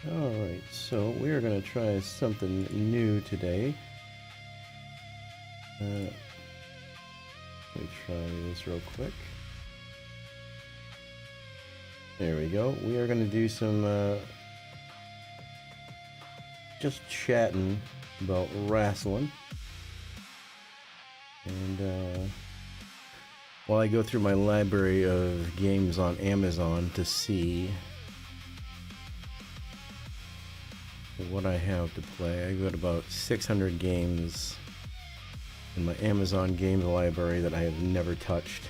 Alright, so we are going to try something new today. Let me try this real quick. There we go. We are going to do some just chatting about wrestling. And while I go through my library of games on Amazon to see what I have to play, I've got about 600 games in my Amazon games library that I have never touched.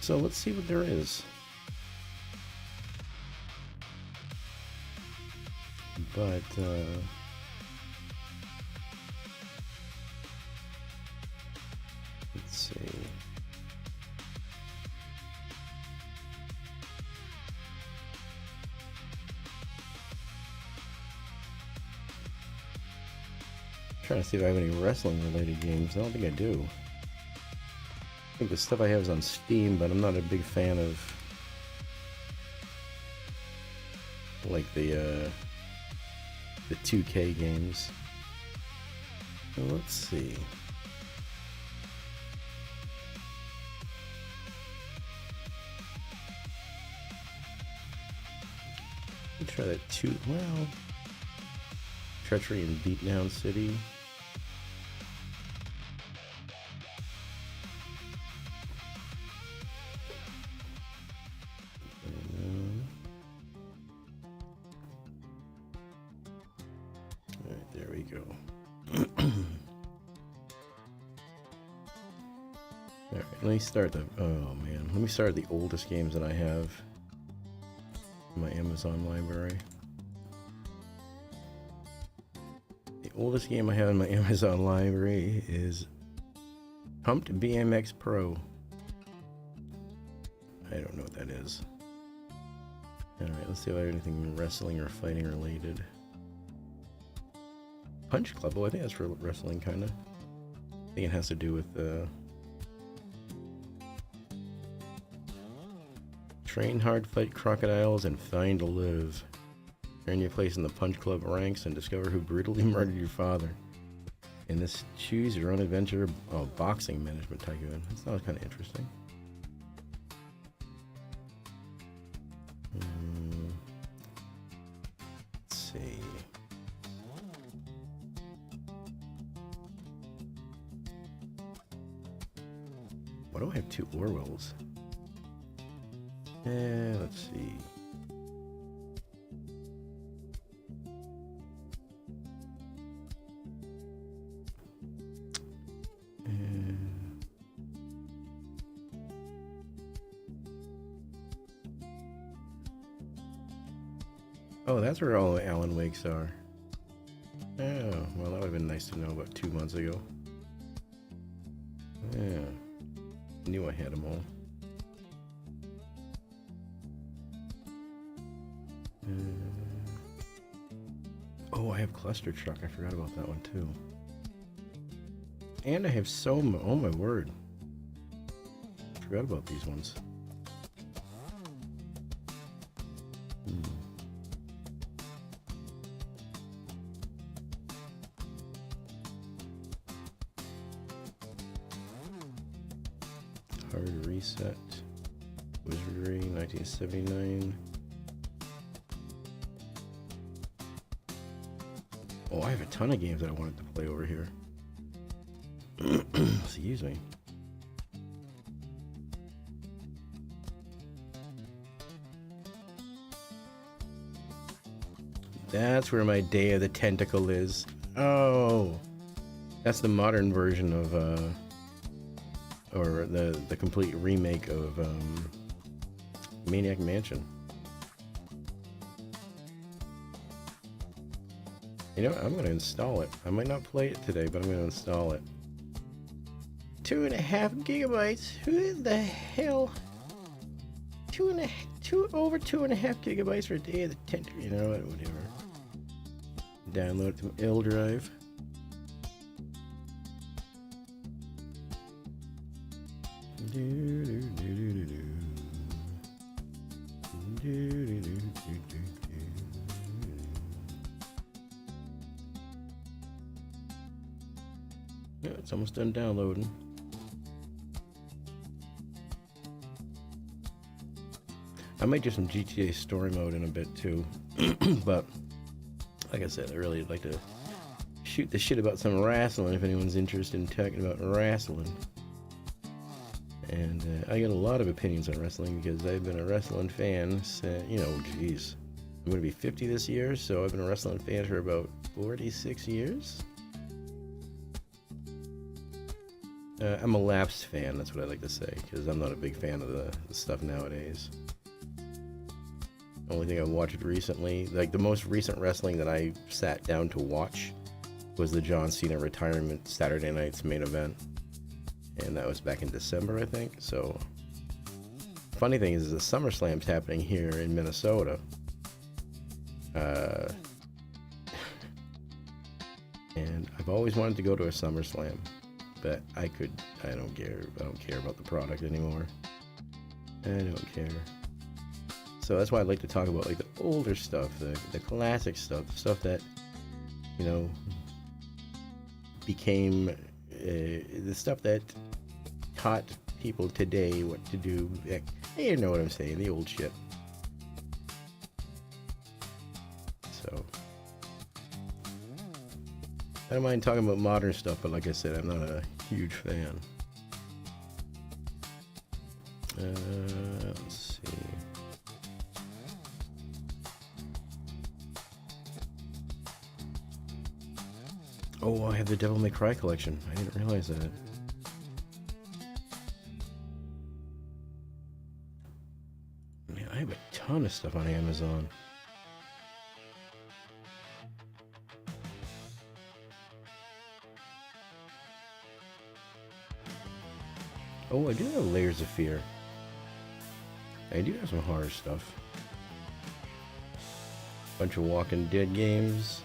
So let's see what there is. But let's see. Trying to see if I have any wrestling related games. I don't think I do. I think the stuff I have is on Steam, but I'm not a big fan of like the 2K games. So let's see. Let's try that too. Well, Treachery in Beatdown City. Alright, there we go. Alright, let me start the. Oh man, let me start the oldest games that I have in my Amazon library. The oldest game I have in my Amazon library is Pumped BMX Pro. I don't know what that is. Alright, let's see if I have anything wrestling or fighting related. Punch Club, well, I think that's for wrestling, kind of. I think it has to do with train hard, fight crocodiles, and find a live. Earn your place in the Punch Club ranks and discover who brutally murdered your father. In this choose your own adventure, boxing management tycoon. That sounds kind of interesting. Let's see. Why do I have two Orwells? Let's see. Oh, that's where all the Alan Wakes are. Oh, well, that would have been nice to know about 2 months ago. Yeah, knew I had them all. Oh, I have Cluster Truck. I forgot about that one too. And I have Soma. Oh my word. Forgot about these ones. Hard Reset. Wizardry, 1979. Oh, I have a ton of games that I wanted to play over here. Excuse me. That's where my Day of the Tentacle is. Oh, that's the modern version of, or the complete remake of Maniac Mansion. You know what? I'm going to install it. I might not play it today, but I'm going to install it. 2.5 gigabytes? Who the hell? Over 2.5 gigabytes for a Day of the Tentacle. You know what? Whatever. Download it from L Drive. Yeah, it's almost done downloading. I might do some GTA story mode in a bit too, but like I said, I really like to shoot the shit about some wrestling if anyone's interested in talking about wrestling. And I got a lot of opinions on wrestling because I've been a wrestling fan since, geez, I'm going to be 50 this year, so I've been a wrestling fan for about 46 years. I'm a lapsed fan, that's what I like to say, because I'm not a big fan of the stuff nowadays. Only thing I've watched recently, like the most recent wrestling that I sat down to watch was the John Cena retirement Saturday night's main event. And that was back in December, I think. So, funny thing is the SummerSlam's happening here in Minnesota. And I've always wanted to go to a SummerSlam, but I don't care about the product anymore. I don't care. So that's why I like to talk about like the older stuff, the classic stuff, the stuff that, became the stuff that taught people today what to do. You know what I'm saying, the old shit. So I don't mind talking about modern stuff, but like I said, I'm not a huge fan. Let's see. Oh, I have the Devil May Cry collection. I didn't realize that. Man, I have a ton of stuff on Amazon. Oh, I do have Layers of Fear. I do have some horror stuff. Bunch of Walking Dead games.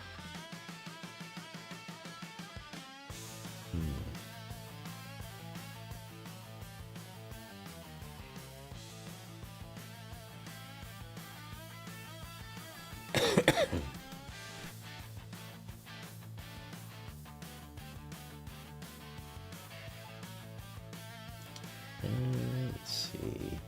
Let's see.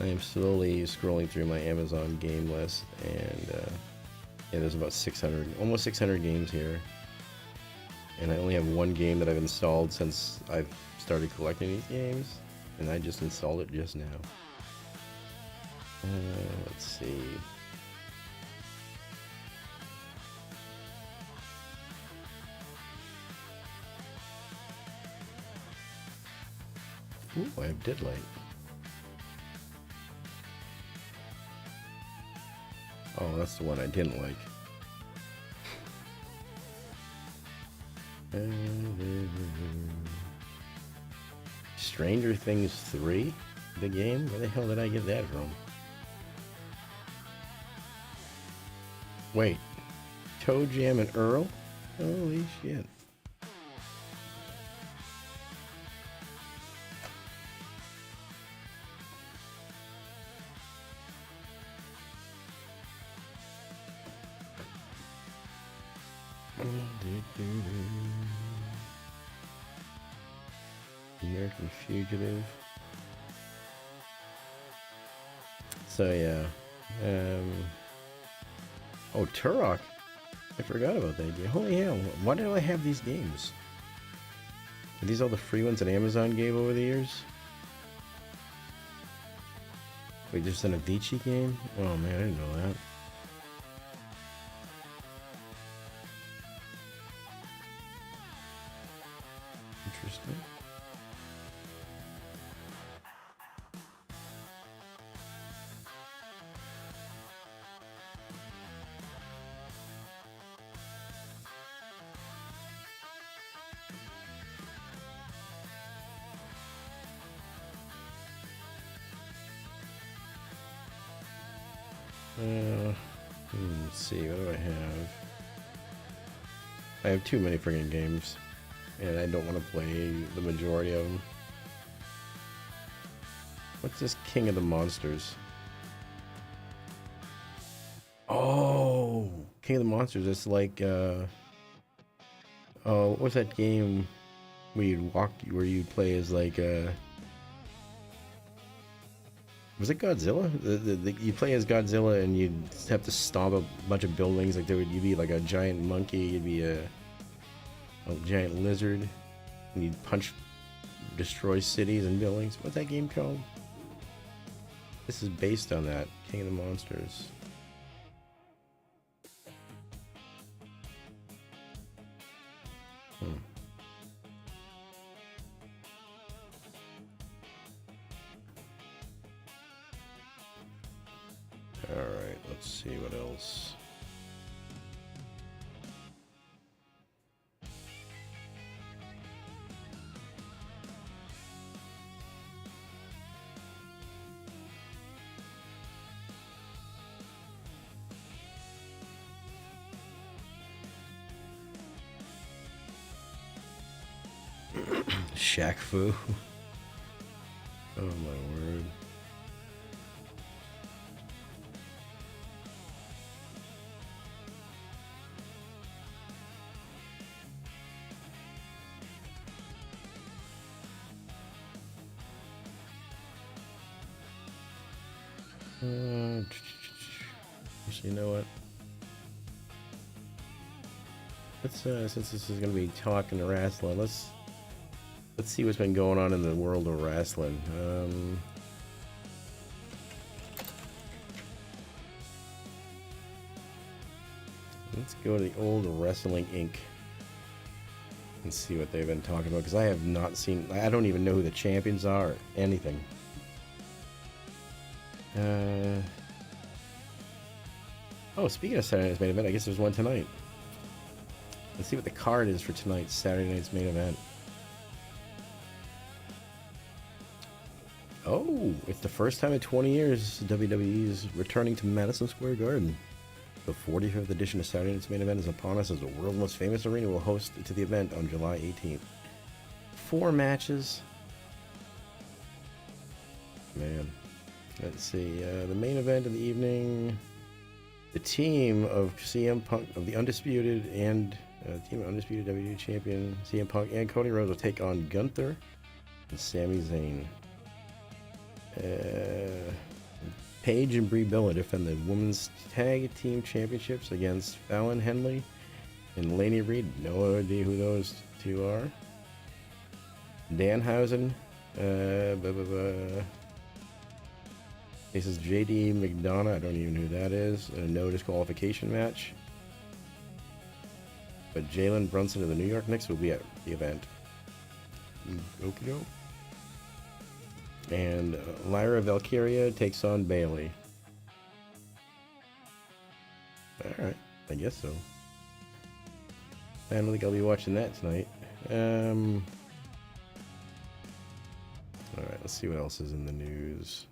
I am slowly scrolling through my Amazon game list, and yeah, there's about 600, almost 600 games here. And I only have one game that I've installed since I've started collecting these games, and I just installed it just now. Let's see. Ooh, I have Deadlight. Oh, that's the one I didn't like. Stranger Things 3? The game? Where the hell did I get that from? Wait. Toe Jam and Earl? Holy shit. American Fugitive. So yeah. Oh, Turok. I forgot about that game. Holy hell, why do I have these games? Are these all the free ones that Amazon gave over the years? Wait, there's an Avicii game? Oh man, I didn't know that. Interesting. Let's see, what do I have? I have too many friggin' games, and I don't want to play the majority of them. What's this King of the Monsters? Oh, King of the Monsters. It's like, oh, what was that game where you'd play as like, was it Godzilla? You play as Godzilla and you'd have to stomp a bunch of buildings. Like you'd be like a giant monkey, you'd be a giant lizard, and you'd destroy cities and buildings. What's that game called? This is based on that, King of the Monsters. Alright, let's see what else. Shaq Fu. Oh my word. Actually, you know what? Let's since this is gonna be talking wrestling, let's see what's been going on in the world of wrestling. Let's go to the old Wrestling Inc. and see what they've been talking about, because I have not seen. I don't even know who the champions are or anything. Oh, speaking of Saturday night's main event, I guess there's one tonight. Let's see what the card is for tonight's Saturday night's main event. Oh, it's the first time in 20 years WWE is returning to Madison Square Garden. The 45th edition of Saturday night's main event is upon us as the world's most famous arena will host to the event on July 18th. 4 matches. Man. Let's see. The main event of the evening. The team of CM Punk, of the Undisputed and team of Undisputed WWE Champion CM Punk and Cody Rhodes will take on Gunther and Sami Zayn. Paige and Brie Bella defend the Women's Tag Team Championships against Fallon Henley and Laney Reed. No idea who those two are. Danhausen. This is JD McDonough. I don't even know who that is. A no disqualification match. But Jalen Brunson of the New York Knicks will be at the event. Okie-doke. And Lyra Valkyria takes on Bailey. Alright, I guess so. I don't think I'll be watching that tonight. Alright, let's see what else is in the news.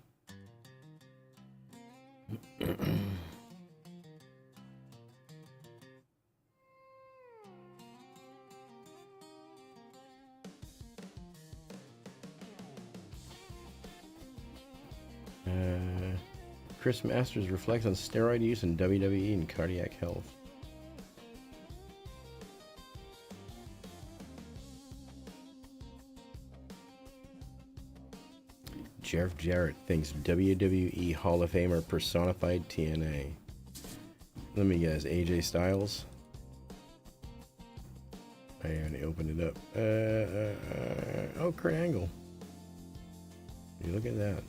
Chris Masters reflects on steroid use in WWE and cardiac health. Jeff Jarrett thinks WWE Hall of Famer personified TNA. Let me guess, AJ Styles? I already opened it up. Oh, Kurt Angle. You look at that.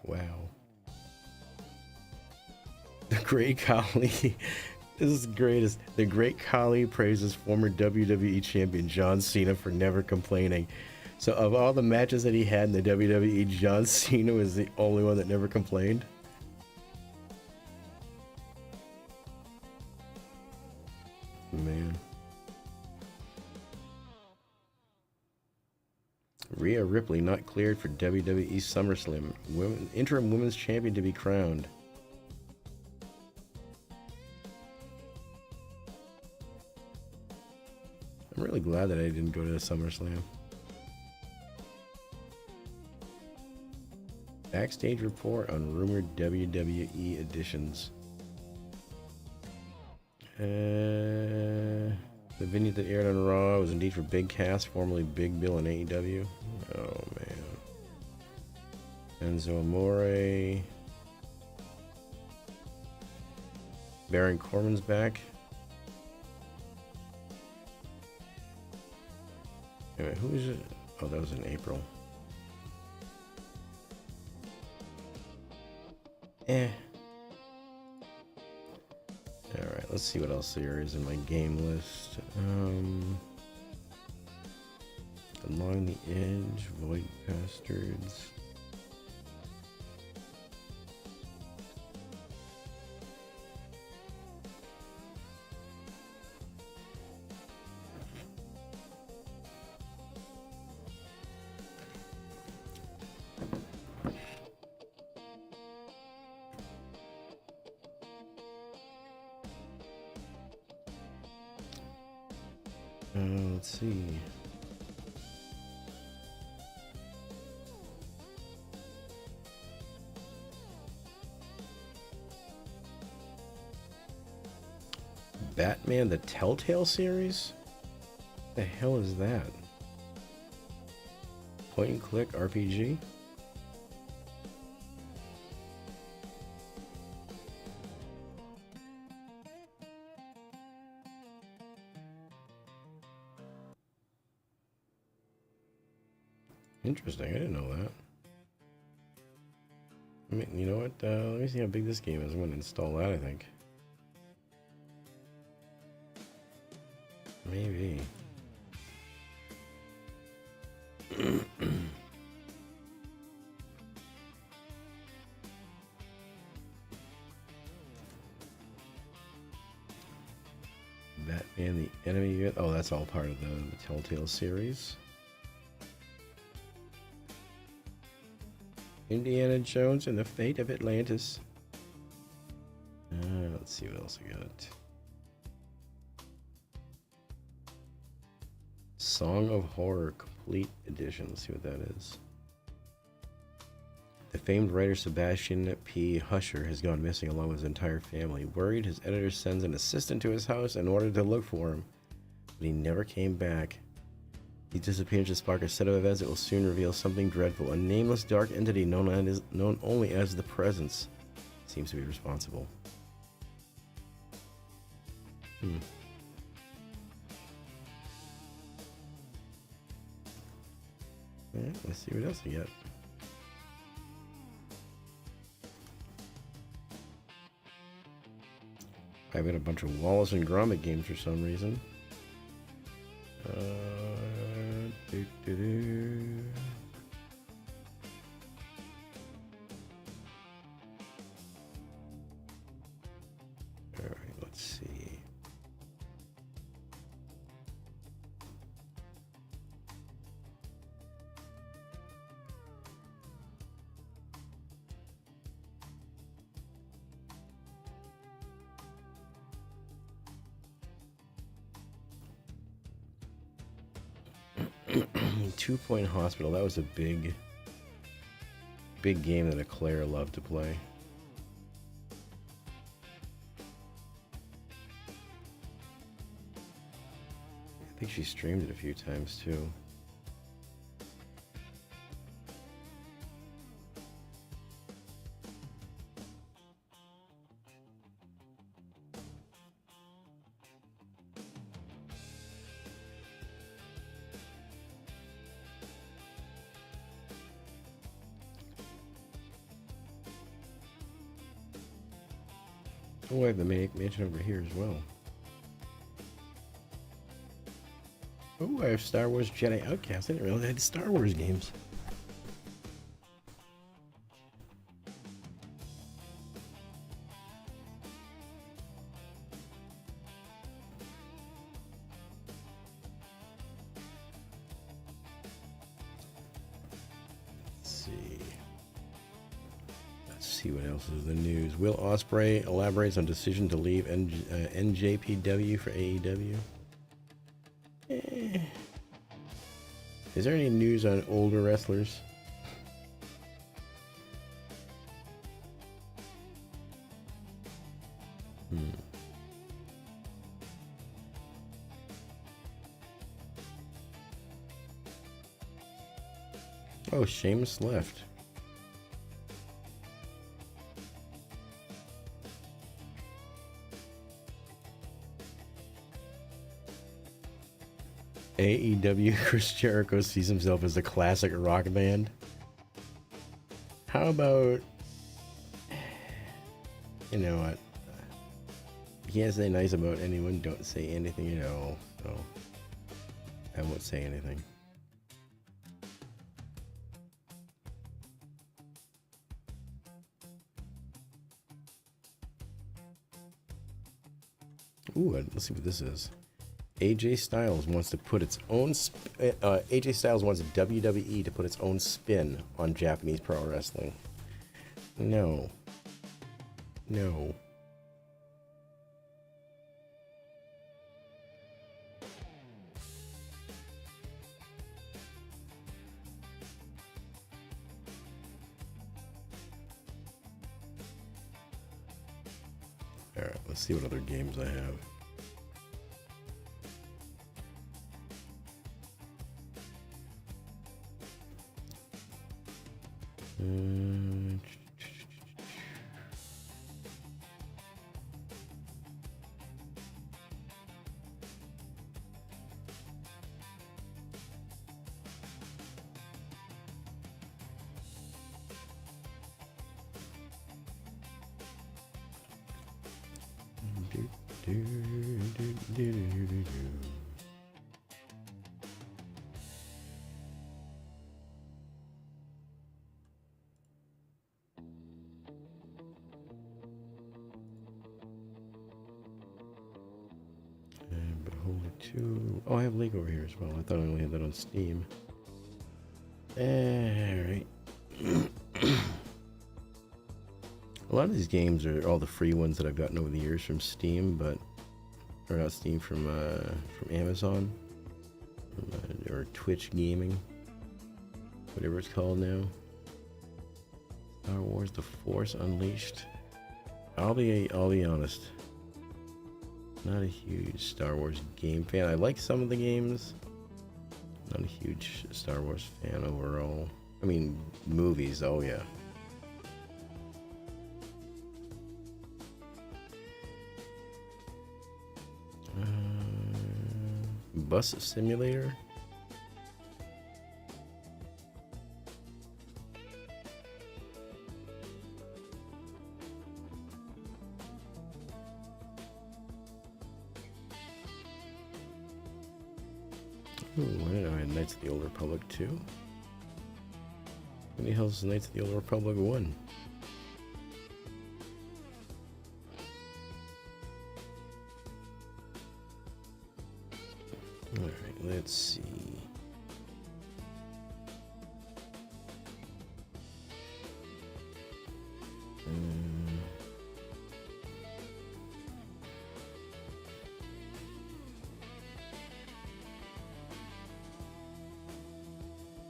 Wow. The Great Khali. This is the greatest. The Great Khali praises former WWE champion John Cena for never complaining. So of all the matches that he had in the WWE, John Cena was the only one that never complained. Man. Rhea Ripley not cleared for WWE SummerSlam. Interim women's champion to be crowned. I'm really glad that I didn't go to SummerSlam. Backstage report on rumored WWE additions. The vignette that aired on Raw was indeed for Big Cass, formerly Big Bill in AEW. Oh man. Enzo Amore. Baron Corbin's back. Anyway, who is it? Oh, that was in April. Alright, let's see what else there is in my game list. Along the Edge, Void Bastards. Let's see. Batman the Telltale series? What the hell is that? Point and click RPG? Interesting, I didn't know that. I mean, you know what? Let me see how big this game is. I'm going to install that, I think. Maybe. Batman the Enemy. Oh, that's all part of the Telltale series. Indiana Jones and the Fate of Atlantis. Let's see what else I got. Song of Horror Complete Edition. Let's see what that is. The famed writer Sebastian P. Husher has gone missing along with his entire family. Worried, his editor sends an assistant to his house in order to look for him, but he never came back. He disappears to spark a set of events that will soon reveal something dreadful. A nameless dark entity known only as the Presence seems to be responsible. Alright, let's see what else we got. I've got a bunch of Wallace and Gromit games for some reason. Alright, let's see. Two Point Hospital. That was a big game that Eclair loved to play. I think she streamed it a few times too. Oh, I have the mansion over here as well. Oh, I have Star Wars Jedi Outcast. I didn't realize I had Star Wars games. See what else is in the news. Will Ospreay elaborates on decision to leave NJPW for AEW. Is there any news on older wrestlers? Oh, Seamus left. AEW Chris Jericho sees himself as a classic rock band. How about, you know what? You can't say nice about anyone, don't say anything at all. So I won't say anything. Ooh, let's see what this is. AJ Styles wants to put its own AJ Styles wants WWE to put its own spin on Japanese pro wrestling. No. No. All right, let's see what other games I have. Oh, I have Lake over here as well. I thought I only had that on Steam. Alright. A lot of these games are all the free ones that I've gotten over the years from Steam, but or not Steam, from Amazon, or Twitch Gaming, whatever it's called now. Star Wars: The Force Unleashed. I'll be honest. Not a huge Star Wars game fan. I like some of the games. Not a huge Star Wars fan overall. I mean, movies, oh yeah. Bus Simulator? Ooh, why did I have Knights of the Old Republic 2? When the hell is Knights of the Old Republic 1? Alright, let's see.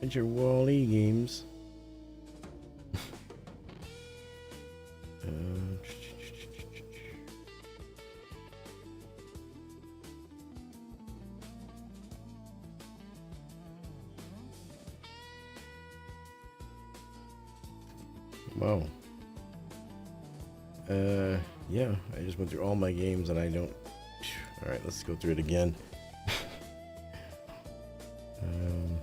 Your Wall-E games. Wow. Yeah, I just went through all my games and I don't. All right, let's go through it again. Man.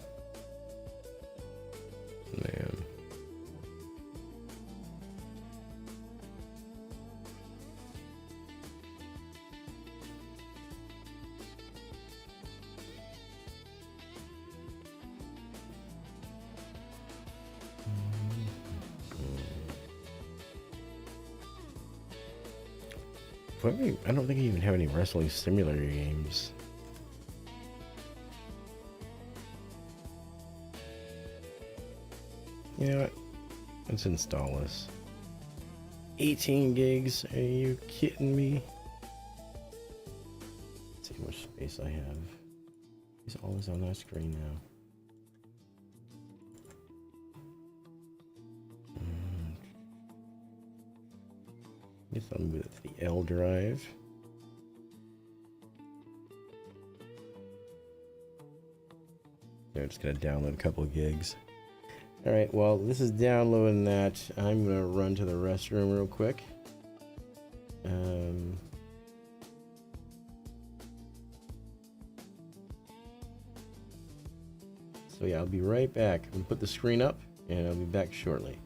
I don't think I even have any wrestling simulator games. You know what? Let's install this. 18 gigs? Are you kidding me? Let's see how much space I have. It's always on that screen now. Guess I'll move it to the L drive. I'm just gonna download a couple of gigs. Alright, well, this is downloading that. I'm going to run to the restroom real quick. So yeah, I'll be right back. I'm going to put the screen up, and I'll be back shortly.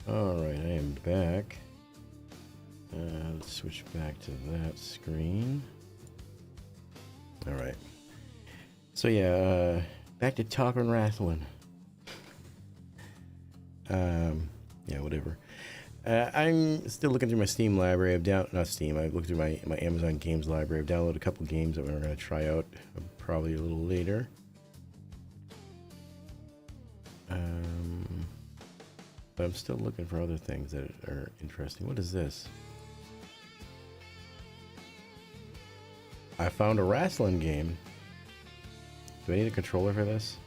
Alright, I am back. Let's switch back to that screen. Alright. So yeah, back to Talk Wrasslin. Yeah, whatever. I'm still looking through my Steam library. I've not Steam. I've looked through my Amazon Games library. I've downloaded a couple games that we're going to try out probably a little later. But I'm still looking for other things that are interesting. What is this? I found a wrestling game. Do I need a controller for this?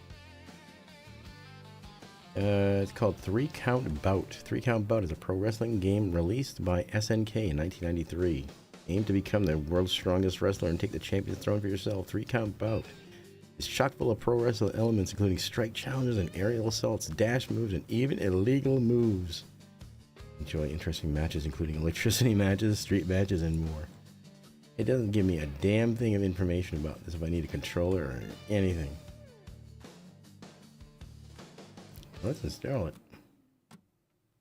It's called 3 Count Bout. 3 Count Bout is a pro wrestling game released by SNK in 1993. Aim to become the world's strongest wrestler and take the champion's throne for yourself. 3 Count Bout is chock full of pro wrestling elements, including strike challenges and aerial assaults, dash moves, and even illegal moves. Enjoy interesting matches, including electricity matches, street matches, and more. It doesn't give me a damn thing of information about this, if I need a controller or anything. Let's install it.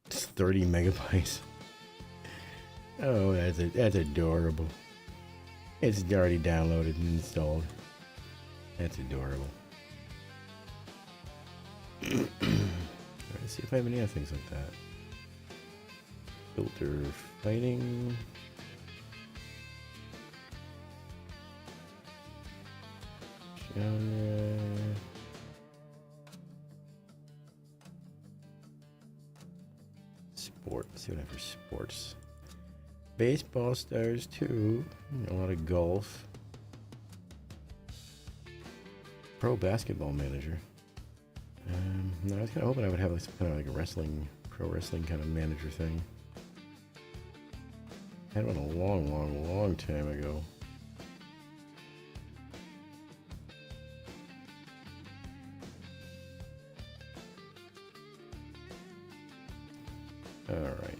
It's 30 megabytes. Oh, that's adorable. It's already downloaded and installed. That's adorable. Alright, let's see if I have any other things like that. Filter fighting. Genre. Sport. Let's see what I have for sports. Baseball stars too. A lot of golf. Pro basketball manager. No, I was kind of hoping I would have like some kind of like a pro wrestling kind of manager thing. I had one a long time ago. All right.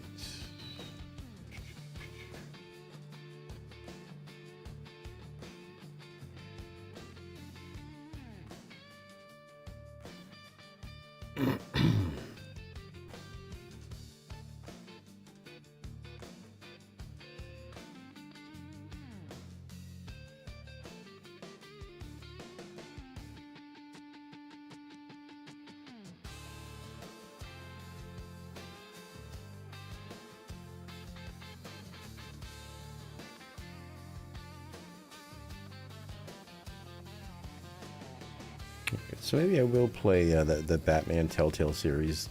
So maybe I will play the Batman Telltale series,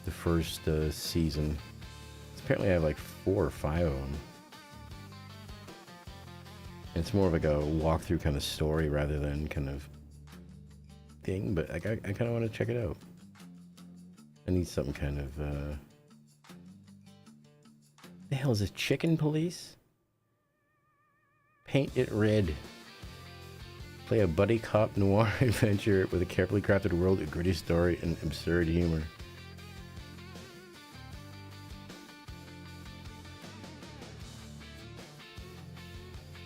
the first season. Apparently I have like 4 or 5 of them. It's more of like a walkthrough kind of story rather than kind of thing, but I kind of want to check it out. I need something kind of... The hell is this? Chicken Police? Paint it red. Play a buddy cop noir adventure with a carefully crafted world, a gritty story, and absurd humor.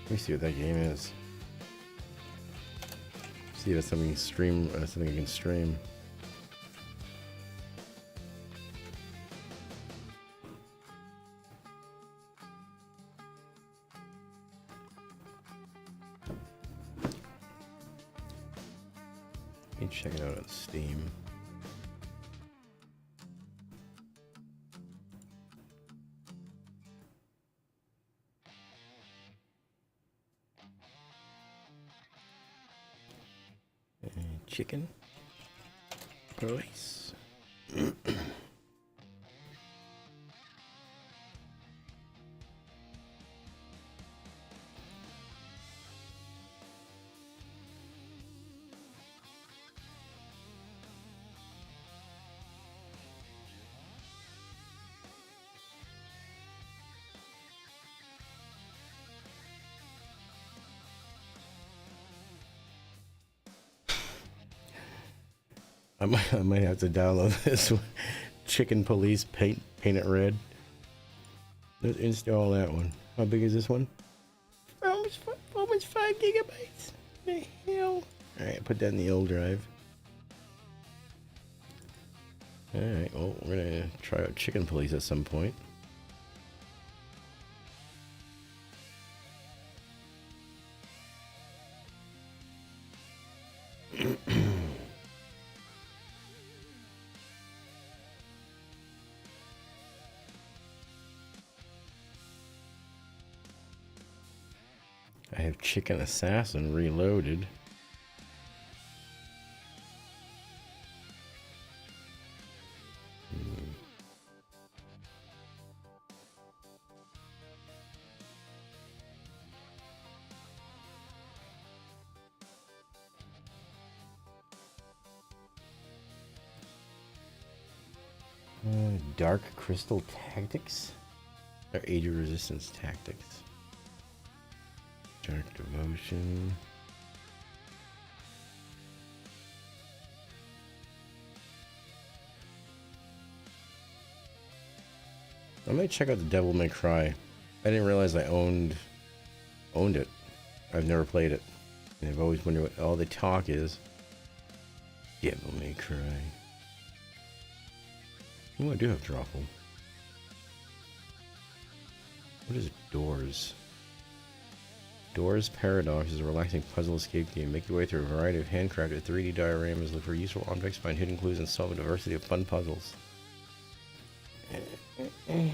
Let me see what that game is. See if it's something something I can stream. Let me check it out on Steam. Chicken Police. I might have to download this one. Chicken Police, paint it red. Let's install that one. How big is this one? Almost 5 gigabytes. The hell? Alright, put that in the old drive. Alright, well, we're gonna try out chicken police at some point. I have Chicken Assassin reloaded. Dark Crystal Tactics? Or Age of Resistance Tactics. Dark Devotion. I might check out the Devil May Cry. I didn't realize I owned it. I've never played it. And I've always wondered what all the talk is. Devil May Cry. Oh, I do have Drawful. What is Doors? Doors Paradox is a relaxing puzzle escape game. Make your way through a variety of handcrafted 3D dioramas, look for useful objects, find hidden clues, and solve a diversity of fun puzzles. Let's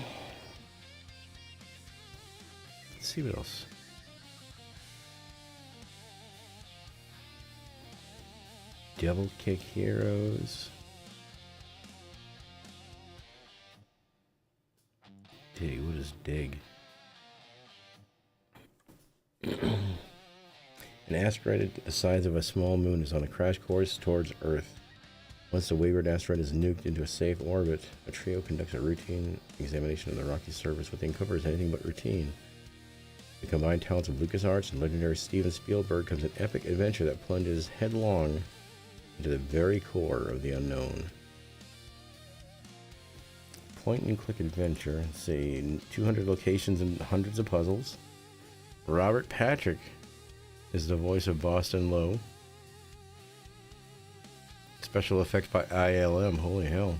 see what else. Devil Kick Heroes. Dig, what is dig? An asteroid the size of a small moon is on a crash course towards Earth. Once the wayward asteroid is nuked into a safe orbit, a trio conducts a routine examination of the rocky surface. What they uncover is anything but routine. The combined talents of LucasArts and legendary Steven Spielberg comes an epic adventure that plunges headlong into the very core of the unknown. Point and click adventure. Let's see, 200 locations and hundreds of puzzles. Robert Patrick is the voice of Boston Lowe. Special effects by ILM. Holy hell.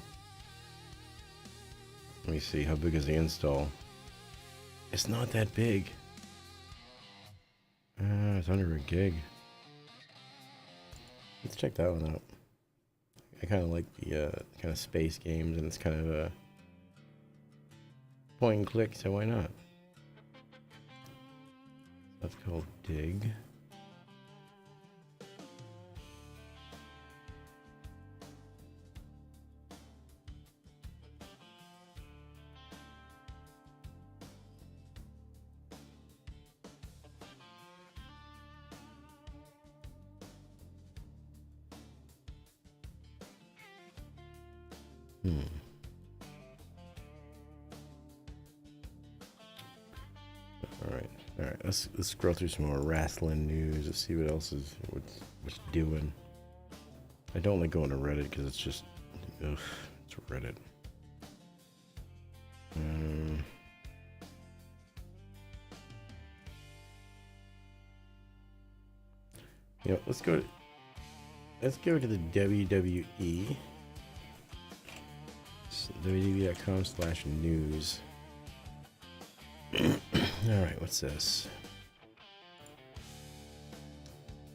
Let me see, how big is the install? It's not that big. It's under a gig. Let's check that one out. I kind of like the kind of space games, and it's kind of a point and click, so why not? That's called Dig. All right. Let's scroll through some more wrestling news. Let's see what else is what's doing. I don't like going to Reddit because it's just, ugh, it's Reddit. You know, let's go to the WWE. WWE.com/news. All right, what's this?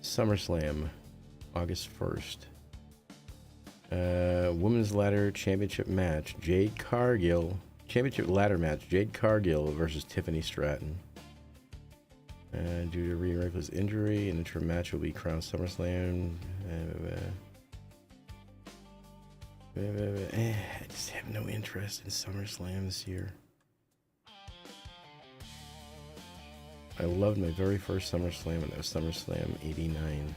SummerSlam, August 1st. Women's Ladder Championship match. Championship ladder match. Jade Cargill versus Tiffany Stratton. Due to Rhea Ripley's injury, an interim match will be crowned SummerSlam. I just have no interest in SummerSlam this year. I loved my very first SummerSlam, and that was SummerSlam '89.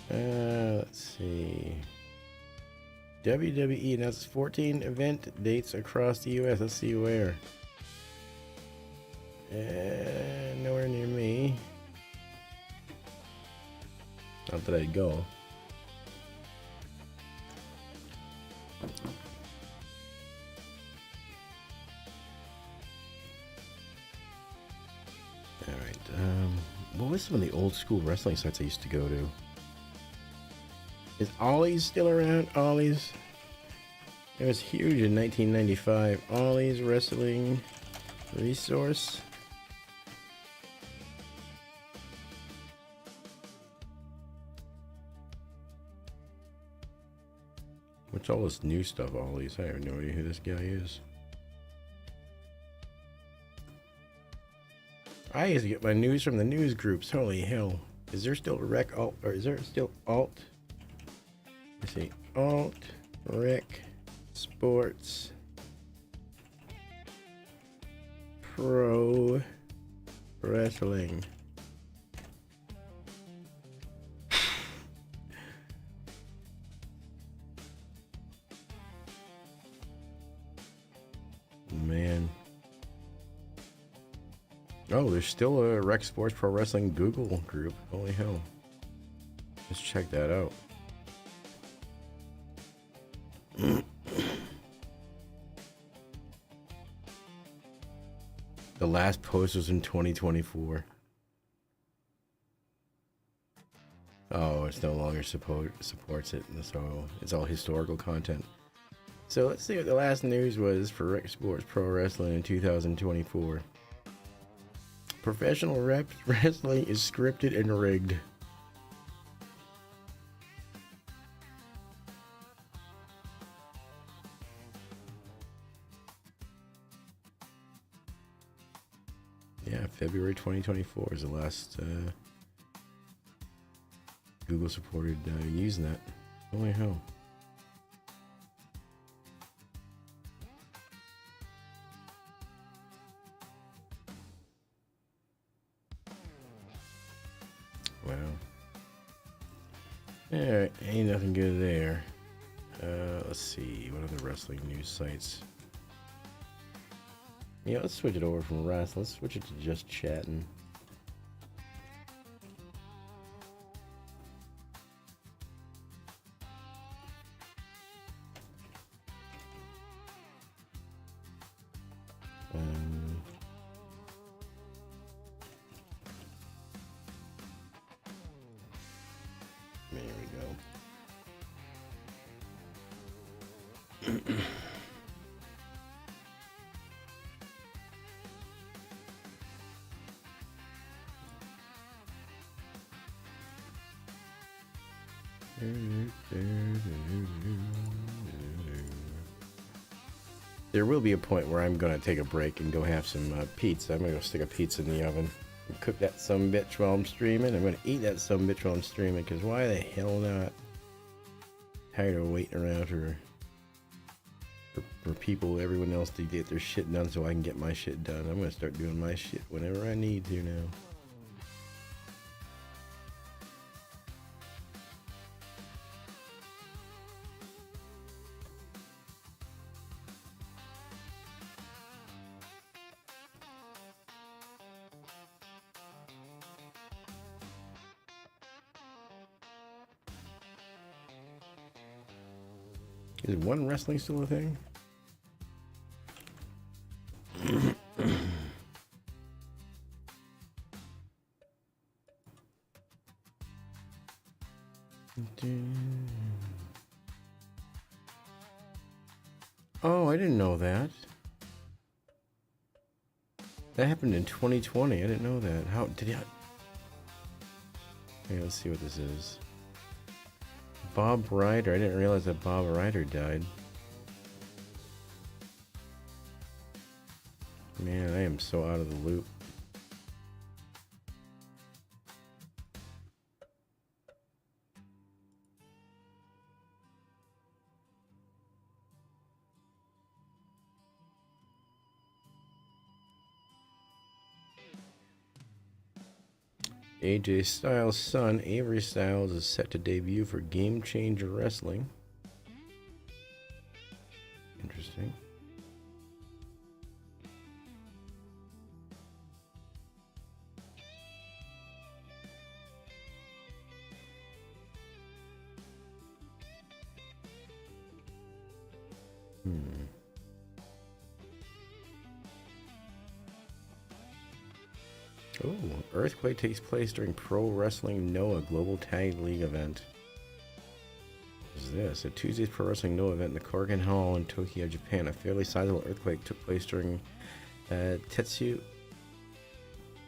Let's see. WWE announces 14 event dates across the U.S. Let's see where. Nowhere near me. Not that I'd go. Alright, what was some of the old school wrestling sites I used to go to? Is Ollie's still around? Ollie's? It was huge in 1995. Ollie's Wrestling Resource. What's all this new stuff, Ollie's? I have no idea who this guy is. I used to get my news from the news groups. Holy hell. Is there still rec alt, or is there still alt? Let's see. Alt, rec, sports, pro wrestling. Man. Oh, there's still a Rec Sports Pro Wrestling Google group. Holy hell. Let's check that out. The last post was in 2024. Oh, it's no longer supports it, so it's all historical content. So let's see what the last news was for Rec Sports Pro Wrestling in 2024. Professional wrestling is scripted and rigged. Yeah, February 2024 is the last Google supported Usenet. Holy hell. Wow. Alright, ain't nothing good there. Let's see, what other wrestling news sites? Yeah, let's switch it over from wrestling. Let's switch it to just chatting. There we go. There will be a point where I'm gonna take a break and go have some pizza. I'm gonna go stick a pizza in the oven and cook that sumbitch while I'm streaming. I'm gonna eat that sumbitch while I'm streaming, because why the hell not? Tired of waiting around for people, everyone else to get their shit done so I can get my shit done. I'm gonna start doing my shit whenever I need to now. Is one wrestling still a thing? Oh, I didn't know that. That happened in 2020. I didn't know that. How did he? Okay, let's see what this is. Bob Ryder. I didn't realize that Bob Ryder died. Man, I am so out of the loop. AJ Styles' son, Avery Styles, is set to debut for Game Changer Wrestling. Interesting. Oh, Earthquake takes place during Pro Wrestling Noah Global Tag League event. What is this? At Tuesday's Pro Wrestling No event in the Corrigan Hall in Tokyo, Japan, a fairly sizable earthquake took place during Tetsuya.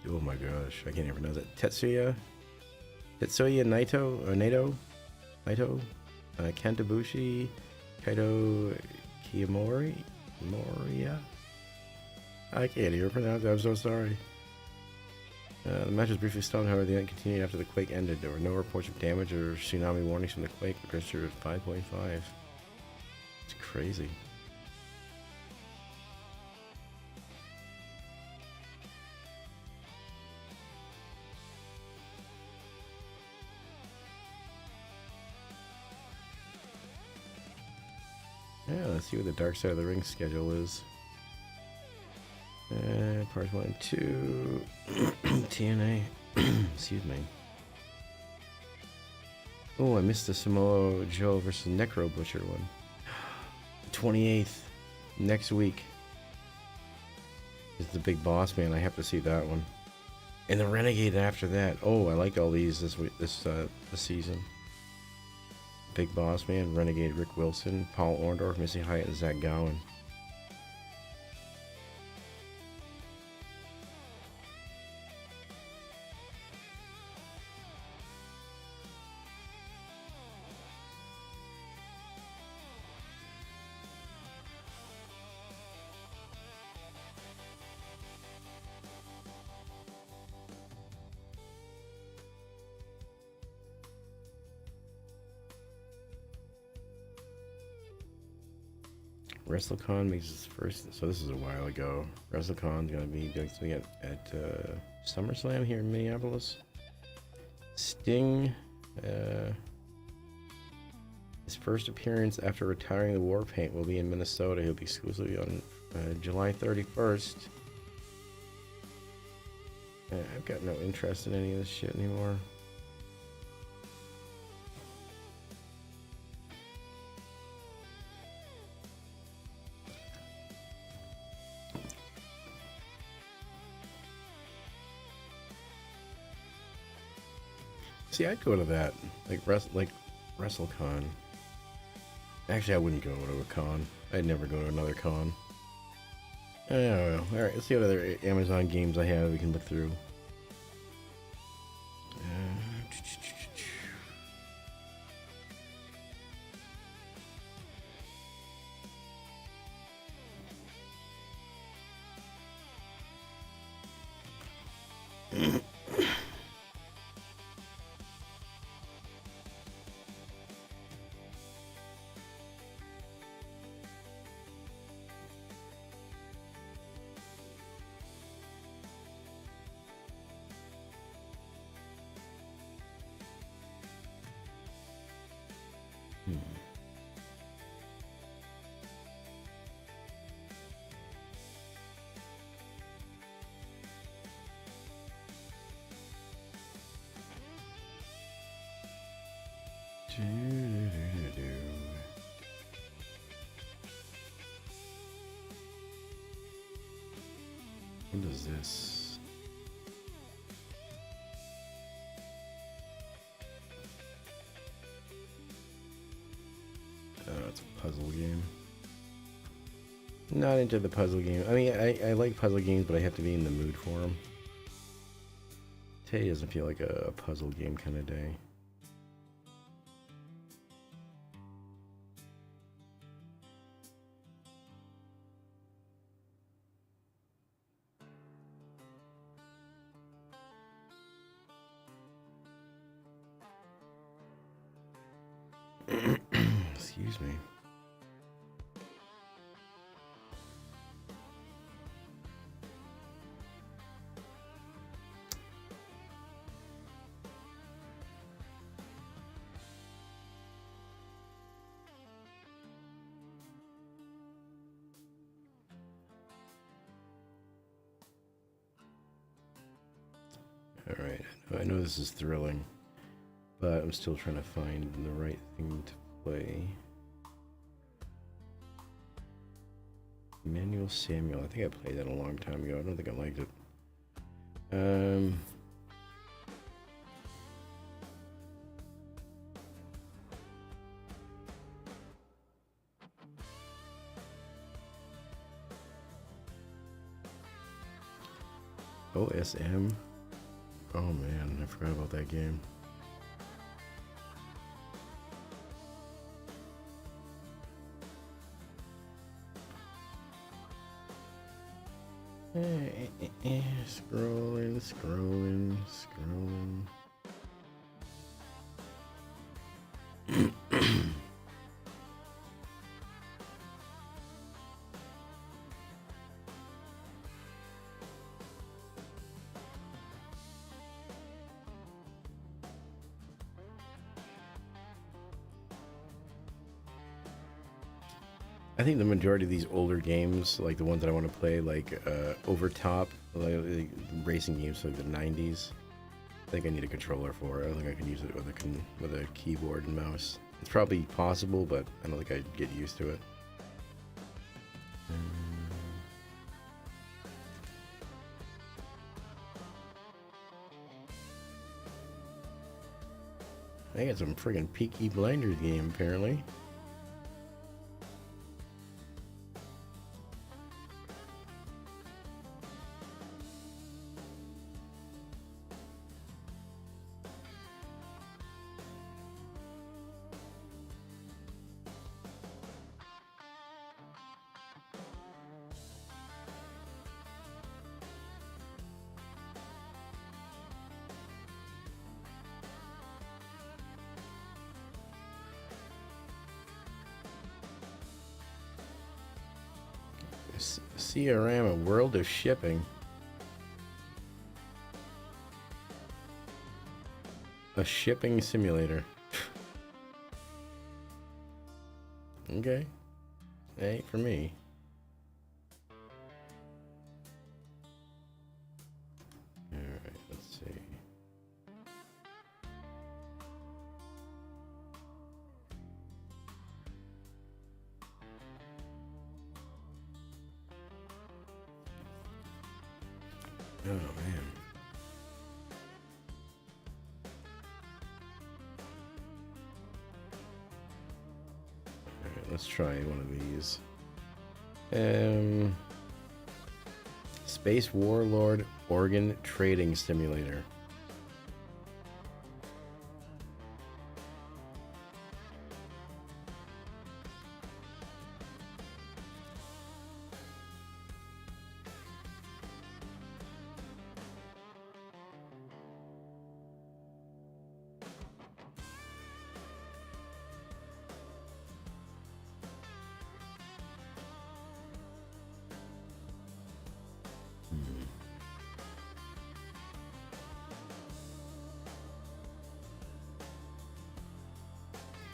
Oh my gosh, I can't even pronounce it. Tetsuya Naito, Kantabushi, Kaito Kiyomori, Moria. I can't even pronounce it. I'm so sorry. The match was briefly stopped, however, the event continued after the quake ended. There were no reports of damage or tsunami warnings from the quake. The register was 5.5. It's crazy. Yeah, let's see what the Dark Side of the Ring schedule is. Parts 1 and 2. TNA. Excuse me. Oh, I missed the Samoa Joe versus Necro Butcher one. 28th. Next week. Is the Big Boss Man. I have to see that one. And the Renegade after that. Oh, I liked all these this season. Big Boss Man, Renegade Rick Wilson, Paul Orndorff, Missy Hyatt, and Zach Gowen. WrestleCon makes its first, so this is a while ago. WrestleCon's gonna be doing something at SummerSlam here in Minneapolis. Sting, his first appearance after retiring the war paint will be in Minnesota. He'll be exclusively on July 31st. I've got no interest in any of this shit anymore. See, I'd go to that, like WrestleCon. Actually, I wouldn't go to a con. I'd never go to another con. I don't know. All right, let's see what other Amazon games I have we can look through. What is this? Oh, it's a puzzle game. Not into the puzzle game. I mean, I like puzzle games, but I have to be in the mood for them. Today doesn't feel like a puzzle game kind of day. Excuse me. All right, I know this is thrilling, but I'm still trying to find the right thing to play. Emmanuel Samuel. I think I played that a long time ago. I don't think I liked it. OSM. Oh man, I forgot about that game. Scrolling, scrolling, scrolling. I think the majority of these older games, like the ones that I want to play, like Overtop, like racing games like the 90s, I think I need a controller for it. I don't think I can use it with a keyboard and mouse. It's probably possible, but I don't think I'd get used to it. I got some friggin' Peaky Blinders game, apparently. CRM, a world of shipping. A shipping simulator. Okay. Ain't for me. Alright, let's see. Oh, man. Alright, let's try one of these. Space Warlord Organ Trading Simulator.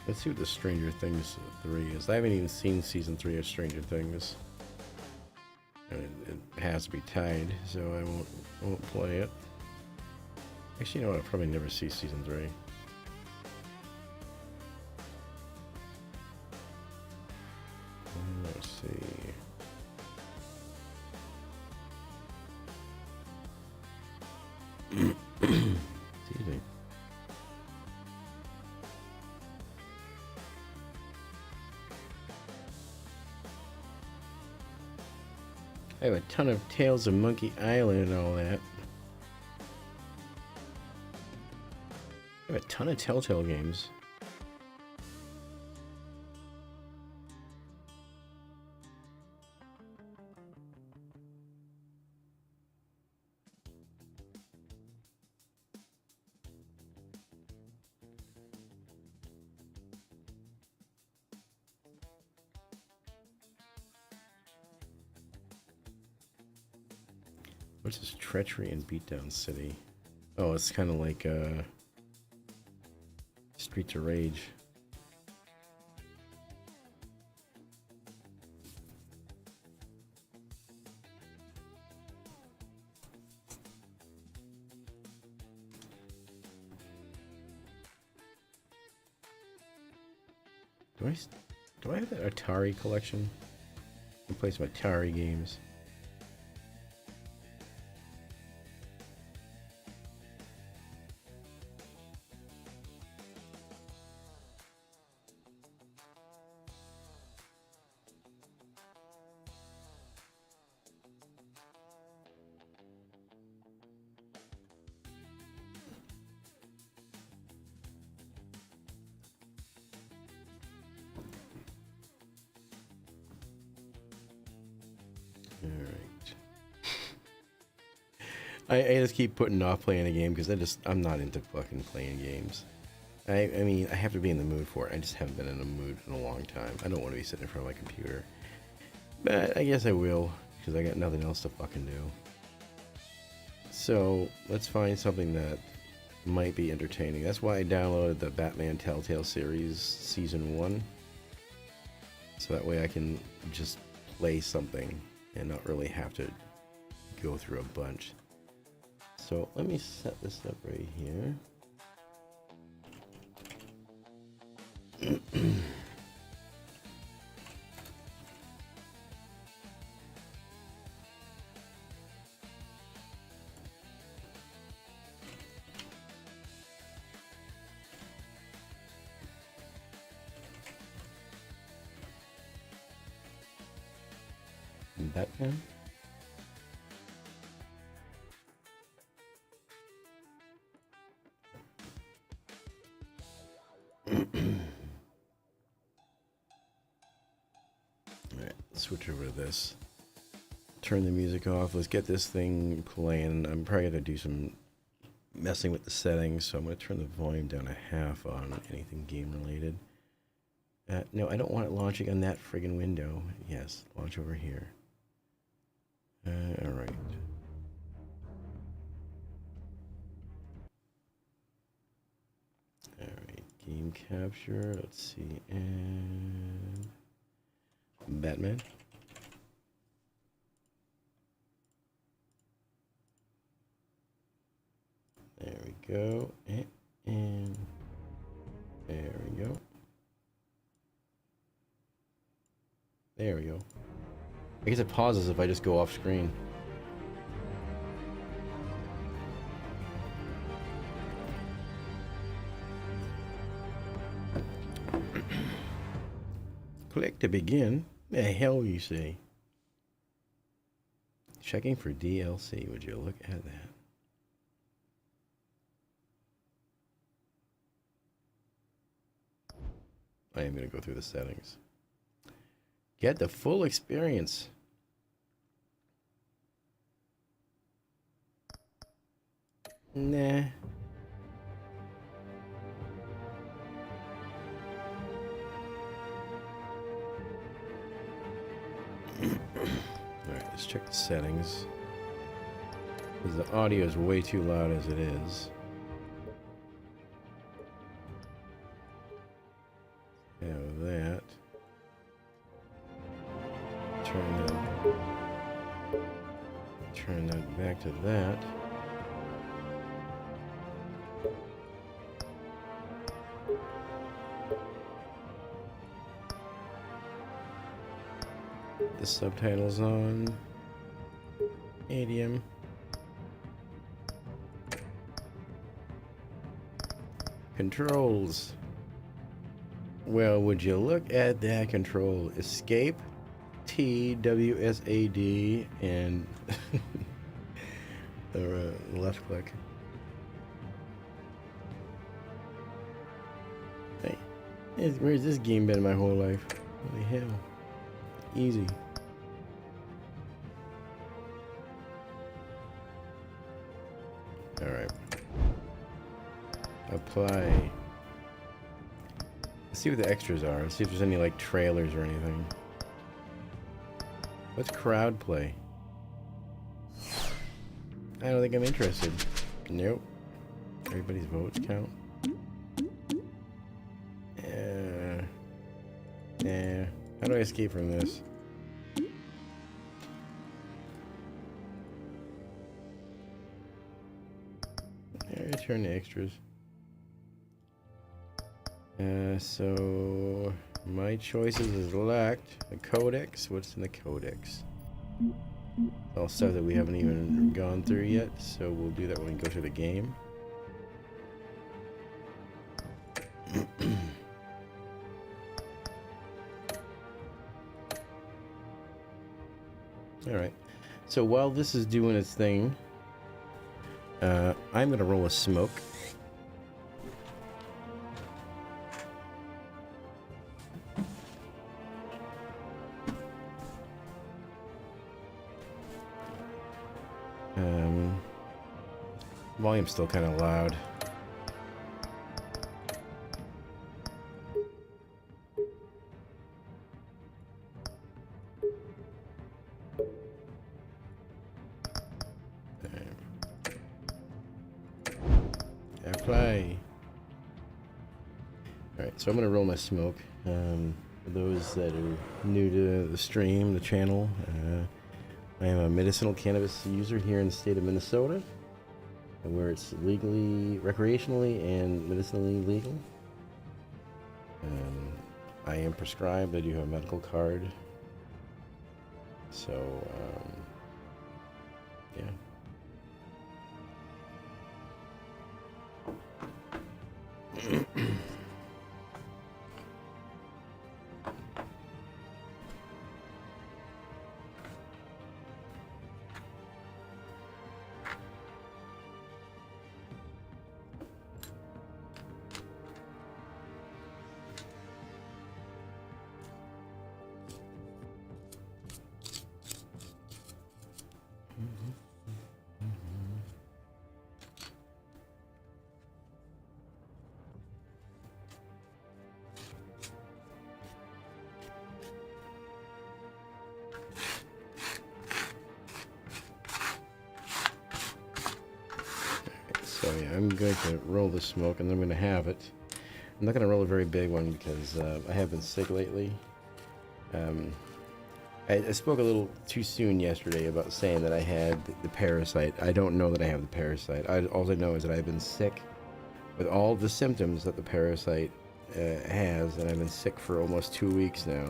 Let's see what the Stranger Things 3 is. I haven't even seen season 3 of Stranger Things. And it has to be tied, so I won't play it. Actually, you know what? I'll probably never see season 3. Let's see. Excuse me. I have a ton of Tales of Monkey Island and all that. I have a ton of Telltale games. What's this? Treachery and Beatdown City? Oh, it's kind of like Streets of Rage. Do I have that Atari collection? I can play some Atari games. Alright. I just keep putting off playing a game because I'm not into fucking playing games. I mean, I have to be in the mood for it. I just haven't been in the mood in a long time. I don't want to be sitting in front of my computer. But I guess I will, because I got nothing else to fucking do. So, let's find something that might be entertaining. That's why I downloaded the Batman Telltale series Season 1. So that way I can just play something and not really have to go through a bunch. So, let me set this up right here. Batman. Alright, switch over to this. Turn the music off. Let's get this thing playing. I'm probably going to do some messing with the settings, so I'm going to turn the volume down to half on anything game related. No, I don't want it launching on that friggin' window. Yes, launch over here. Alright. Alright, game capture. Let's see. And Batman. There we go. And there we go. There we go. I guess it pauses if I just go off screen. Click to begin. The hell you say? Checking for DLC. Would you look at that? I am going to go through the settings. Get the full experience. Nah. Alright, let's check the settings. Because the audio is way too loud as it is. Have that. Turn that back to that. The subtitles on. Medium. Controls. Well, would you look at that control? Escape, T, WSAD, and left click. Hey, where's this game been my whole life? Holy hell. Easy. Alright. Apply. Let's see what the extras are. Let's see if there's any like trailers or anything. What's crowd play? I don't think I'm interested. Nope. Everybody's votes count. Yeah. How do I escape from this? Turn the extras. So my choices is locked. The codex. What's in the codex? All stuff that we haven't even gone through yet. So we'll do that when we go through the game. All right. So while this is doing its thing, I'm gonna roll a smoke. Volume's still kind of loud. Play. Alright, so I'm going to roll my smoke. For those that are new to the stream, the channel, I am a medicinal cannabis user here in the state of Minnesota, where it's legally, recreationally, and medicinally legal. I am prescribed. I do have a medical card. So, yeah. So yeah, I'm going to roll the smoke and then I'm going to have it. I'm not going to roll a very big one because I have been sick lately. I spoke a little too soon yesterday about saying that I had the parasite. I don't know that I have the parasite. All I know is that I've been sick with all the symptoms that the parasite has, and I've been sick for almost 2 weeks now.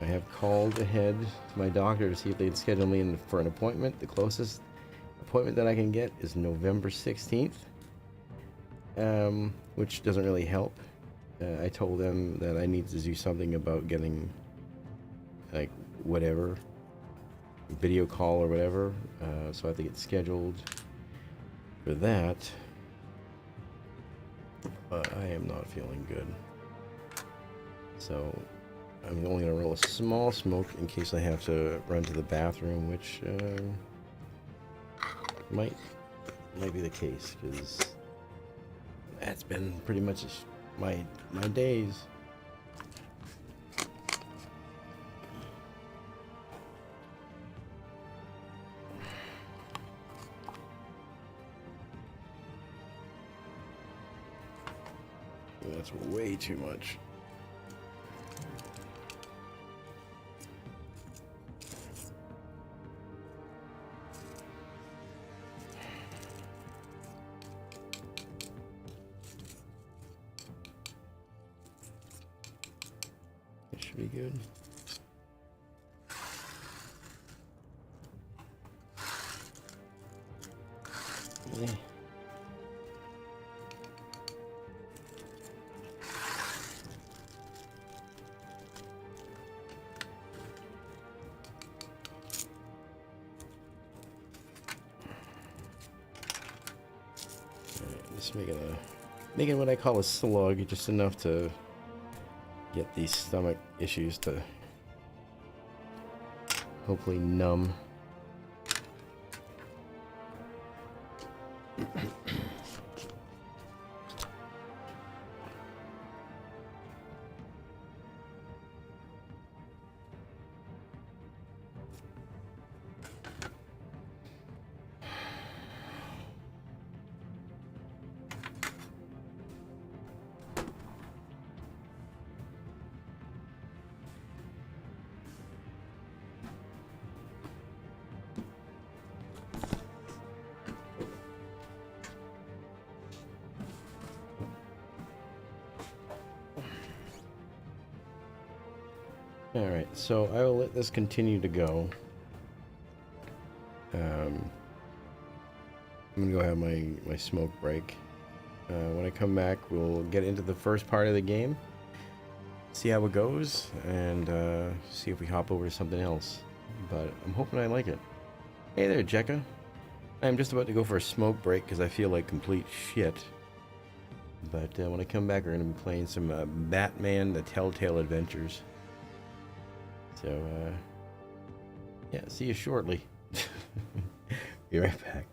I have called ahead to my doctor to see if they can schedule me in for an appointment. The closest appointment that I can get is November 16th, which doesn't really help. I told them that I need to do something about getting, like, whatever, video call or whatever, so I have to get scheduled for that, but I am not feeling good. So I'm only going to roll a small smoke in case I have to run to the bathroom, which might be the case, because that's been pretty much my days. That's way too much. It should be good. Yeah. Just making what I call a slug, just enough to get these stomach issues to hopefully numb. Alright, so I will let this continue to go. I'm gonna go have my smoke break. When I come back, we'll get into the first part of the game, see how it goes, and see if we hop over to something else. But I'm hoping I like it. Hey there, Jekka. I'm just about to go for a smoke break because I feel like complete shit. But when I come back, we're going to be playing some Batman: The Telltale Adventures. So, yeah, see you shortly. Be right back.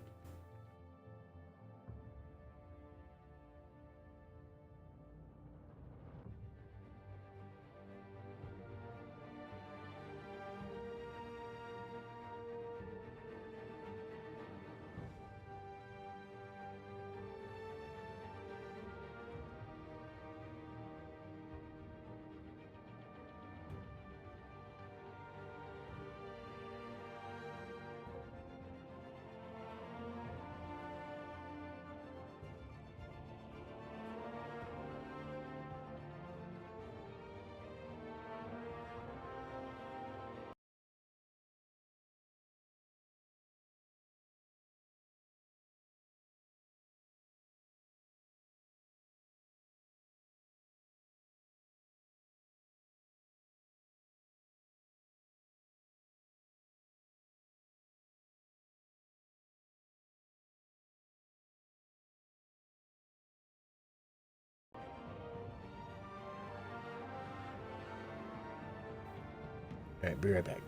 All right, be right back.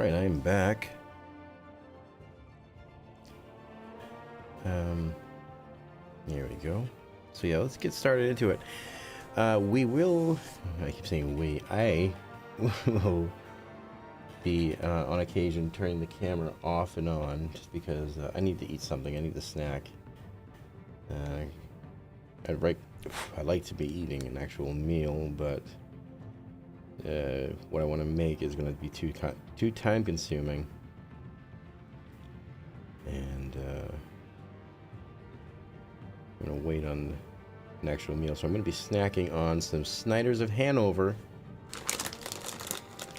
Alright, I'm back. Here we go. So yeah, let's get started into it. We will, I keep saying we, I will be on occasion turning the camera off and on just because I need to eat something. I need a snack. I'd like to be eating an actual meal, but what I want to make is going to be too time consuming, and I'm going to wait on an actual meal. So I'm going to be snacking on some Snyder's of Hanover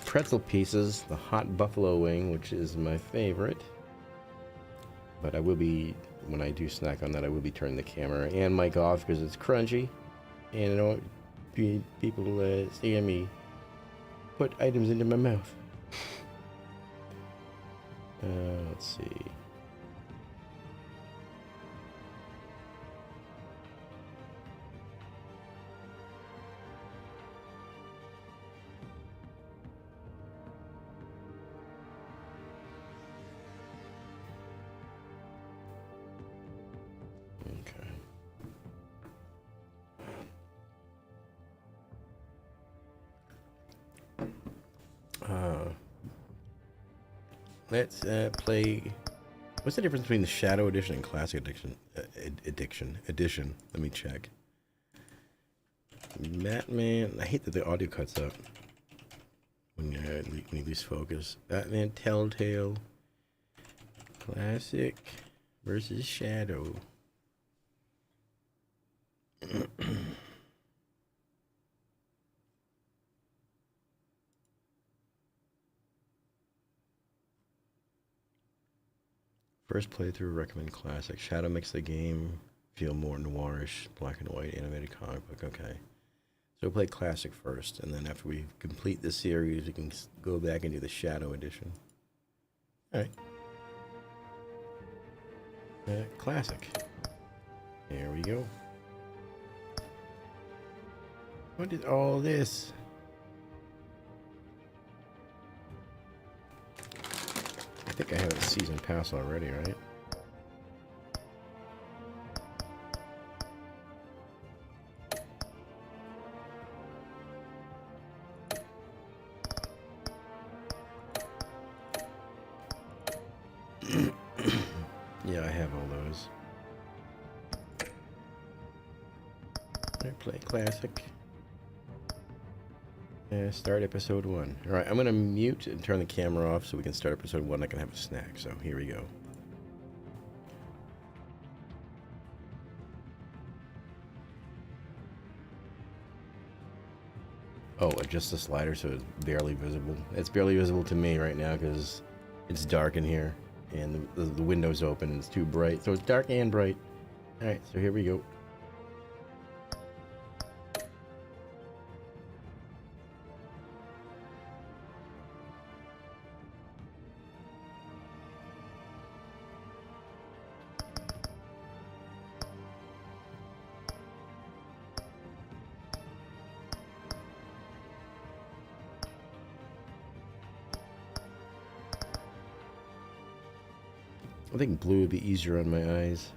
pretzel pieces, the hot buffalo wing, which is my favorite. But I will be, when I do snack on that, I will be turning the camera and mic off because it's crunchy, and I don't want people seeing me put items into my mouth. Let's see. Let's play. What's the difference between the Shadow Edition and Classic Edition? Edition. Let me check. Batman. I hate that the audio cuts out when you lose focus. Batman Telltale. Classic versus Shadow. First playthrough, recommend Classic. Shadow makes the game feel more noirish, black and white animated comic book. Okay. So we'll play Classic first, and then after we complete the series, we can go back and do the Shadow Edition. Alright. Classic. There we go. What is all this? I think I have a season pass already, right? Yeah, I have all those. I play Classic. Start episode 1. Alright, I'm going to mute and turn the camera off so we can start episode 1. I can have a snack, so here we go. Oh, adjust the slider so it's barely visible. It's barely visible to me right now because it's dark in here and the window's open and it's too bright. So it's dark and bright. Alright, so here we go. I think blue would be easier on my eyes.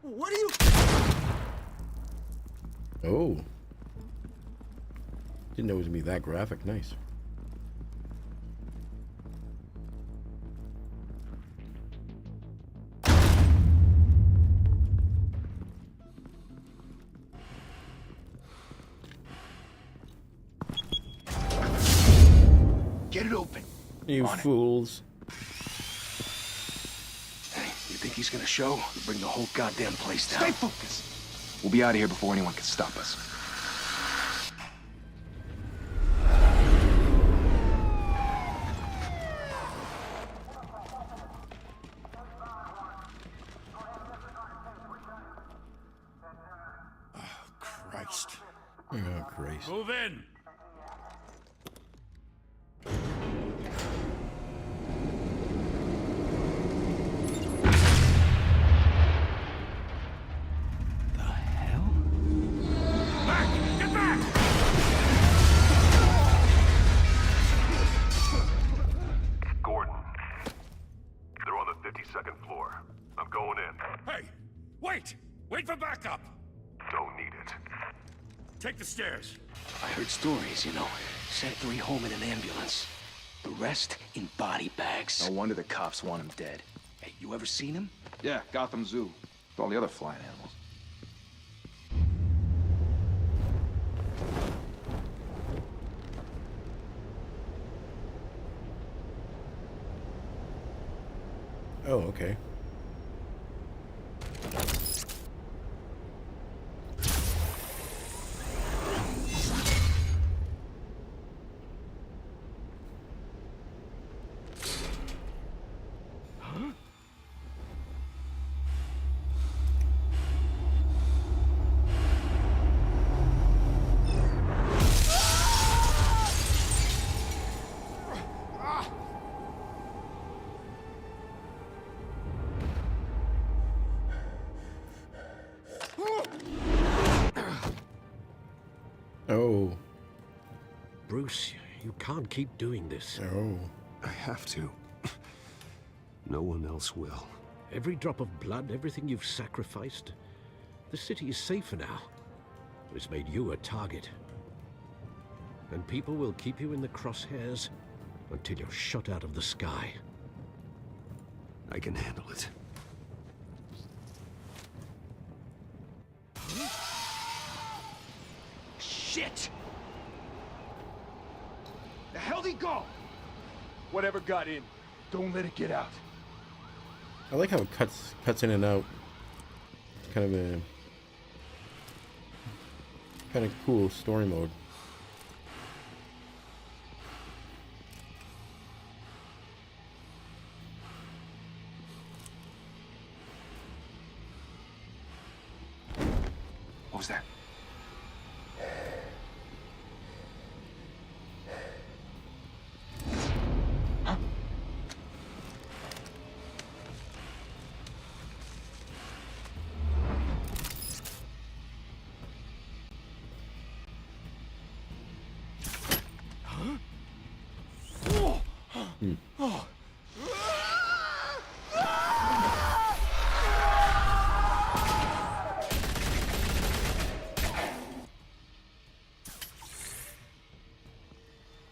What are you? Oh. Didn't know it was gonna be that graphic. Nice. You fools. Hey, you think he's gonna show? We'll bring the whole goddamn place down. Stay focused. We'll be out of here before anyone can stop us. Christ. Oh, Christ. Move in! The hell? Back! Get back! Gordon. They're on the 52nd floor. I'm going in. Hey! Wait! Wait for backup! Don't need it. Take the stairs. I heard stories, you know. Sent 3 home in an ambulance. The rest in body bags. No wonder the cops want him dead. Hey, you ever seen him? Yeah, Gotham Zoo. With all the other flying animals. Oh, okay. Oh. Bruce, you can't keep doing this. Oh. I have to. No one else will. Every drop of blood, everything you've sacrificed. The city is safer now. It's made you a target. And people will keep you in the crosshairs until you're shot out of the sky. I can handle it. Shit! The hell'd he go? Whatever got in, don't let it get out. I like how it cuts in and out. Kind of cool story mode. What was that?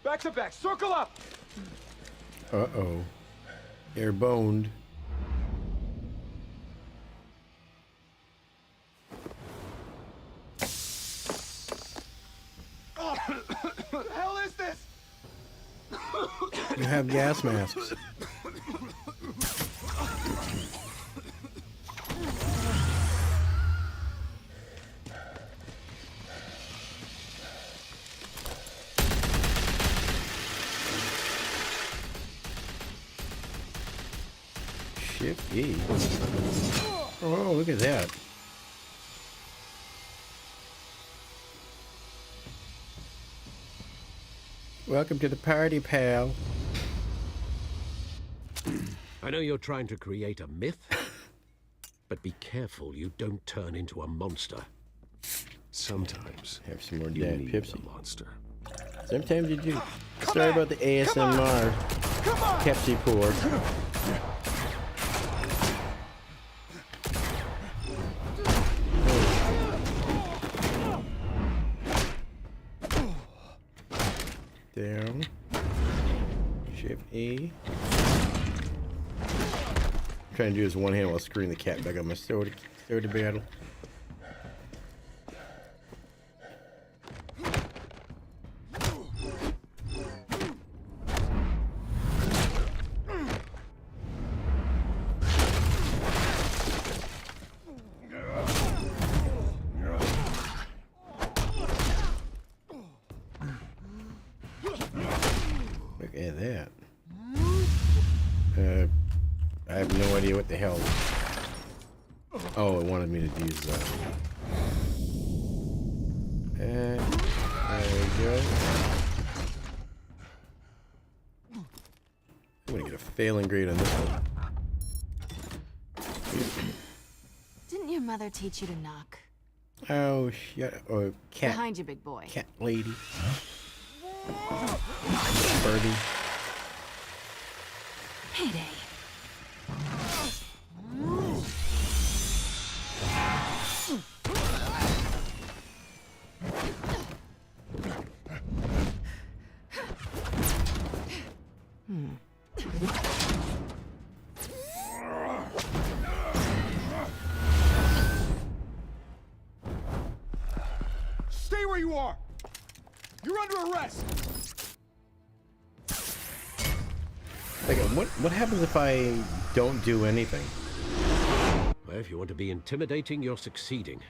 Back to back, circle up! Uh-oh. They're boned. What the hell is this? You have gas masks. Shift E. Oh, look at that. Welcome to the party, pal. I know you're trying to create a myth, but be careful you don't turn into a monster. Sometimes Have some more you damn need Pepsi. a monster. Sometimes you do. Sorry about the ASMR. Pepsi pour. Down. Shift E. Trying to do this one hand while screwing the cat back on my soda battle. idea what the hell. Oh, it wanted me to use that. And there we go. I'm gonna get a failing grade on this one. Didn't your mother teach you to knock? Oh, shut up. Oh, cat. Behind you, big boy. Cat lady. Birdie. Heyday. Stay where you are! You're under arrest! Like, what happens if I don't do anything? Well, if you want to be intimidating, you're succeeding.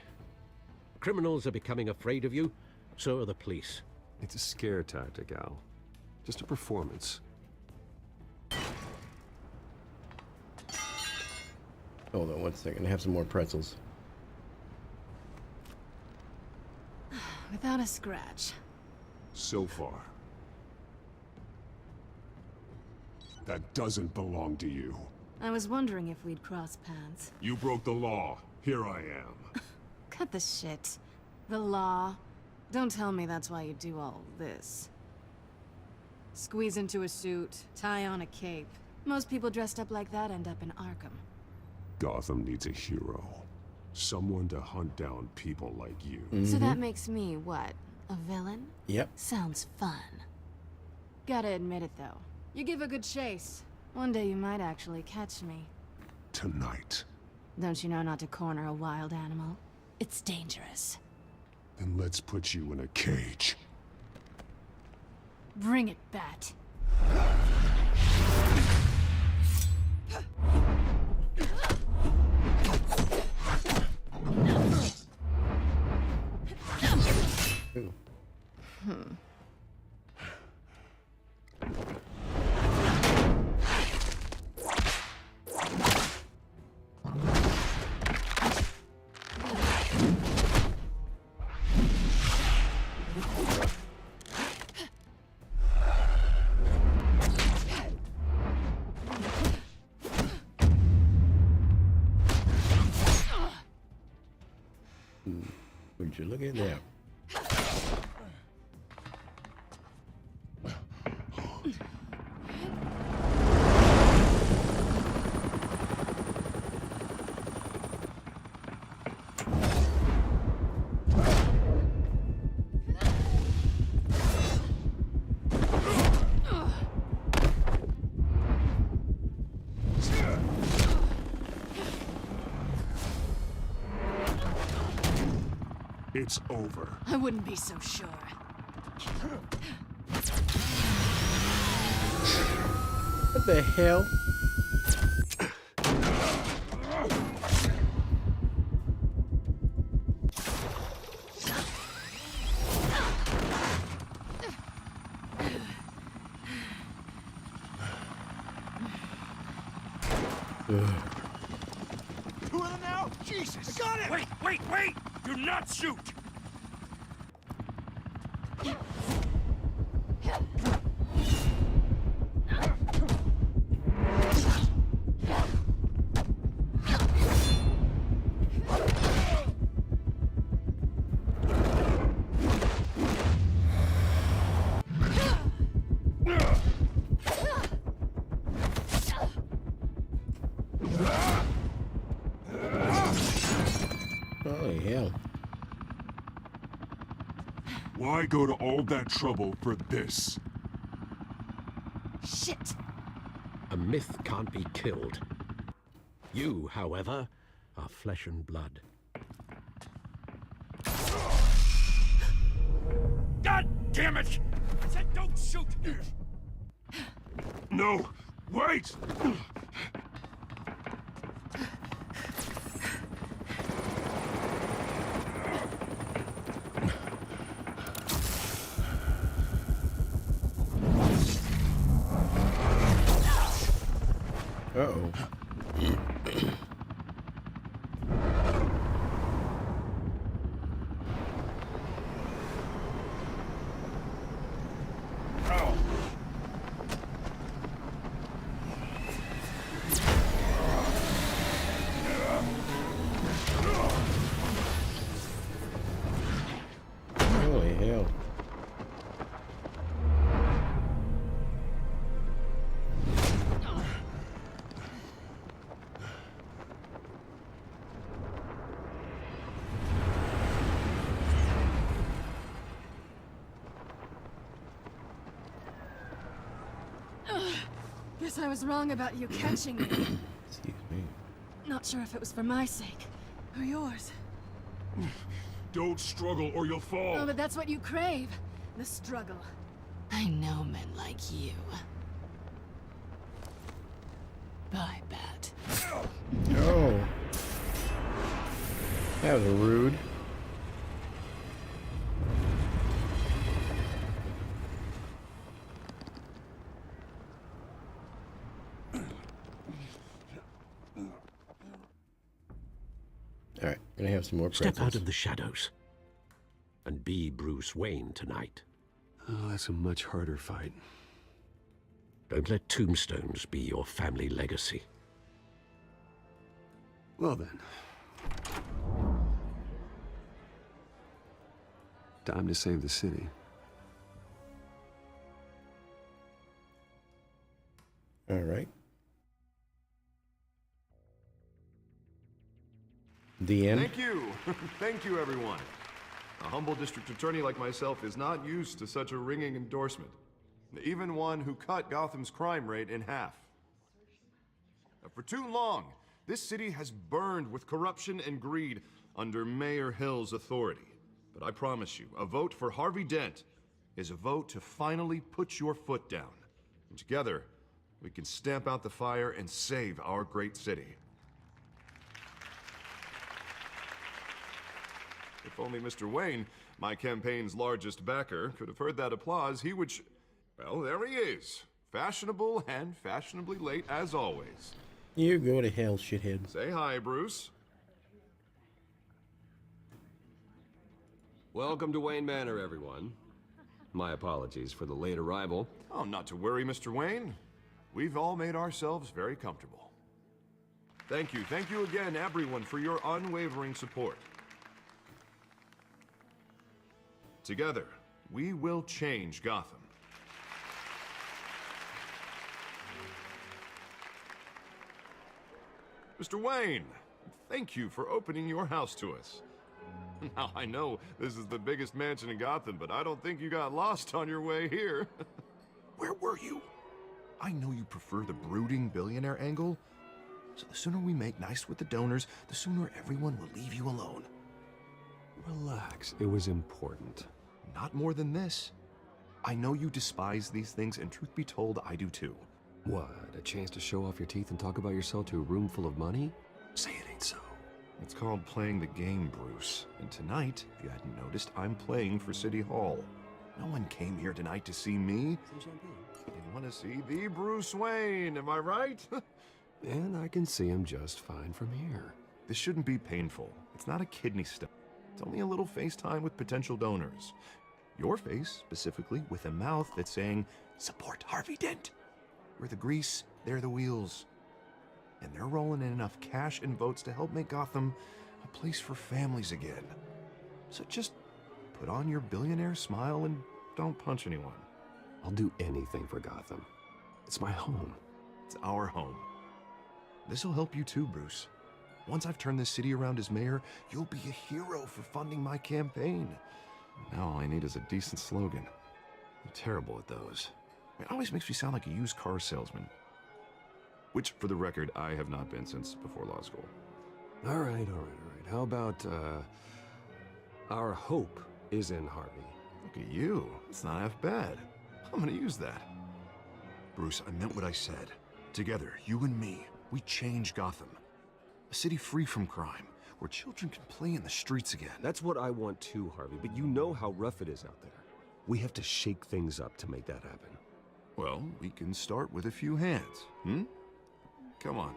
Criminals are becoming afraid of you, so are the police. It's a scare tactic, Al. Just a performance. Hold on 1 second. I have some more pretzels. Without a scratch. So far. That doesn't belong to you. I was wondering if we'd cross paths. You broke the law. Here I am. Cut the shit. The law. Don't tell me that's why you do all this. Squeeze into a suit, tie on a cape. Most people dressed up like that end up in Arkham. Gotham needs a hero. Someone to hunt down people like you. So that makes me, what, a villain? Yep. Sounds fun. Gotta admit it, though. You give a good chase. One day you might actually catch me. Tonight. Don't you know not to corner a wild animal? It's dangerous. Then let's put you in a cage. Bring it, Bat. Ooh. Would you look at that? It's over. I wouldn't be so sure. What the hell? Two of them now? Jesus! I got it! Wait, wait, wait! Do not shoot! Holy hell. Why go to all that trouble for this? Shit! A myth can't be killed. You, however, are flesh and blood. God damn it! I said don't shoot! No! Wait! Uh-oh. Guess I was wrong about you catching me. Excuse me. Not sure if it was for my sake or yours. Don't struggle or you'll fall. Oh, but that's what you crave. The struggle. I know men like you. Bye, Bat. Oh. That was rude. Alright, gonna have some more Step pretzels. out of the shadows and be Bruce Wayne tonight. Oh, that's a much harder fight. Don't let tombstones be your family legacy. Well then. Time to save the city. Alright. The end. Thank you. Thank you, everyone. A humble district attorney like myself is not used to such a ringing endorsement. Even one who cut Gotham's crime rate in half. For too long, this city has burned with corruption and greed under Mayor Hill's authority. But I promise you, a vote for Harvey Dent is a vote to finally put your foot down. And together, we can stamp out the fire and save our great city. If only Mr. Wayne, my campaign's largest backer, could have heard that applause, he would well, there he is. Fashionable and fashionably late as always. You go to hell, shithead. Say hi, Bruce. Welcome to Wayne Manor, everyone. My apologies for the late arrival. Oh, not to worry, Mr. Wayne. We've all made ourselves very comfortable. Thank you again, everyone, for your unwavering support. Together, we will change Gotham. Mr. Wayne, thank you for opening your house to us. Now, I know this is the biggest mansion in Gotham, but I don't think you got lost on your way here. Where were you? I know you prefer the brooding billionaire angle, so the sooner we make nice with the donors, the sooner everyone will leave you alone. Relax, it was important. Not more than this. I know you despise these things, and truth be told, I do too. What, a chance to show off your teeth and talk about yourself to a room full of money? Say it ain't so. It's called playing the game, Bruce. And tonight, if you hadn't noticed, I'm playing for City Hall. No one came here tonight to see me. Some champagne. They want to see the Bruce Wayne, am I right? And I can see him just fine from here. This shouldn't be painful. It's not a kidney stone. It's only a little FaceTime with potential donors. Your face, specifically, with a mouth that's saying, support Harvey Dent. We're the grease, they're the wheels. And they're rolling in enough cash and votes to help make Gotham a place for families again. So just put on your billionaire smile and don't punch anyone. I'll do anything for Gotham. It's my home. It's our home. This'll help you too, Bruce. Once I've turned this city around as mayor, you'll be a hero for funding my campaign. Now all I need is a decent slogan. I'm terrible at those. It always makes me sound like a used car salesman. Which, for the record, I have not been since before law school. All right. How about, our hope is in Harvey? Look at you. It's not half bad. I'm gonna use that. Bruce, I meant what I said. Together, you and me, we change Gotham. A city free from crime, where children can play in the streets again. That's what I want too, Harvey, but you know how rough it is out there. We have to shake things up to make that happen. Well, we can start with a few hands, Come on.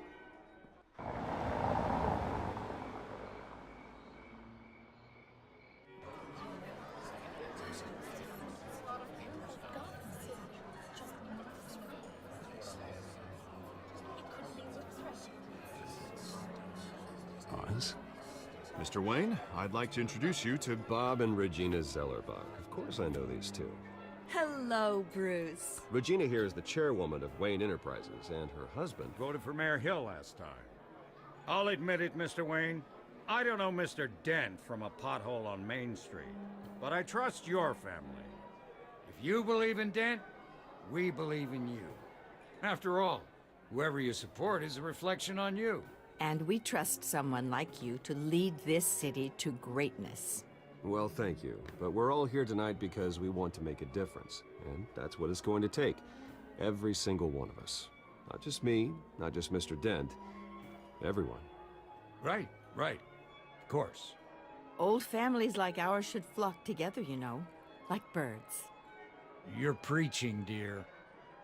Oz? Mr. Wayne, I'd like to introduce you to Bob and Regina Zellerbach. Of course I know these two. Hello, Bruce. Regina here is the chairwoman of Wayne Enterprises, and her husband... Voted for Mayor Hill last time. I'll admit it, Mr. Wayne. I don't know Mr. Dent from a pothole on Main Street, but I trust your family. If you believe in Dent, we believe in you. After all, whoever you support is a reflection on you. And we trust someone like you to lead this city to greatness. Well, thank you. But we're all here tonight because we want to make a difference. And that's what it's going to take. Every single one of us. Not just me, not just Mr. Dent. Everyone. Right. Of course. Old families like ours should flock together, you know, like birds. You're preaching, dear.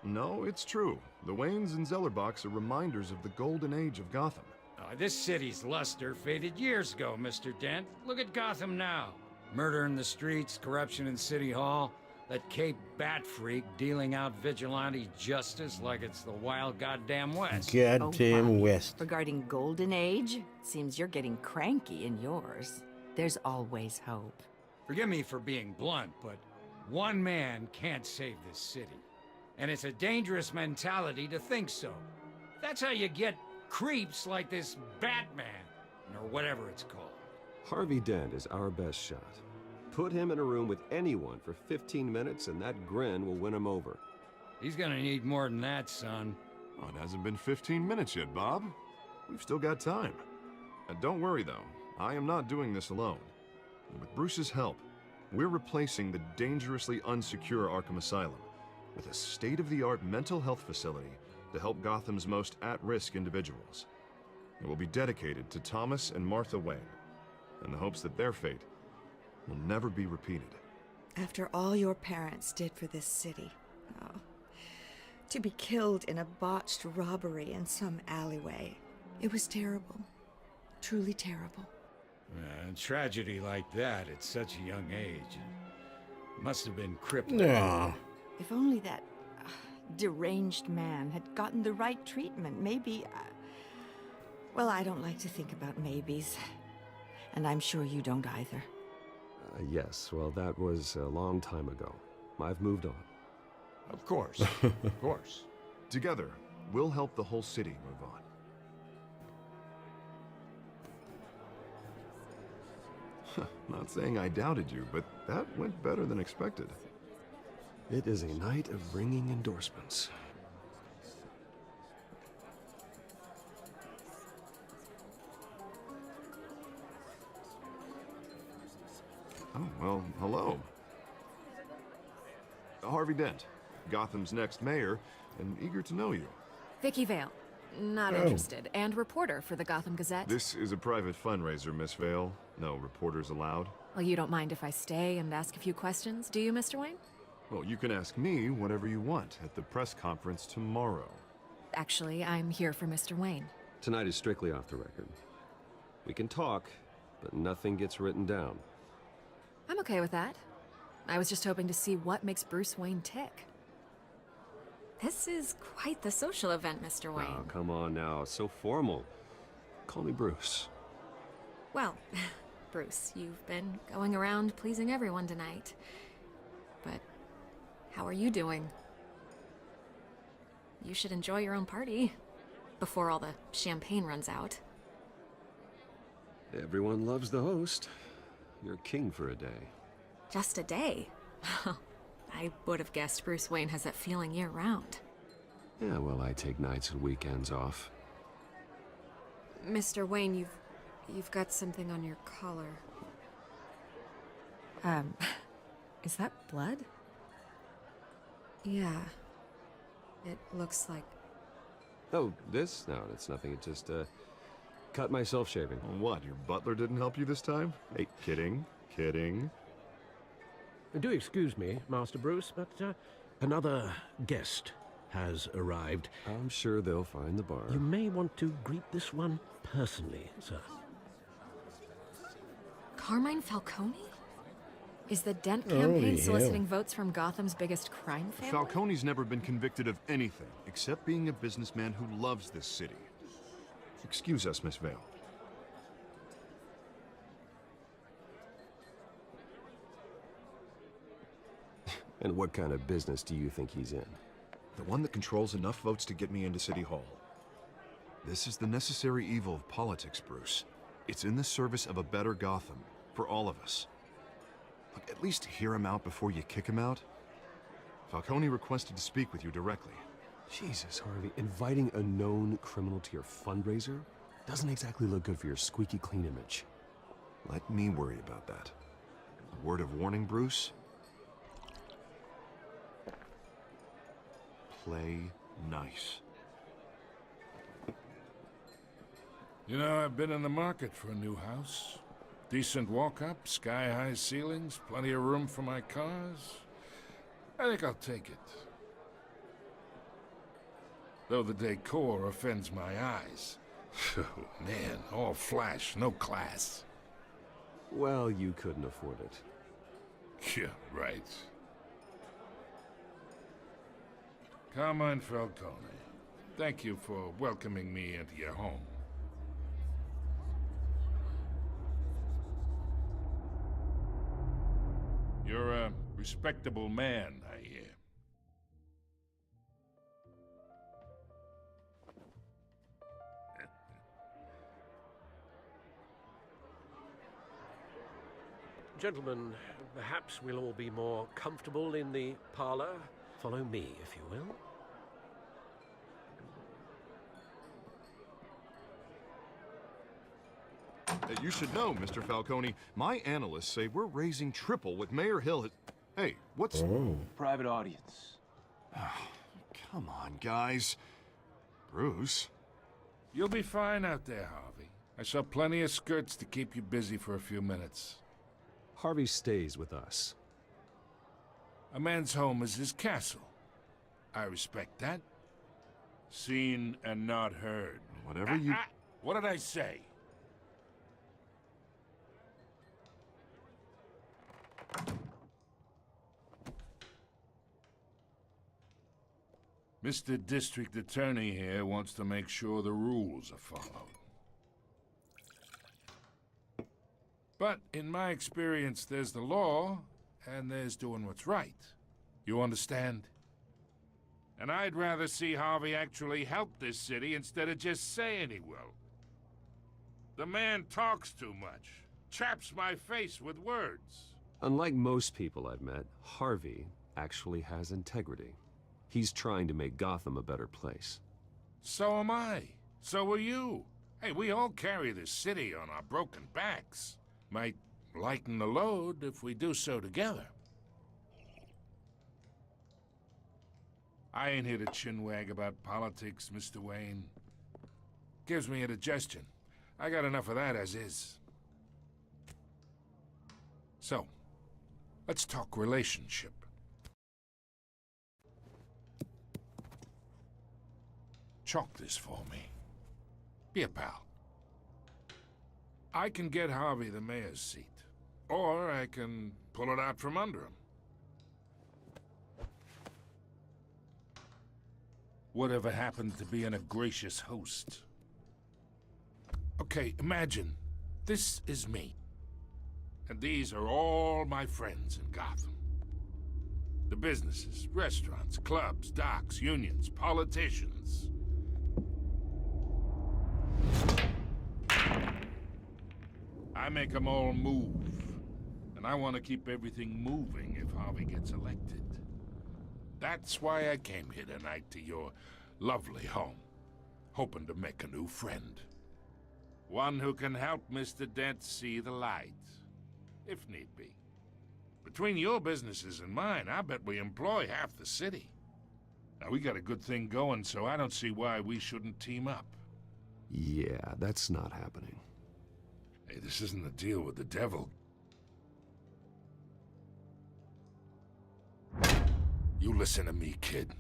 No, it's true. The Waynes and Zellerbachs are reminders of the golden age of Gotham. This city's luster faded years ago, Mr. Dent. Look at Gotham now. Murder in the streets, corruption in City Hall, that Cape Bat freak dealing out vigilante justice like it's the wild goddamn West. Goddamn Bobby, West. Regarding Golden Age, seems you're getting cranky in yours. There's always hope. Forgive me for being blunt, but one man can't save this city. And it's a dangerous mentality to think so. That's how you get creeps like this Batman, or whatever it's called. Harvey Dent is our best shot. Put him in a room with anyone for 15 minutes and that grin will win him over. He's gonna need more than that, son. Oh, it hasn't been 15 minutes yet, Bob. We've still got time. And don't worry, though. I am not doing this alone. With Bruce's help, we're replacing the dangerously unsecure Arkham Asylum with a state-of-the-art mental health facility to help Gotham's most at-risk individuals. It will be dedicated to Thomas and Martha Wayne, in the hopes that their fate will never be repeated. After all your parents did for this city, oh, to be killed in a botched robbery in some alleyway, it was terrible. Truly terrible. A tragedy like that at such a young age must have been crippling. No. If only that deranged man had gotten the right treatment, maybe... Well, I don't like to think about maybes. And I'm sure you don't either. Yes, well, that was a long time ago. I've moved on. Of course, of course. Together, we'll help the whole city move on. Not saying I doubted you, but that went better than expected. It is a night of ringing endorsements. Oh, well, hello. Harvey Dent, Gotham's next mayor, and eager to know you. Vicky Vale. Not interested. And reporter for the Gotham Gazette. This is a private fundraiser, Miss Vale. No reporters allowed. Well, you don't mind if I stay and ask a few questions, do you, Mr. Wayne? Well, you can ask me whatever you want at the press conference tomorrow. Actually, I'm here for Mr. Wayne. Tonight is strictly off the record. We can talk, but nothing gets written down. I'm okay with that. I was just hoping to see what makes Bruce Wayne tick. This is quite the social event, Mr. Wayne. Oh, come on now. So formal. Call me Bruce. Well, Bruce, you've been going around pleasing everyone tonight. But how are you doing? You should enjoy your own party before all the champagne runs out. Everyone loves the host. You're king for a day. Just a day? I would have guessed Bruce Wayne has that feeling year-round. Yeah, well, I take nights and weekends off. Mr. Wayne, you've got something on your collar. Is that blood? Yeah. It looks like... Oh, this? No, it's nothing. It just, cut myself shaving. What, your butler didn't help you this time? Hey, kidding. Do excuse me, Master Bruce, but another guest has arrived. I'm sure they'll find the bar. You may want to greet this one personally, sir. Carmine Falcone? Is the Dent campaign soliciting votes from Gotham's biggest crime family? Falcone's never been convicted of anything except being a businessman who loves this city. Excuse us, Miss Vale. And what kind of business do you think he's in? The one that controls enough votes to get me into City Hall. This is the necessary evil of politics, Bruce. It's in the service of a better Gotham, for all of us. Look, at least hear him out before you kick him out. Falcone requested to speak with you directly. Jesus, Harvey, inviting a known criminal to your fundraiser doesn't exactly look good for your squeaky clean image. Let me worry about that. A word of warning, Bruce? Play nice. You know, I've been in the market for a new house. Decent walk-up, sky-high ceilings, plenty of room for my cars. I think I'll take it. Though the decor offends my eyes. Oh, man, all flash, no class. Well, you couldn't afford it. Yeah, right. Carmine Falcone, thank you for welcoming me into your home. You're a respectable man, I hear. Gentlemen, perhaps we'll all be more comfortable in the parlor. Follow me, if you will. You should know, Mr. Falcone, my analysts say we're raising triple what Mayor Hill has... Hey, what's... Oh. Private audience. Come on, guys. Bruce? You'll be fine out there, Harvey. I saw plenty of skirts to keep you busy for a few minutes. Harvey stays with us. A man's home is his castle. I respect that. Seen and not heard. Whatever you... What did I say? Mr. District Attorney here wants to make sure the rules are followed. But in my experience, there's the law, and there's doing what's right. You understand? And I'd rather see Harvey actually help this city instead of just saying he will. The man talks too much, chaps my face with words. Unlike most people I've met, Harvey actually has integrity. He's trying to make Gotham a better place. So am I. So are you. Hey, we all carry this city on our broken backs. Might lighten the load if we do so together. I ain't here to chinwag about politics, Mr. Wayne. Gives me indigestion. I got enough of that as is. So, let's talk relationship. Chalk this for me. Be a pal. I can get Harvey the mayor's seat, or I can pull it out from under him. Whatever happened to being a gracious host? Okay, imagine this is me, and these are all my friends in Gotham. The businesses, restaurants, clubs, docks, unions, politicians. I make them all move. And I want to keep everything moving if Harvey gets elected. That's why I came here tonight to your lovely home, hoping to make a new friend. One who can help Mr. Dent see the light, if need be. Between your businesses and mine, I bet we employ half the city. Now, we got a good thing going, so I don't see why we shouldn't team up. Yeah, that's not happening. Hey, this isn't a deal with the devil. You listen to me, kid.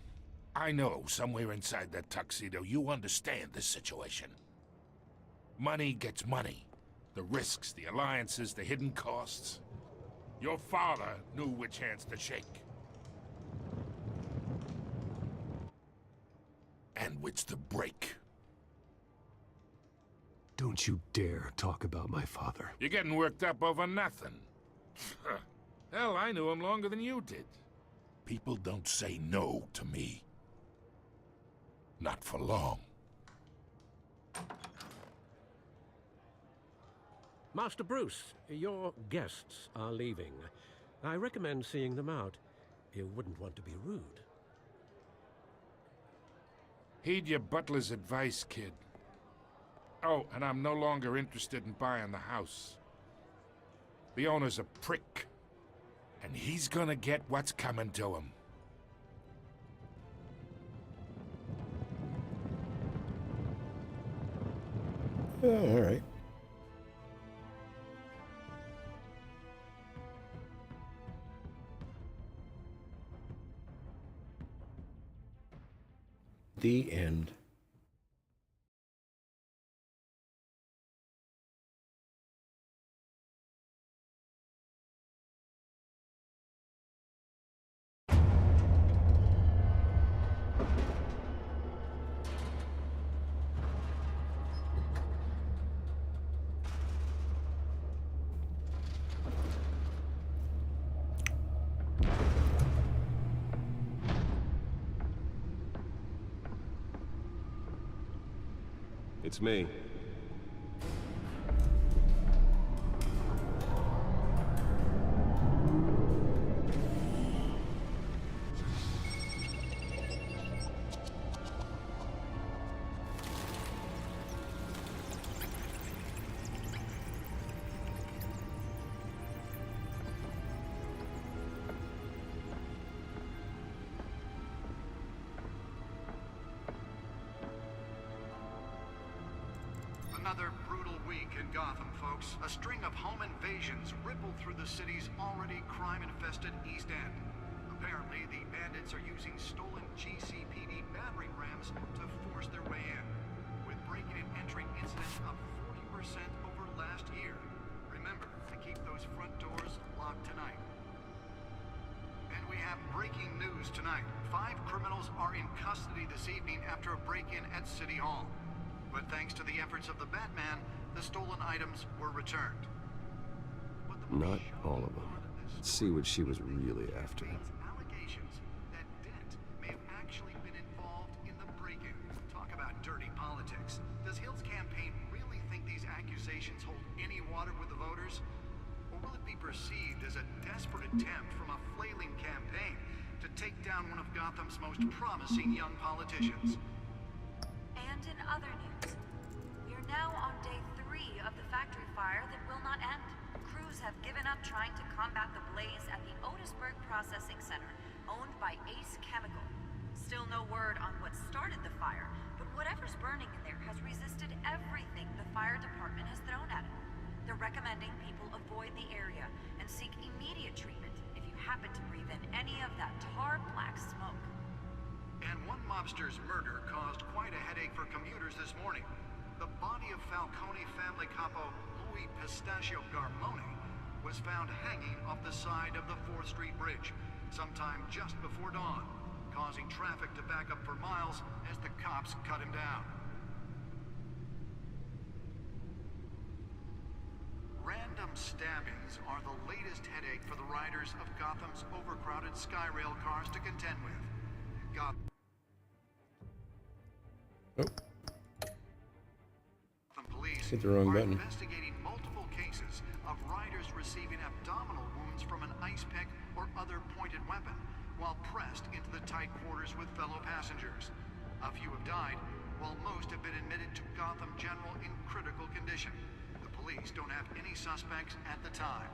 I know somewhere inside that tuxedo you understand this situation. Money gets money. The risks, the alliances, the hidden costs. Your father knew which hands to shake. And which to break. Don't you dare talk about my father. You're getting worked up over nothing. Hell, I knew him longer than you did. People don't say no to me. Not for long. Master Bruce, your guests are leaving. I recommend seeing them out. You wouldn't want to be rude. Heed your butler's advice, kid. Oh, and I'm no longer interested in buying the house. The owner's a prick, and he's gonna get what's coming to him. Oh, all right. The end. It's me. Another brutal week in Gotham, folks. A string of home invasions rippled through the city's already crime-infested East End. Apparently, the bandits are using stolen GCPD battering rams to force their way in, with breaking and entering incidents up 40% over last year. Remember to keep those front doors locked tonight. And we have breaking news tonight. 5 criminals are in custody this evening after a break-in at City Hall. But thanks to the efforts of the Batman, the stolen items were returned. Not all of them. Let's see what she was really after. Allegations that Dent may have actually been involved in the break-in. Talk about dirty politics. Does Hill's campaign really think these accusations hold any water with the voters? Or will it be perceived as a desperate attempt from a flailing campaign to take down one of Gotham's most promising young politicians? And in other news, we are now on day 3 of the factory fire that will not end. Crews have given up trying to combat the blaze at the Otisburg Processing Center, owned by Ace Chemical. Still no word on what started the fire, but whatever's burning in there has resisted everything the fire department has thrown at it. They're recommending people avoid the area and seek immediate treatment if you happen to breathe in any of that tar black smoke. And one mobster's murder caused quite a headache for commuters this morning. The body of Falcone family capo Louis Pistachio Garmone was found hanging off the side of the 4th Street Bridge sometime just before dawn, causing traffic to back up for miles as the cops cut him down. Random stabbings are the latest headache for the riders of Gotham's overcrowded Skyrail cars to contend with. Police Hit the wrong are button. investigating multiple cases of riders receiving abdominal wounds from an ice pick or other pointed weapon while pressed into the tight quarters with fellow passengers. A few have died, while most have been admitted to Gotham General in critical condition. The police don't have any suspects at the time.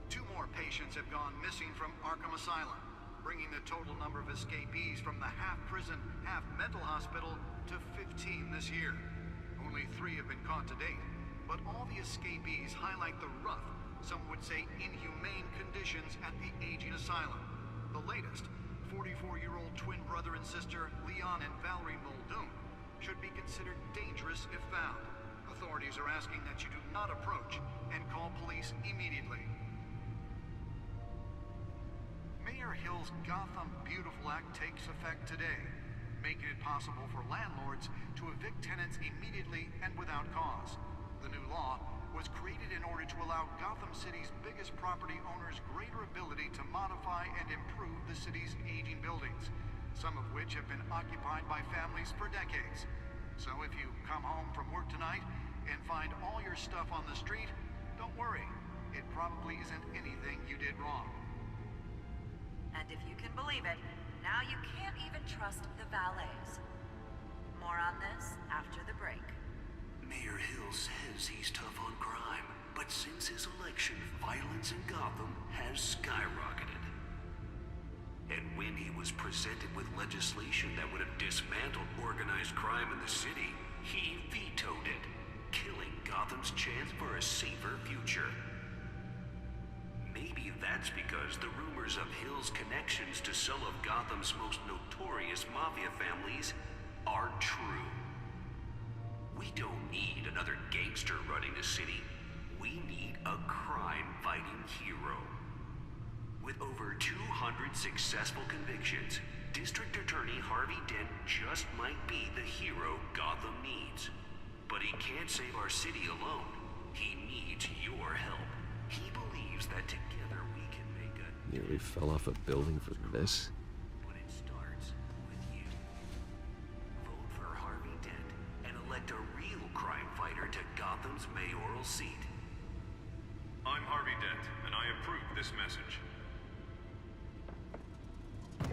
2 more patients have gone missing from Arkham Asylum, bringing the total number of escapees from the half-prison, half-mental hospital to 15 this year. Only 3 have been caught to date, but all the escapees highlight the rough, some would say inhumane conditions at the aging asylum. The latest, 44-year-old twin brother and sister Leon and Valerie Muldoon, should be considered dangerous if found. Authorities are asking that you do not approach and call police immediately. Mayor Hill's Gotham Beautiful Act takes effect today, making it possible for landlords to evict tenants immediately and without cause. The new law was created in order to allow Gotham City's biggest property owners greater ability to modify and improve the city's aging buildings, some of which have been occupied by families for decades. So if you come home from work tonight and find all your stuff on the street, don't worry. It probably isn't anything you did wrong. And if you can believe it, now you can't even trust the valets. More on this after the break. Mayor Hill says he's tough on crime, but since his election, violence in Gotham has skyrocketed. And when he was presented with legislation that would have dismantled organized crime in the city, he vetoed it, killing Gotham's chance for a safer future. Maybe that's because the rumors of Hill's connections to some of Gotham's most notorious mafia families are true. We don't need another gangster running the city. We need a crime-fighting hero. With over 200 successful convictions, District Attorney Harvey Dent just might be the hero Gotham needs. But he can't save our city alone. He needs your help. He believes that together we can make a... Nearly fell off a building for this? But it starts with you. Vote for Harvey Dent and elect a real crime fighter to Gotham's mayoral seat. I'm Harvey Dent, and I approve this message. Talk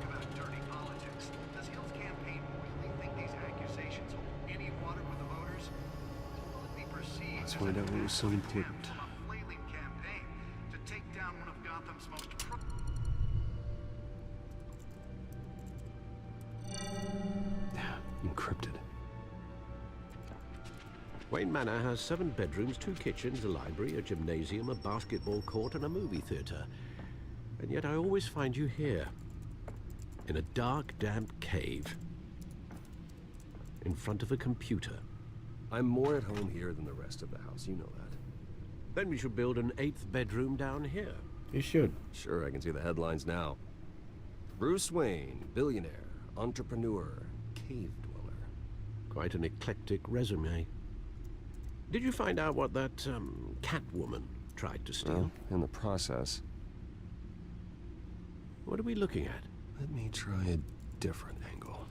about dirty politics. Does Hill's campaign really think these accusations hold any water with the voters? Will it be perceived Let's as find a out what was so desperate important. attempt from a flailing campaign to take down one of Gotham's most Encrypted. Wayne Manor has 7 bedrooms, 2 kitchens, a library, a gymnasium, a basketball court, and a movie theater. And yet I always find you here, in a dark, damp cave, in front of a computer. I'm more at home here than the rest of the house, you know that. Then we should build an 8th bedroom down here. You should. Sure, I can see the headlines now. Bruce Wayne, billionaire, entrepreneur, cave dweller. Quite an eclectic resume. Did you find out what that, Catwoman tried to steal? Well, in the process. What are we looking at? Let me try a different angle.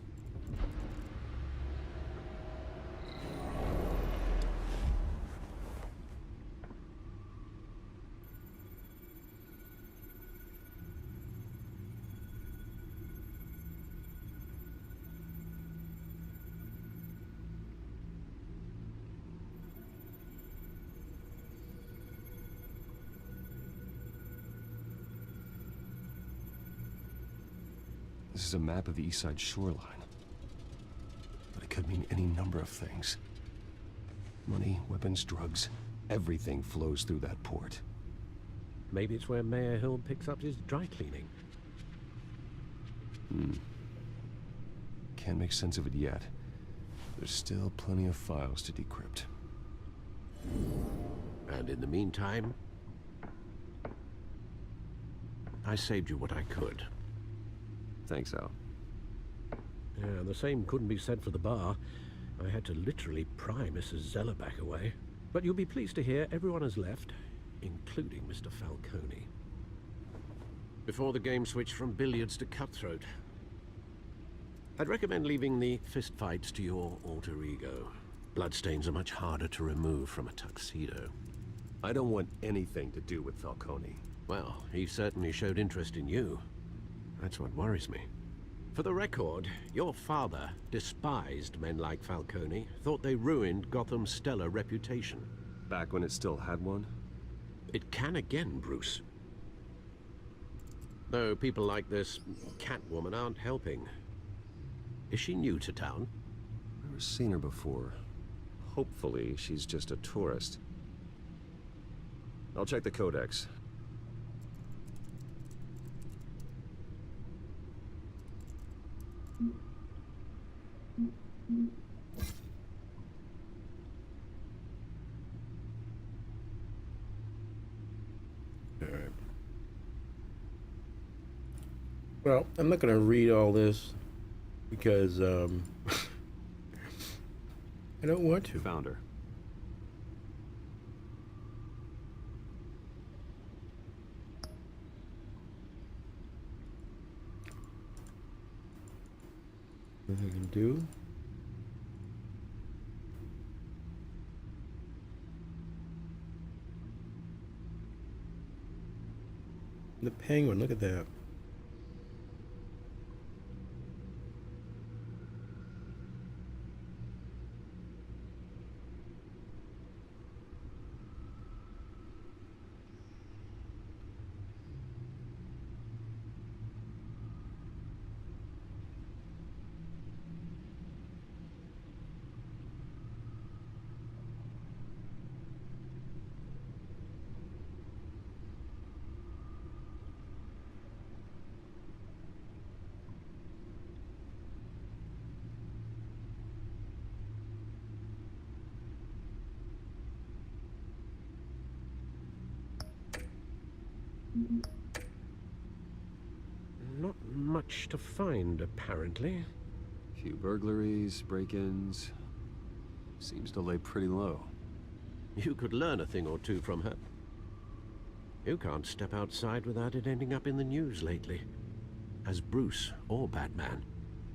This is a map of the East Side shoreline. But it could mean any number of things. Money, weapons, drugs, everything flows through that port. Maybe it's where Mayor Hill picks up his dry cleaning. Can't make sense of it yet. There's still plenty of files to decrypt. And in the meantime, I saved you what I could. Thanks, Al. Yeah, the same couldn't be said for the bar. I had to literally pry Mrs. Zellerback away. But you'll be pleased to hear everyone has left, including Mr. Falcone. Before the game switched from billiards to cutthroat. I'd recommend leaving the fistfights to your alter ego. Bloodstains are much harder to remove from a tuxedo. I don't want anything to do with Falcone. Well, he certainly showed interest in you. That's what worries me. For the record, your father despised men like Falcone, thought they ruined Gotham's stellar reputation. Back when it still had one? It can again, Bruce. Though people like this Catwoman aren't helping. Is she new to town? Never seen her before. Hopefully, she's just a tourist. I'll check the codex. Alright. Well, I'm not going to read all this because, I don't want to. Found her. Nothing I can do. The penguin, look at that. Not much to find, apparently. Few burglaries, break-ins. Seems to lay pretty low. You could learn a thing or two from her. You can't step outside without it ending up in the news lately. As Bruce or Batman.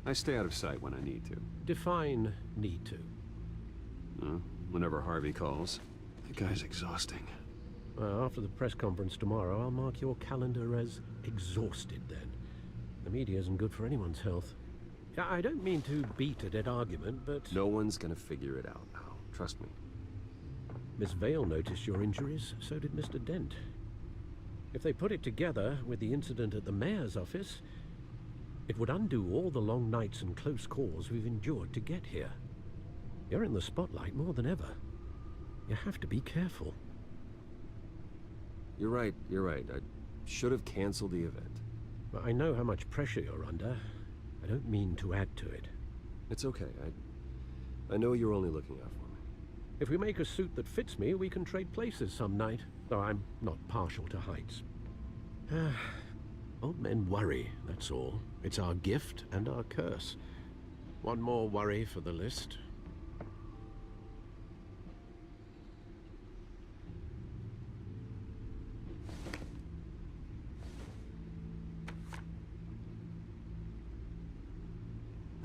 I stay out of sight when I need to. Define need to. Whenever Harvey calls. The guy's exhausting. Well, after the press conference tomorrow, I'll mark your calendar as exhausted then. The media isn't good for anyone's health. I don't mean to beat a dead argument, but... No one's gonna figure it out now. Trust me. Miss Vale noticed your injuries, so did Mr. Dent. If they put it together with the incident at the mayor's office, it would undo all the long nights and close calls we've endured to get here. You're in the spotlight more than ever. You have to be careful. You're right. I should have canceled the event. But I know how much pressure you're under. I don't mean to add to it. It's okay. I know you're only looking out for me. If we make a suit that fits me, we can trade places some night. Though I'm not partial to heights. Old men worry, that's all. It's our gift and our curse. One more worry for the list.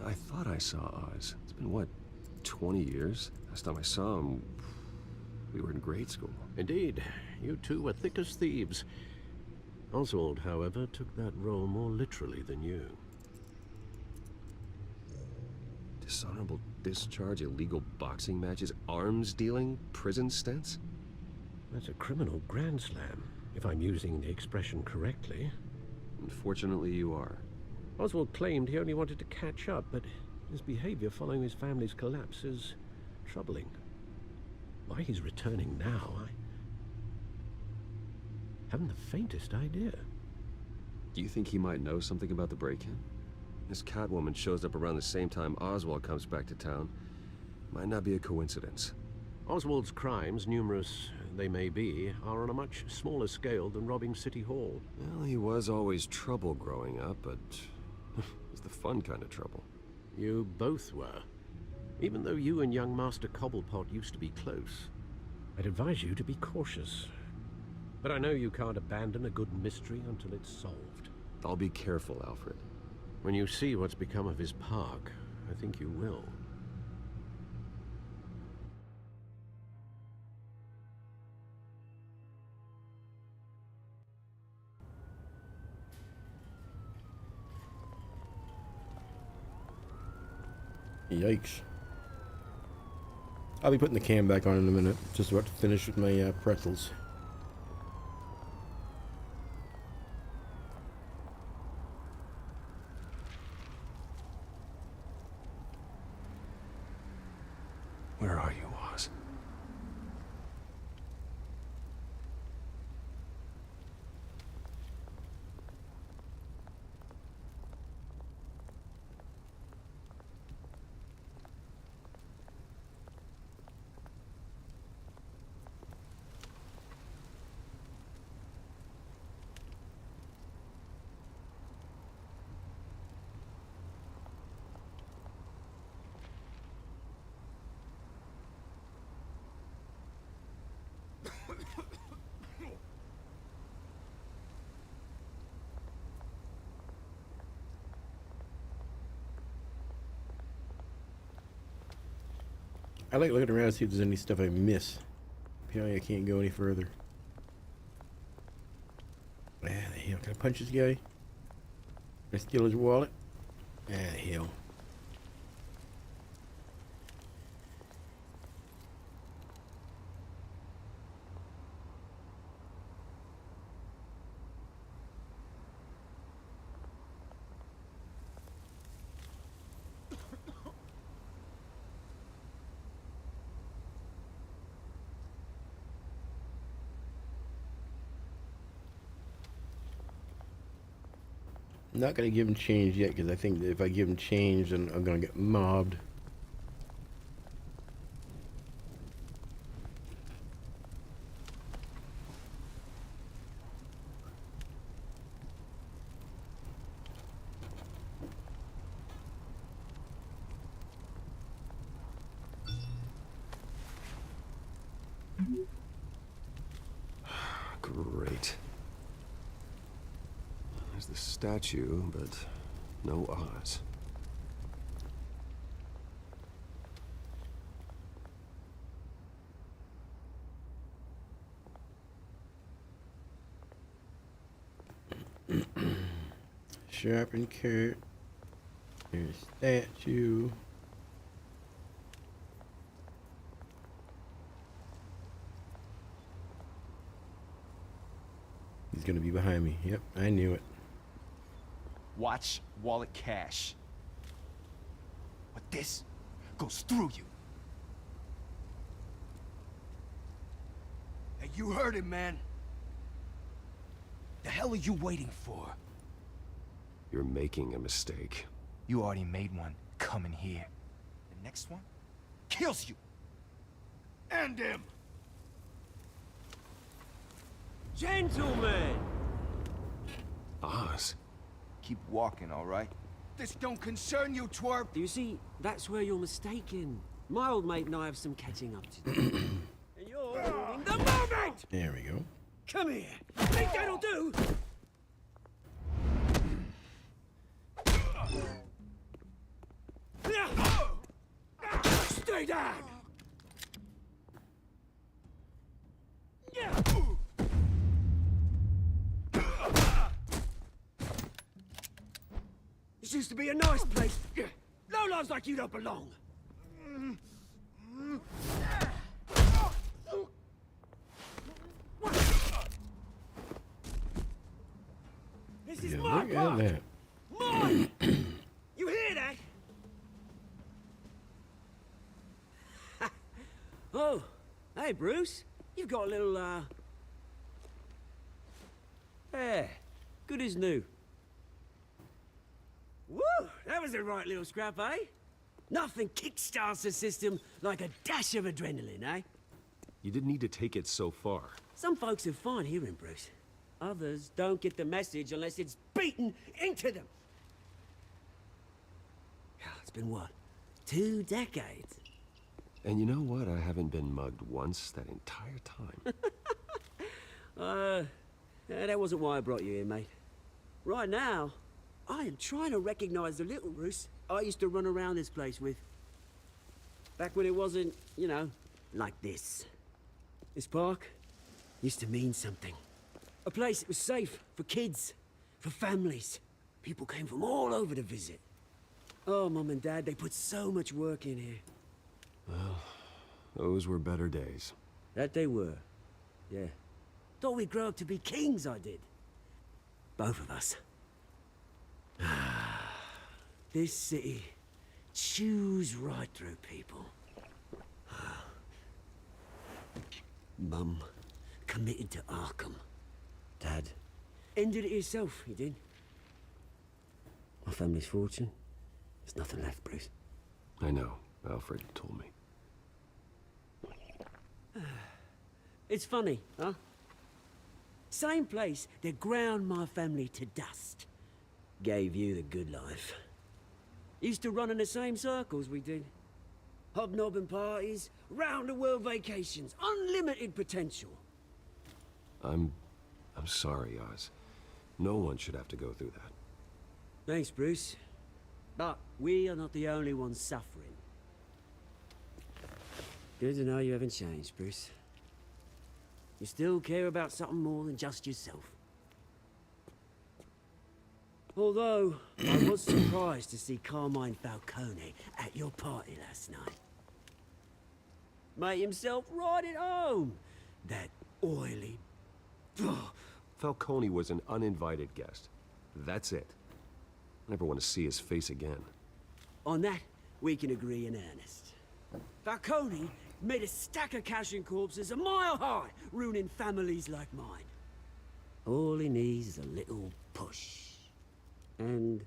I thought I saw Oz. It's been, what, 20 years? Last time I saw him, we were in grade school. Indeed. You two were thick as thieves. Oswald, however, took that role more literally than you. Dishonorable discharge, illegal boxing matches, arms dealing, prison stints? That's a criminal grand slam, if I'm using the expression correctly. Unfortunately, you are. Oswald claimed he only wanted to catch up, but his behavior following his family's collapse is troubling. Why he's returning now, I haven't the faintest idea. Do you think he might know something about the break-in? This Catwoman shows up around the same time Oswald comes back to town. Might not be a coincidence. Oswald's crimes, numerous they may be, are on a much smaller scale than robbing City Hall. Well, he was always trouble growing up, but it's the fun kind of trouble. You both were. Even though you and young Master Cobblepot used to be close. I'd advise you to be cautious. But I know you can't abandon a good mystery until it's solved. I'll be careful, Alfred. When you see what's become of his park, I think you will. Yikes. I'll be putting the cam back on in a minute. Just about to finish with my pretzels. Where are you, Oz? I like looking around to see if there's any stuff I miss. Apparently I can't go any further. Ah, the hell. hell, can I punch this guy? Can I steal his wallet? Ah, hell. I'm not gonna give him change yet because I think that if I give him change, then I'm gonna get mobbed. Great. There's the statue, but no Oz. Sharpen carrot. There's statue. He's gonna be behind me. Yep, I knew it. Watch wallet cash. But this goes through you. Hey, you heard him, man. The hell are you waiting for? You're making a mistake. You already made one coming here. The next one kills you. And him. Gentlemen! Oz? Keep walking, all right? This don't concern you, twerp! You see, that's where you're mistaken. My old mate and I have some catching up to do. And you're ruining the moment! There we go. Come here! Think that'll do? Stay down! This used to be a nice place. Lowlifes like you don't belong. This is my Look part. at that. Mine. You hear that? Oh, hey Bruce. You've got a little yeah, good as new. Woo! That was a right little scrap, eh? Nothing kickstarts the system like a dash of adrenaline, eh? You didn't need to take it so far. Some folks have fine hearing, Bruce. Others don't get the message unless it's beaten into them. It's been what? 2 decades? And you know what? I haven't been mugged once that entire time. That wasn't why I brought you here, mate. Right now, I am trying to recognize the little Bruce I used to run around this place with. Back when it wasn't, you know, like this. This park used to mean something. A place that was safe for kids, for families. People came from all over to visit. Oh, Mum and Dad, they put so much work in here. Well, those were better days. That they were. Yeah. Thought we'd grow up to be kings, I did. Both of us. This city chews right through people. Mum committed to Arkham. Dad ended it himself, he did. My family's fortune. There's nothing left, Bruce. I know. Alfred told me. It's funny, huh? Same place that ground my family to dust. Gave you the good life. Used to run in the same circles we did. Hobnobbing parties, round-the-world vacations, unlimited potential. I'm sorry, Oz. No one should have to go through that. Thanks, Bruce. But we are not the only ones suffering. Good to know you haven't changed, Bruce. You still care about something more than just yourself. Although, I was surprised to see Carmine Falcone at your party last night. Made himself right at home. That oily... Falcone was an uninvited guest. That's it. I never want to see his face again. On that, we can agree in earnest. Falcone made a stack of cash and corpses a mile high, ruining families like mine. All he needs is a little push. And...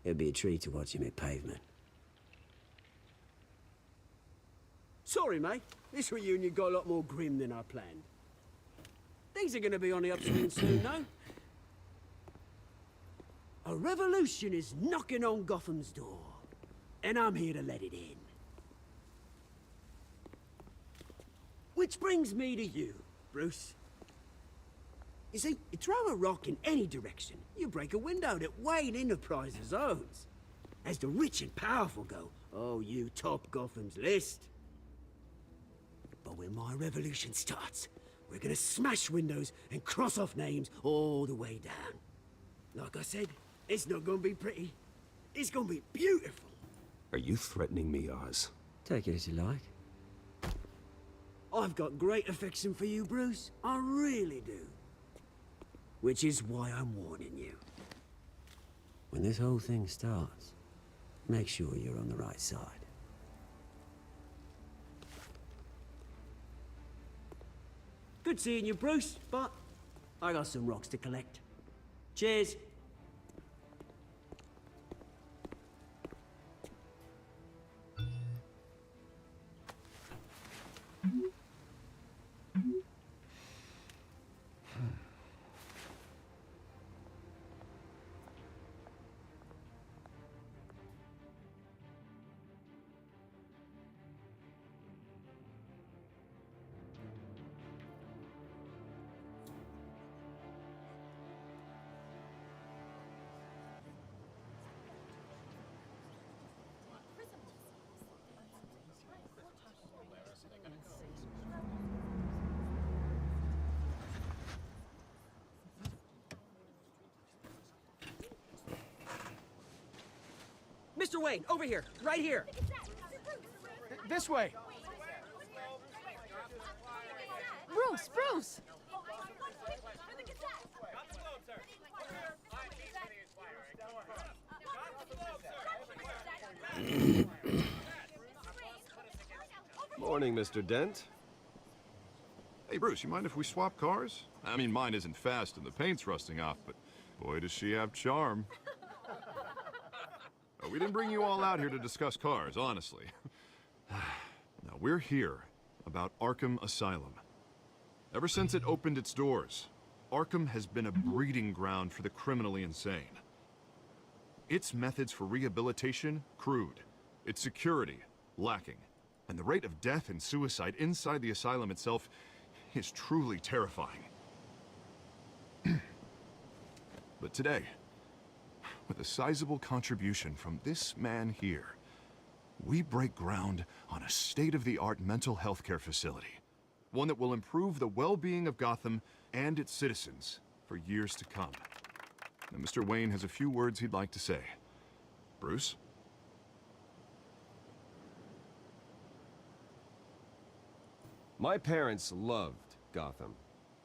it'd be a treat to watch him hit pavement. Sorry, mate. This reunion got a lot more grim than I planned. Things are gonna be on the upswing soon, no? A revolution is knocking on Gotham's door, and I'm here to let it in. Which brings me to you, Bruce. You see, you throw a rock in any direction, you break a window that Wayne Enterprises owns. As the rich and powerful go, oh, you top Gotham's list. But when my revolution starts, we're gonna smash windows and cross off names all the way down. Like I said, it's not gonna be pretty. It's gonna be beautiful. Are you threatening me, Oz? Take it as you like. I've got great affection for you, Bruce. I really do. Which is why I'm warning you. When this whole thing starts, make sure you're on the right side. Good seeing you, Bruce, but I got some rocks to collect. Cheers. Mr. Wayne, over here, right here. This way. Bruce, Bruce! Morning, Mr. Dent. Hey, Bruce, you mind if we swap cars? I mean, mine isn't fast and the paint's rusting off, but boy, does she have charm. We didn't bring you all out here to discuss cars, honestly. Now, we're here about Arkham Asylum. Ever since it opened its doors, Arkham has been a breeding ground for the criminally insane. Its methods for rehabilitation, crude. Its security, lacking. And the rate of death and suicide inside the asylum itself is truly terrifying. But today, with a sizable contribution from this man here, we break ground on a state-of-the-art mental health care facility. One that will improve the well-being of Gotham and its citizens for years to come. Now, Mr. Wayne has a few words he'd like to say. Bruce? My parents loved Gotham.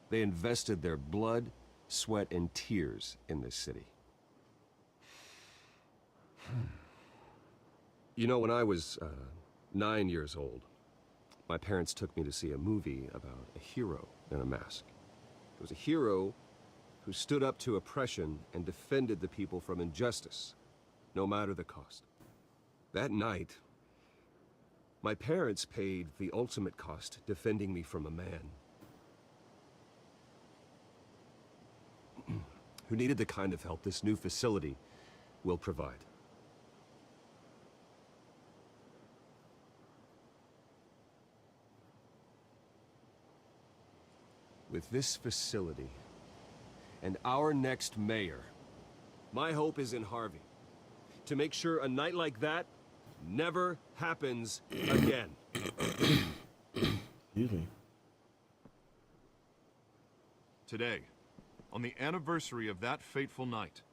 They invested their blood, sweat, and tears in this city. You know, when I was 9 years old, my parents took me to see a movie about a hero in a mask. It was a hero who stood up to oppression and defended the people from injustice, no matter the cost. That night, my parents paid the ultimate cost defending me from a man who needed the kind of help this new facility will provide. With this facility and our next mayor, my hope is in Harvey. To make sure a night like that never happens again. Excuse me. Today, on the anniversary of that fateful night,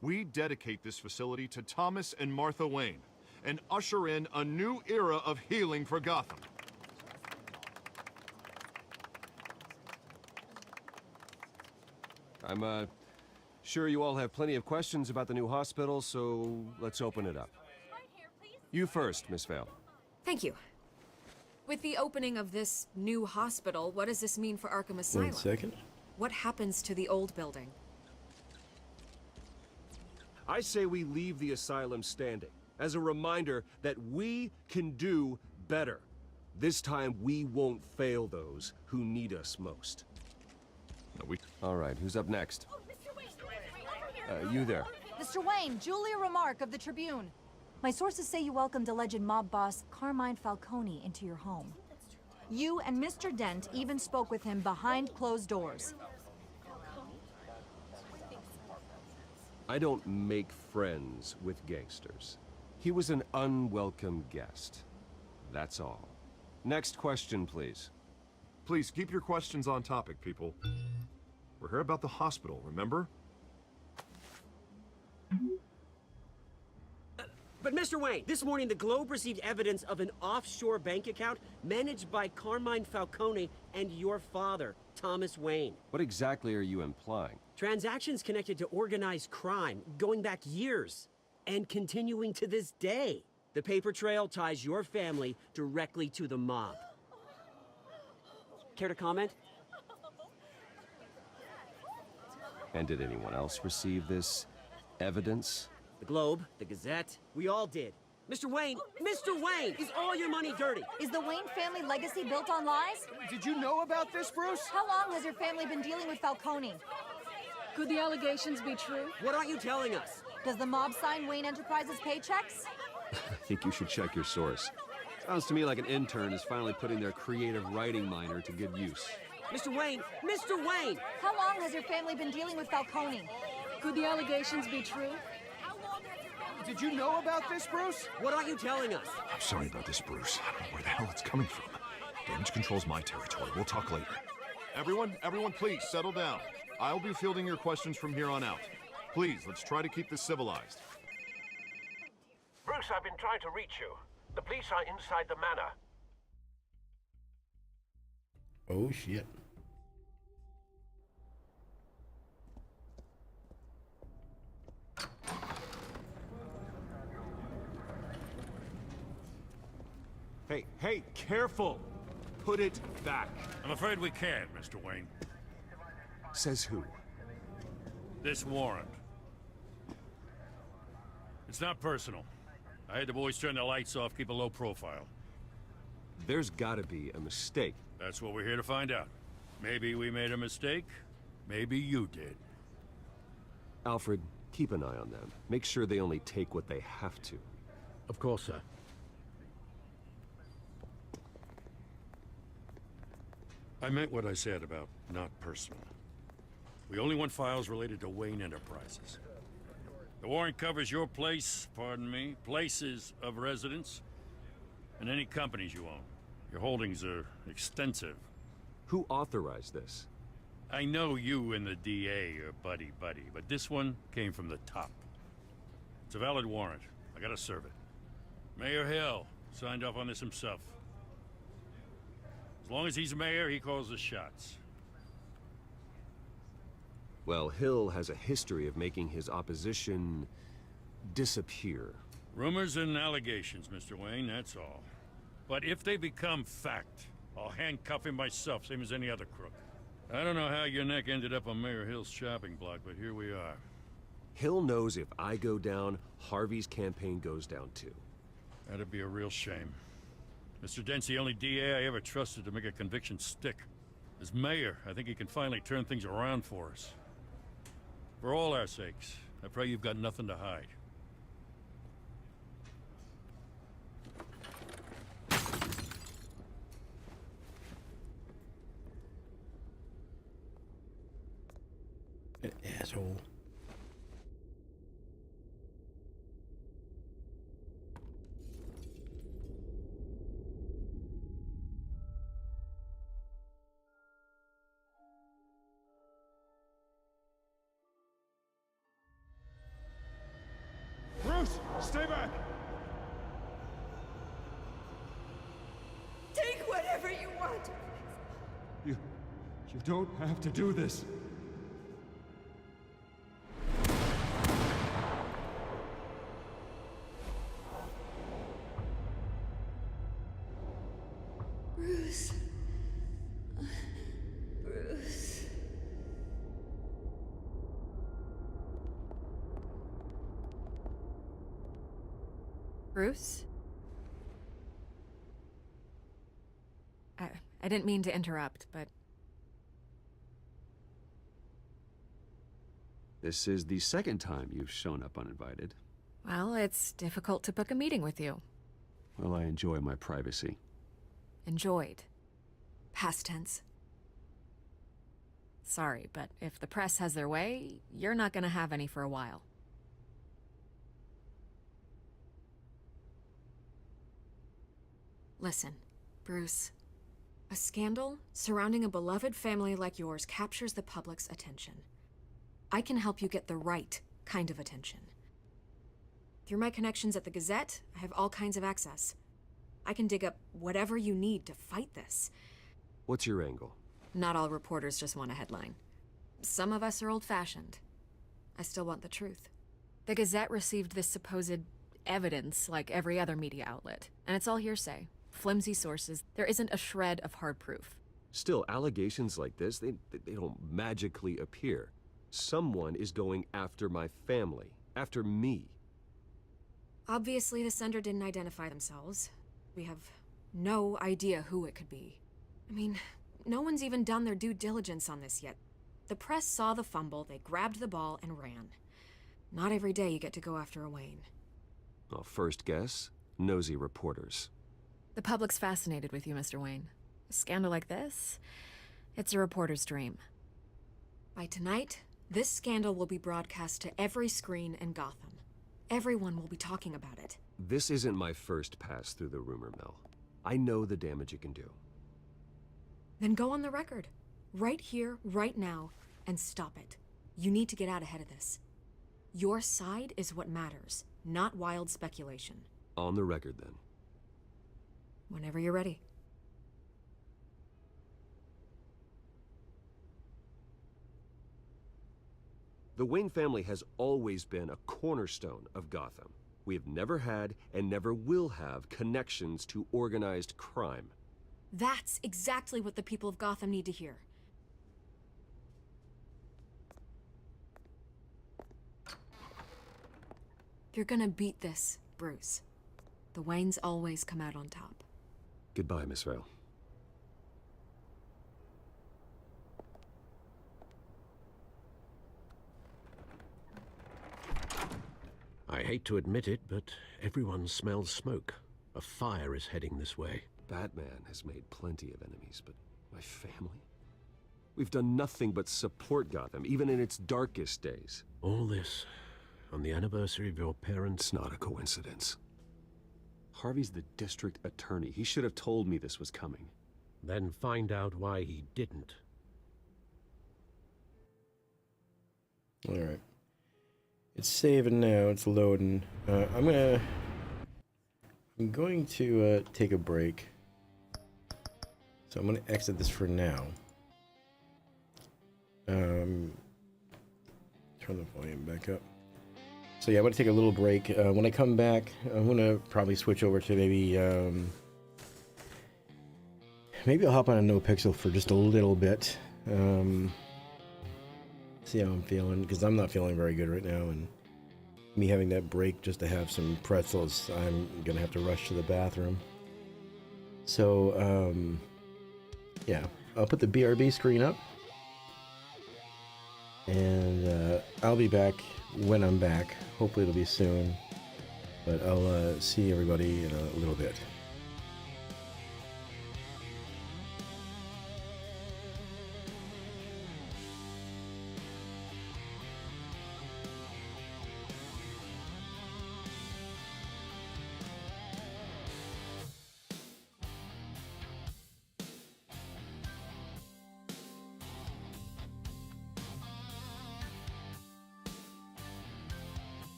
we dedicate this facility to Thomas and Martha Wayne and usher in a new era of healing for Gotham. I'm, sure you all have plenty of questions about the new hospital, so let's open it up. You first, Miss Vale. Thank you. With the opening of this new hospital, what does this mean for Arkham Asylum? 1 second. What happens to the old building? I say we leave the asylum standing, as a reminder that we can do better. This time, we won't fail those who need us most. All right, who's up next? You there. Mr. Wayne, Julia Remark of the Tribune. My sources say you welcomed alleged mob boss Carmine Falcone into your home. You and Mr. Dent even spoke with him behind closed doors. I don't make friends with gangsters. He was an unwelcome guest. That's all. Next question, please. Please, keep your questions on topic, people. We're here about the hospital, remember? But Mr. Wayne, this morning the Globe received evidence of an offshore bank account managed by Carmine Falcone and your father, Thomas Wayne. What exactly are you implying? Transactions connected to organized crime, going back years, and continuing to this day. The paper trail ties your family directly to the mob. Care to comment? And did anyone else receive this evidence? The Globe, the Gazette, we all did. Mr. Wayne, is all your money dirty? Is the Wayne family legacy built on lies? Did you know about this, Bruce? How long has your family been dealing with Falcone? Could the allegations be true? What aren't you telling us? Does the mob sign Wayne Enterprises paychecks? I think you should check your source. Sounds to me like an intern is finally putting their creative writing minor to good use. Mr. Wayne! How long has your family been dealing with Falcone? Could the allegations be true? Did you know about this, Bruce? What aren't you telling us? I'm sorry about this, Bruce. I don't know where the hell it's coming from. Damage control's my territory. We'll talk later. Everyone, please, settle down. I'll be fielding your questions from here on out. Please, let's try to keep this civilized. Bruce, I've been trying to reach you. The police are inside the manor. Oh, shit. Hey, careful! Put it back. I'm afraid we can't, Mr. Wayne. Says who? This warrant. It's not personal. I had the boys turn the lights off, keep a low profile. There's gotta be a mistake. That's what we're here to find out. Maybe we made a mistake. Maybe you did. Alfred, keep an eye on them. Make sure they only take what they have to. Of course, sir. I meant what I said about not personal. We only want files related to Wayne Enterprises. The warrant covers your place, pardon me, places of residence, and any companies you own. Your holdings are extensive. Who authorized this? I know you and the DA are buddy-buddy, but this one came from the top. It's a valid warrant. I gotta serve it. Mayor Hill signed off on this himself. As long as he's mayor, he calls the shots. Well, Hill has a history of making his opposition disappear. Rumors and allegations, Mr. Wayne, that's all. But if they become fact, I'll handcuff him myself, same as any other crook. I don't know how your neck ended up on Mayor Hill's shopping block, but here we are. Hill knows if I go down, Harvey's campaign goes down too. That'd be a real shame. Mr. Dent's the only DA I ever trusted to make a conviction stick. As mayor, I think he can finally turn things around for us. For all our sakes, I pray you've got nothing to hide. An asshole. You don't have to do this. Bruce. Bruce. Bruce? I didn't mean to interrupt, but... This is the second time you've shown up uninvited. Well, it's difficult to book a meeting with you. Well, I enjoy my privacy. Enjoyed. Past tense. Sorry, but if the press has their way, you're not gonna have any for a while. Listen, Bruce. A scandal surrounding a beloved family like yours captures the public's attention. I can help you get the right kind of attention. Through my connections at the Gazette, I have all kinds of access. I can dig up whatever you need to fight this. What's your angle? Not all reporters just want a headline. Some of us are old-fashioned. I still want the truth. The Gazette received this supposed evidence like every other media outlet, and it's all hearsay. Flimsy sources. There isn't a shred of hard proof. Still, allegations like this, they don't magically appear. Someone is going after my family, after me. Obviously, the sender didn't identify themselves. We have no idea who it could be. I mean, no one's even done their due diligence on this yet. The press saw the fumble, they grabbed the ball and ran. Not every day you get to go after a Wayne. Well, first guess, nosy reporters. The public's fascinated with you, Mr. Wayne. A scandal like this, it's a reporter's dream. By tonight, this scandal will be broadcast to every screen in Gotham. Everyone will be talking about it. This isn't my first pass through the rumor mill. I know the damage it can do. Then go on the record. Right here, right now, and stop it. You need to get out ahead of this. Your side is what matters, not wild speculation. On the record, then. Whenever you're ready. The Wayne family has always been a cornerstone of Gotham. We have never had and never will have connections to organized crime. That's exactly what the people of Gotham need to hear. You're gonna beat this, Bruce. The Waynes always come out on top. Goodbye, Miss Vale. I hate to admit it, but everyone smells smoke. A fire is heading this way. Batman has made plenty of enemies, but my family? We've done nothing but support Gotham, even in its darkest days. All this on the anniversary of your parents'... It's not a coincidence. Harvey's the district attorney. He should have told me this was coming. Then find out why he didn't. Alright. It's saving now, it's loading. I'm going to take a break. So I'm going to exit this for now. Turn the volume back up. So yeah, I'm going to take a little break. When I come back, I'm going to probably switch over to maybe I'll hop on a NoPixel for just a little bit. See how I'm feeling, because I'm not feeling very good right now, and me having that break just to have some pretzels, I'm going to have to rush to the bathroom. So, yeah, I'll put the BRB screen up, and I'll be back when I'm back. Hopefully it'll be soon, but I'll see everybody in a little bit.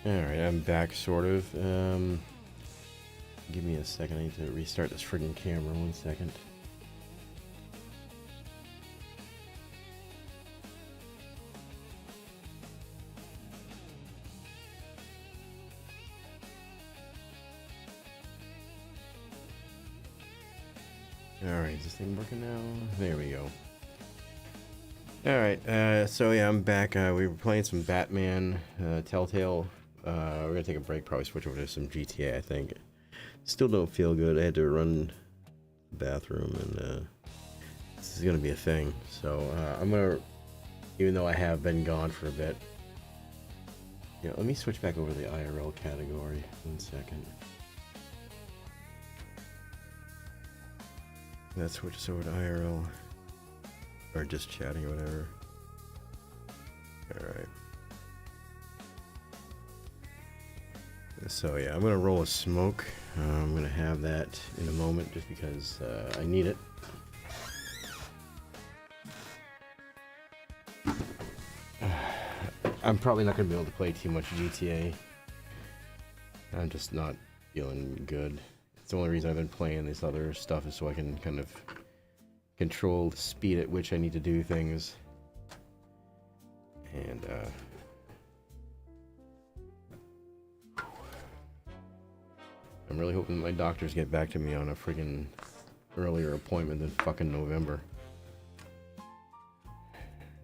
Alright, I'm back, sort of. Give me a second. I need to restart this friggin' camera. 1 second. Alright, is this thing working now? There we go. Alright, so yeah, I'm back. We were playing some Batman, Telltale. We're gonna take a break, probably switch over to some GTA, I think. Still don't feel good. I had to run the bathroom, and this is gonna be a thing. So I'm gonna, even though I have been gone for a bit. Yeah, let me switch back over to the IRL category. 1 second. Let's switch us over to IRL. Or just chatting or whatever. Alright. So yeah, I'm gonna roll a smoke. I'm gonna have that in a moment just because I need it. I'm probably not gonna be able to play too much GTA. I'm just not feeling good. It's the only reason I've been playing this other stuff is so I can kind of control the speed at which I need to do things. And I'm really hoping my doctors get back to me on a friggin' earlier appointment than fucking November.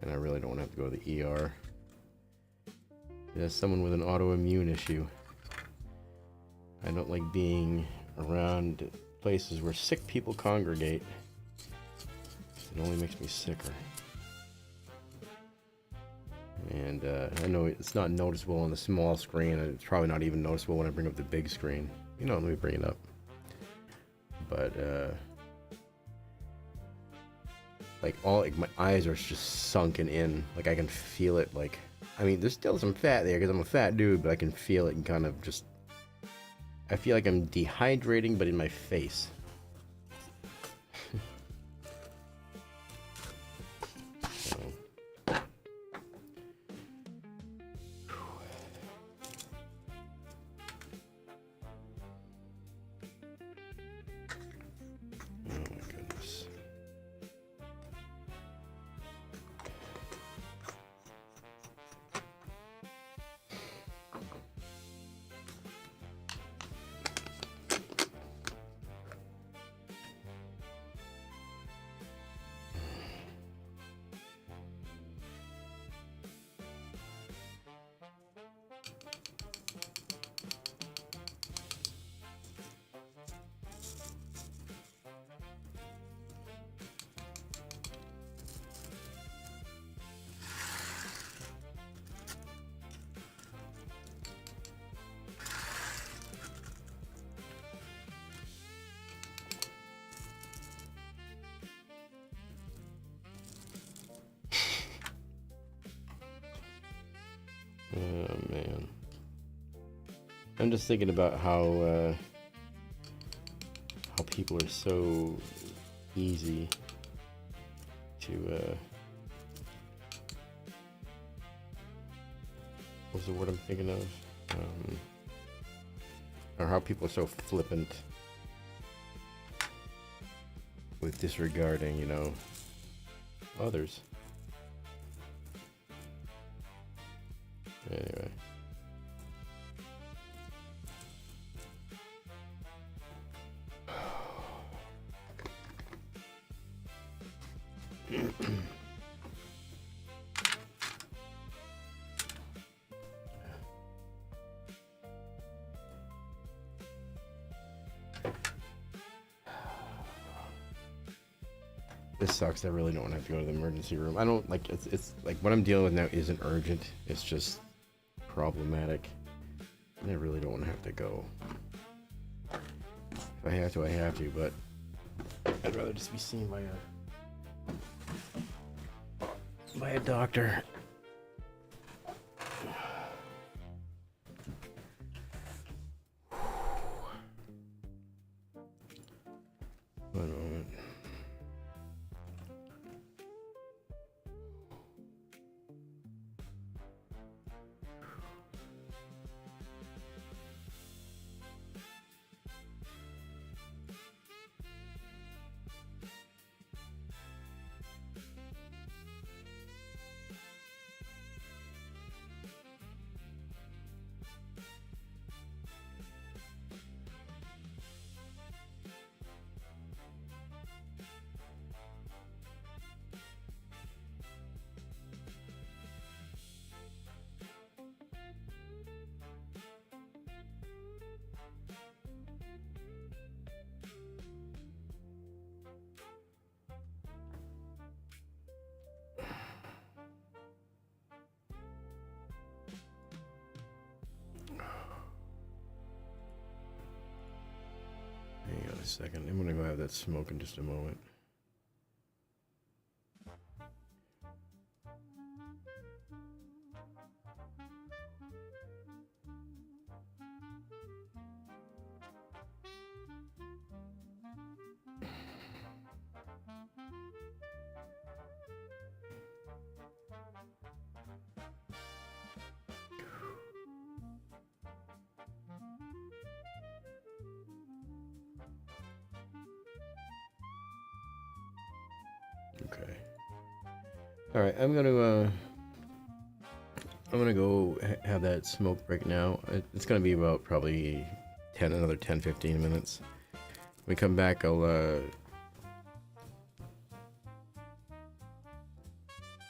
And I really don't want to have to go to the ER. As someone with an autoimmune issue, I don't like being around places where sick people congregate. It only makes me sicker. And I know it's not noticeable on the small screen, and it's probably not even noticeable when I bring up the big screen. You know, let me bring it up. But like my eyes are just sunken in. Like I can feel it. Like, I mean, there's still some fat there because I'm a fat dude, but I can feel it and kind of just. I feel like I'm dehydrating, but in my face. So. Oh my goodness. Oh man, I'm just thinking about how people are so easy to what's the word I'm thinking of? Or how people are so flippant with disregarding, you know, others. Anyway. This sucks. I really don't want to have to go to the emergency room. I don't like it's like what I'm dealing with now isn't urgent. It's just problematic. And I really don't want to have to go. If I have to, I have to, but I'd rather just be seen by a doctor. One moment. second. I'm gonna go have that smoke in just a moment. Okay. All right, I'm gonna go have that smoke break now. It's gonna be about probably another 10-15 minutes. When we come back, I'll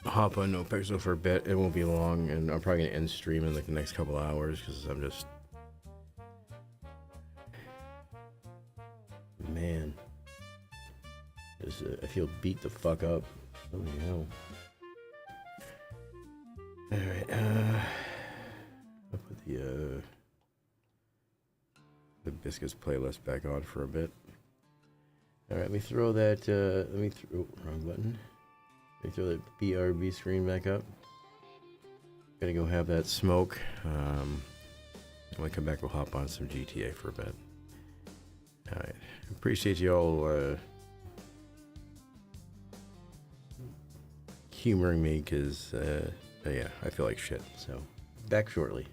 hop on No Pixel for a bit. It won't be long, and I'm probably gonna end stream in like the next couple hours because I'm just, man, I feel beat the fuck up. Holy hell. Alright, I'll put the Biscuits playlist back on for a bit. Alright, let me throw that, wrong button. Let me throw that BRB screen back up. Gotta go have that smoke. When we come back, we'll hop on some GTA for a bit. Alright, appreciate you all, humoring me, because, yeah, I feel like shit, so back shortly.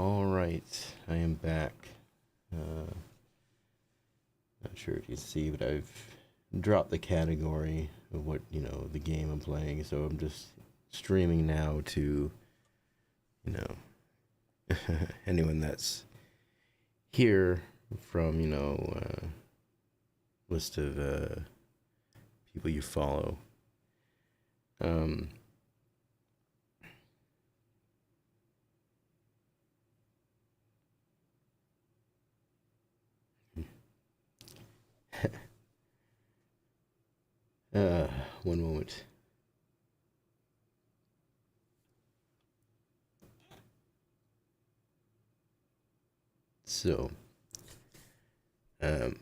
All right, I am back. Not sure if you see, but I've dropped the category of what, the game I'm playing. So I'm just streaming now to, anyone that's here from, list of people you follow. One moment. So, man,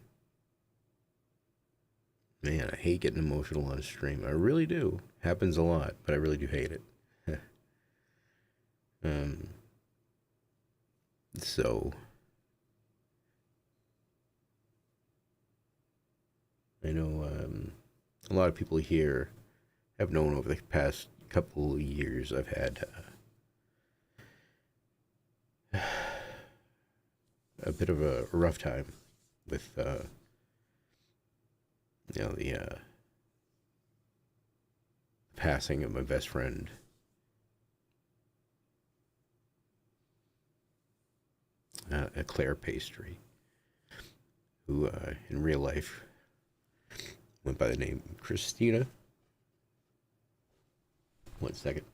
I hate getting emotional on stream. I really do. Happens a lot, but I really do hate it. So, I know a lot of people here have known over the past couple of years I've had a bit of a rough time with the passing of my best friend. Eclair Pastry, who in real life went by the name Christina. One second.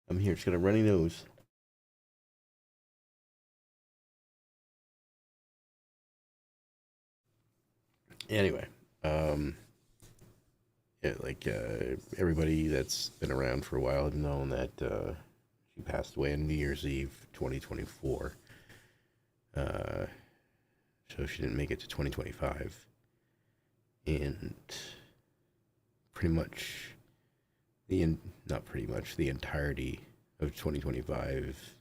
I'm here, just got a runny nose. Anyway, everybody that's been around for a while has known that she passed away on New Year's Eve 2024. So she didn't make it to 2025. And pretty much the entirety of 2025,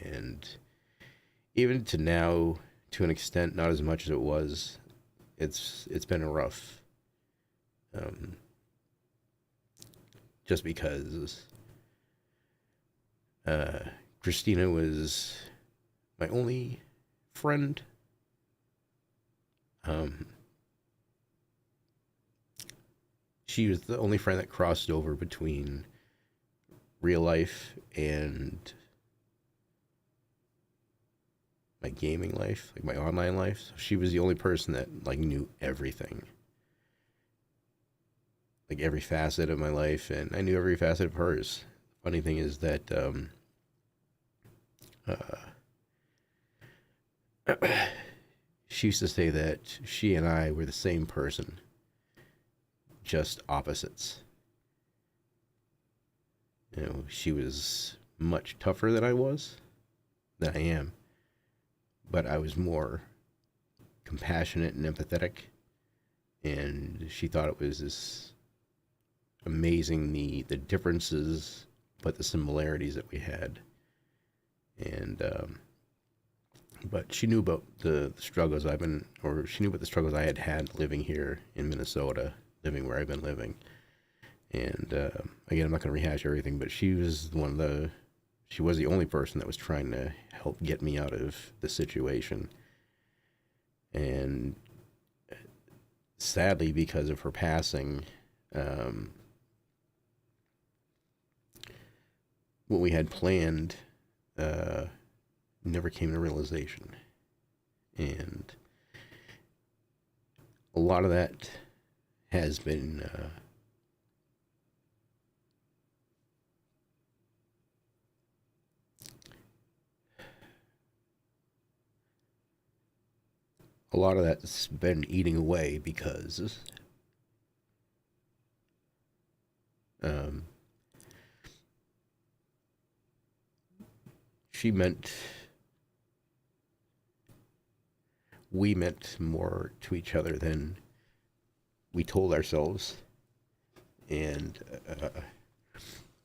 and even to now, to an extent, not as much as it was. It's been rough. Just because Christina was my only friend. She was the only friend that crossed over between real life and my gaming life, like my online life. So she was the only person that knew everything, like every facet of my life, and I knew every facet of hers. Funny thing is that she used to say that she and I were the same person, just opposites. She was much tougher than I am, but I was more compassionate and empathetic, and she thought it was this amazing, the differences, but the similarities that we had. And but she knew about the struggles she knew about the struggles I had living here in Minnesota, living where I've been living. And again, I'm not going to rehash everything, but she was she was the only person that was trying to help get me out of the situation. And sadly, because of her passing, what we had planned never came to realization. And a lot of that has been that's been eating away because we meant more to each other than we told ourselves, and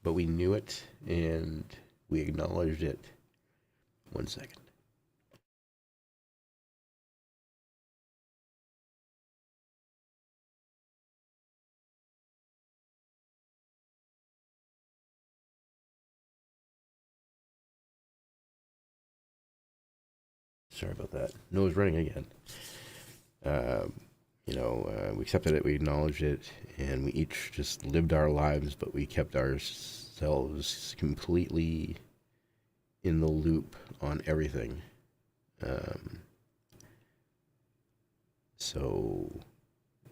but we knew it and we acknowledged it. One second. Sorry about that. Nose running again. We accepted it, we acknowledged it, and we each just lived our lives, but we kept ourselves completely in the loop on everything. So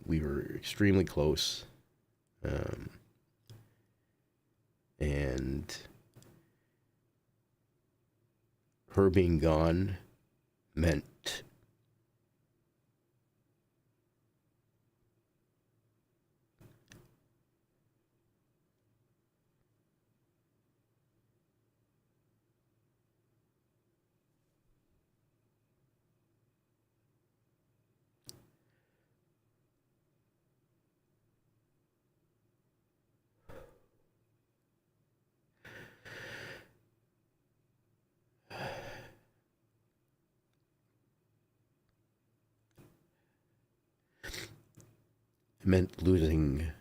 we were extremely close. And her being gone meant losing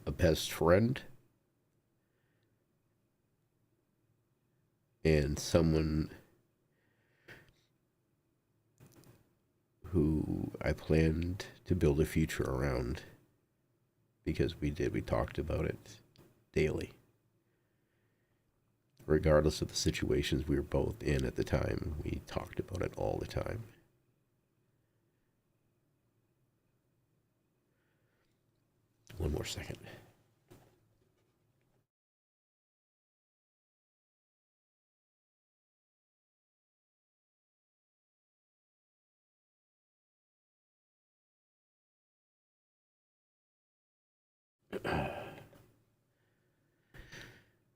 a best friend and someone who I planned to build a future around, because we talked about it daily. Regardless of the situations we were both in at the time, we talked about it all the time. One more second.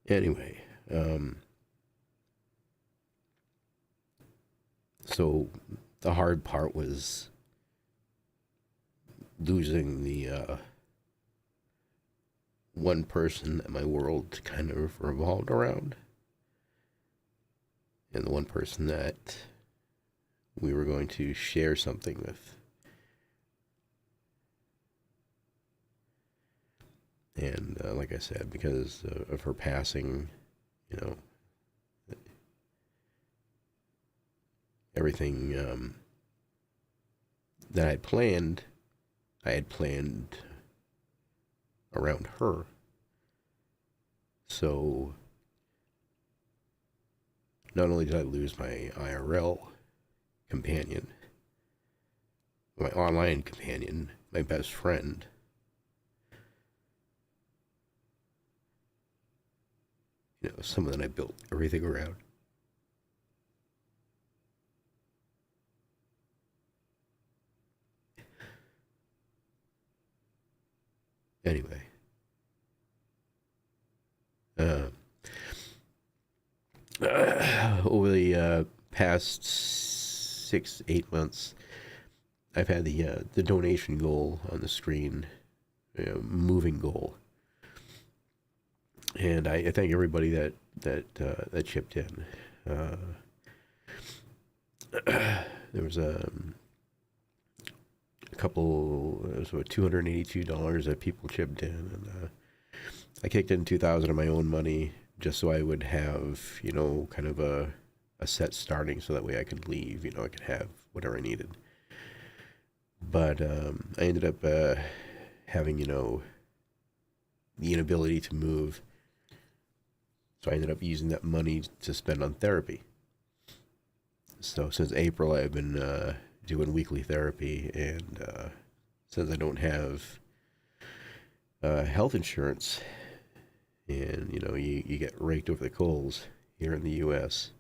Anyway, so the hard part was losing the one person that my world kind of revolved around, and the one person that we were going to share something with. And like I said, because of her passing, everything that I had planned around her. So not only did I lose my IRL companion, my online companion, my best friend, someone that I built everything around. Anyway, over the past 6-8 months, I've had the donation goal on the screen, moving goal, and I thank everybody that chipped in. There was a couple, it was about $282 that people chipped in, and I kicked in $2,000 of my own money just so I would have, kind of a set starting, so that way I could leave, I could have whatever I needed. But I ended up having, the inability to move, so I ended up using that money to spend on therapy. So since April, I've been doing weekly therapy, and since I don't have health insurance, and you get raked over the coals here in the U.S.,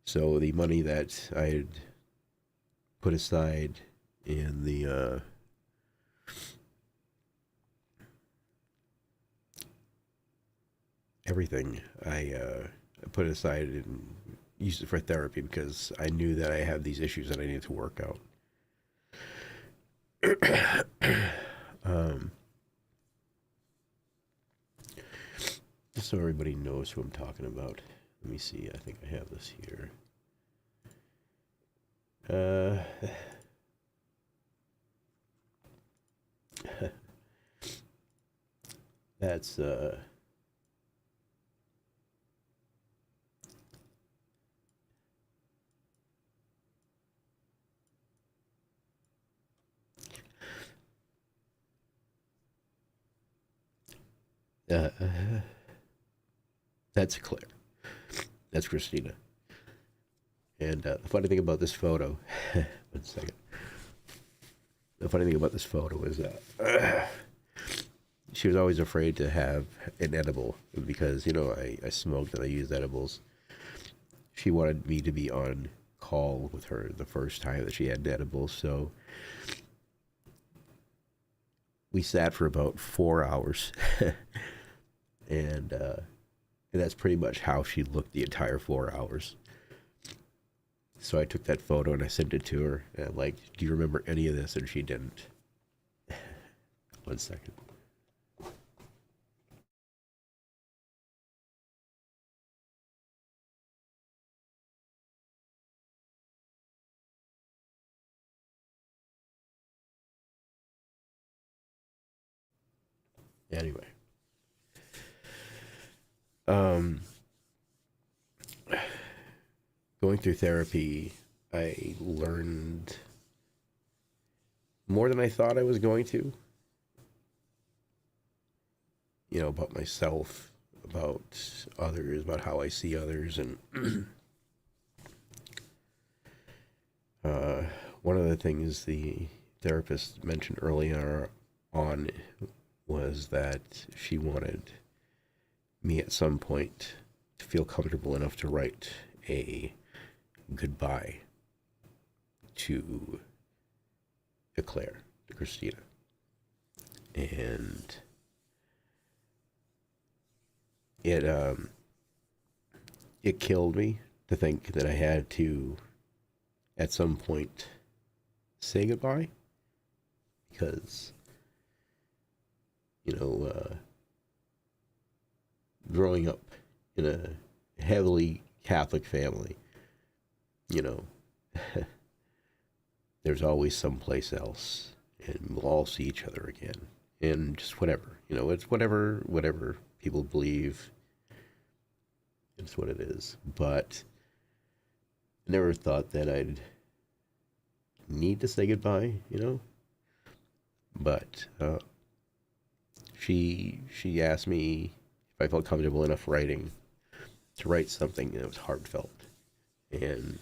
so the money that I had put aside in the everything, I put it aside and used it for therapy, because I knew that I had these issues that I needed to work out. Just so everybody knows who I'm talking about. Let me see, I think I have this here. That's That's Claire. That's Christina. And the funny thing about this photo, 1 second. The funny thing about this photo is she was always afraid to have an edible because, you know, I smoked and I used edibles. She wanted me to be on call with her the first time that she had an edible, so we sat for about 4 hours. And that's pretty much how she looked the entire 4 hours. So I took that photo and I sent it to her. And I'm like, do you remember any of this? And she didn't. 1 second. Anyway. Going through therapy, I learned more than I thought I was going to. You know, about myself, about others, about how I see others. And one of the things the therapist mentioned earlier on was that she wanted me at some point to feel comfortable enough to write a goodbye to Claire, to Christina. And it killed me to think that I had to, at some point, say goodbye. Because, you know, growing up in a heavily Catholic family, you know, there's always someplace else, and we'll all see each other again, and just whatever, you know, it's whatever people believe, it's what it is. But I never thought that I'd need to say goodbye, you know. But she asked me if I felt comfortable enough to write something that was heartfelt. And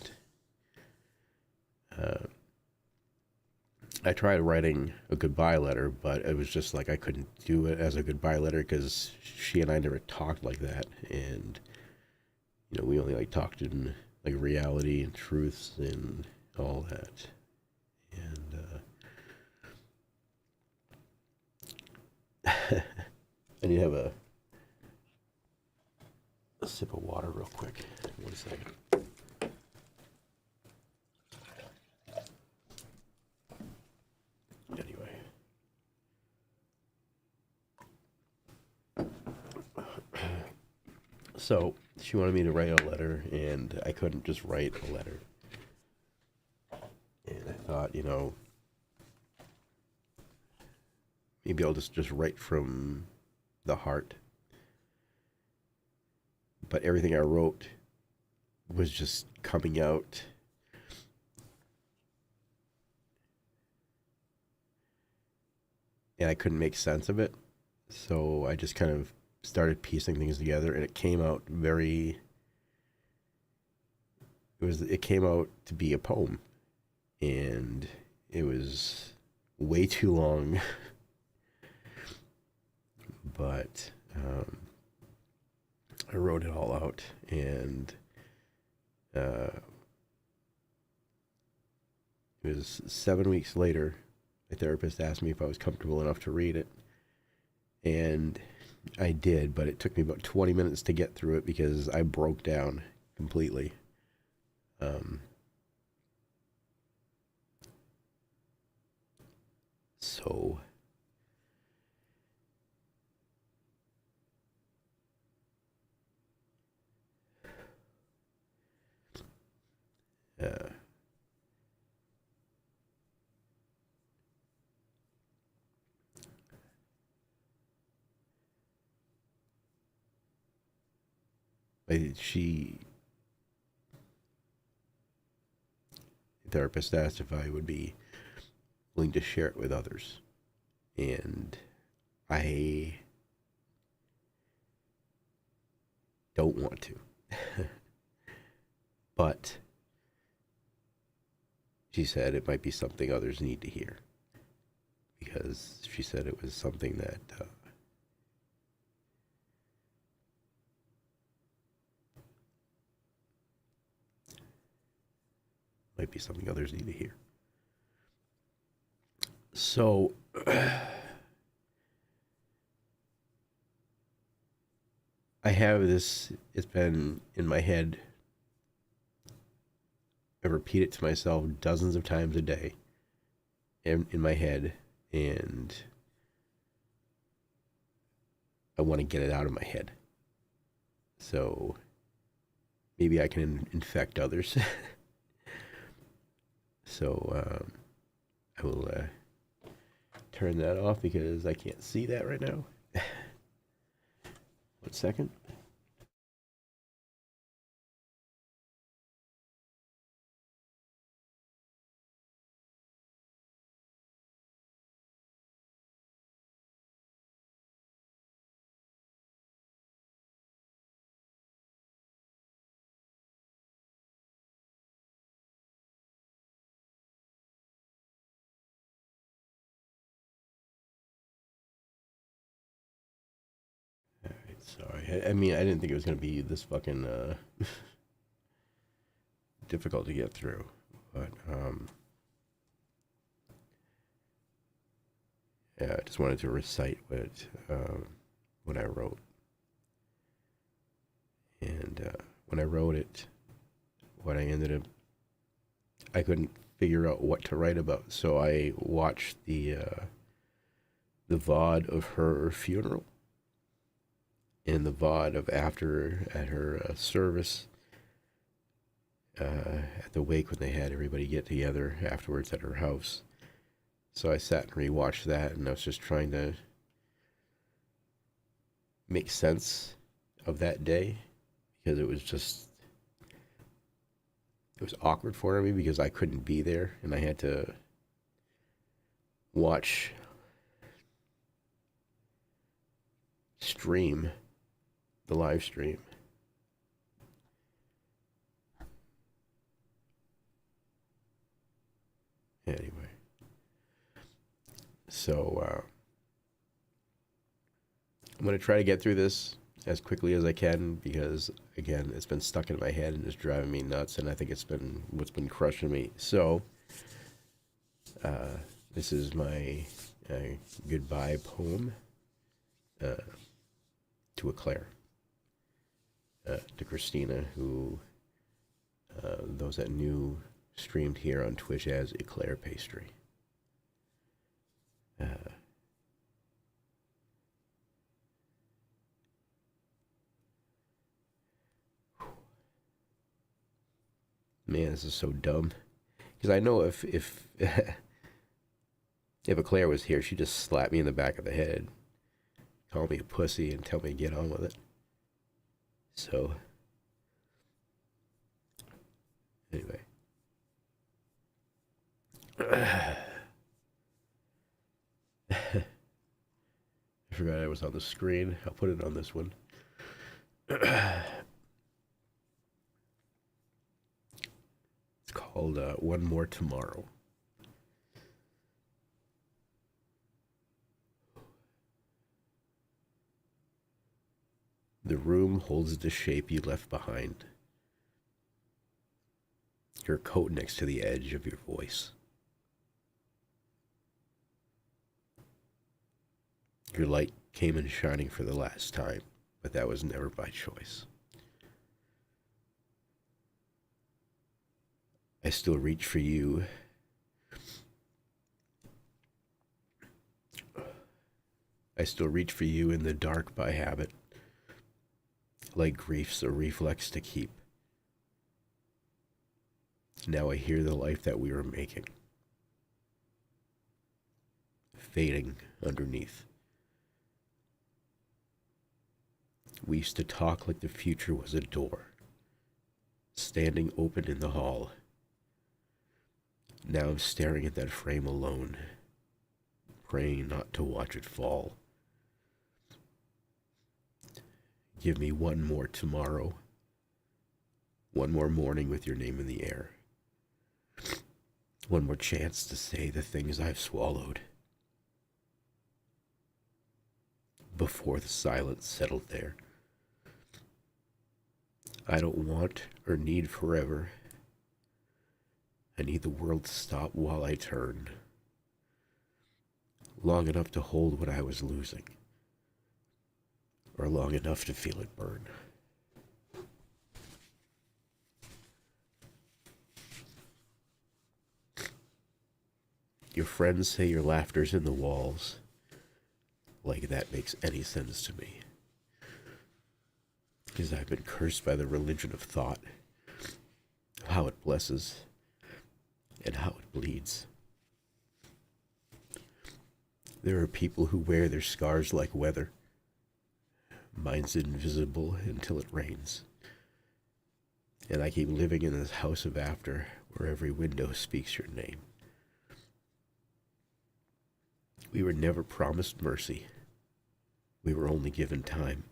I tried writing a goodbye letter, but it was just like I couldn't do it as a goodbye letter because she and I never talked like that. And, you know, we only like talked in like reality and truths and all that. And I need to have a sip of water real quick. 1 second. Anyway. So she wanted me to write a letter, and I couldn't just write a letter. And I thought, you know, maybe I'll just write from the heart. But everything I wrote was just coming out and I couldn't make sense of it. So I just kind of started piecing things together, and it came out it came out to be a poem, and it was way too long. But I wrote it all out, and it was 7 weeks later. My therapist asked me if I was comfortable enough to read it, and I did, but it took me about 20 minutes to get through it because I broke down completely. So the therapist asked if I would be willing to share it with others. And I don't want to. But she said it might be something others need to hear. Because she said it was something that might be something others need to hear. So I have this, it's been in my head. I repeat it to myself dozens of times a day in my head, and I want to get it out of my head. So maybe I can infect others. So I will turn that off because I can't see that right now. 1 second. Sorry. I mean, I didn't think it was going to be this fucking difficult to get through. But, yeah, I just wanted to recite what I wrote. And when I wrote it, what I ended up, I couldn't figure out what to write about. So I watched the VOD of her funeral. In the VOD of after at her service, at the wake when they had everybody get together afterwards at her house. So I sat and rewatched that, and I was just trying to make sense of that day, because it was awkward for me because I couldn't be there, and I had to watch the live stream. Anyway, so I'm going to try to get through this as quickly as I can because, again, it's been stuck in my head and it's driving me nuts, and I think it's been what's been crushing me. So this is my goodbye poem to Eclair. To Christina, who those that knew streamed here on Twitch as Eclair Pastry. Man, this is so dumb. Because I know if if Eclair was here, she'd just slap me in the back of the head, call me a pussy, and tell me to get on with it. So, anyway. I forgot I was on the screen. I'll put it on this one. It's called One More Tomorrow. The room holds the shape you left behind. Your coat next to the edge of your voice. Your light came in shining for the last time, but that was never by choice. I still reach for you. I still reach for you in the dark by habit. Like grief's a reflex to keep. Now I hear the life that we were making, fading underneath. We used to talk like the future was a door, standing open in the hall. Now I'm staring at that frame alone, praying not to watch it fall. Give me one more tomorrow. One more morning with your name in the air. One more chance to say the things I've swallowed. Before the silence settled there. I don't want or need forever. I need the world to stop while I turn. Long enough to hold what I was losing. Or long enough to feel it burn. Your friends say your laughter's in the walls. Like that makes any sense to me. Because I've been cursed by the religion of thought. How it blesses. And how it bleeds. There are people who wear their scars like weather. Mine's invisible until it rains. And I keep living in this house of after, where every window speaks your name. We were never promised mercy. We were only given time.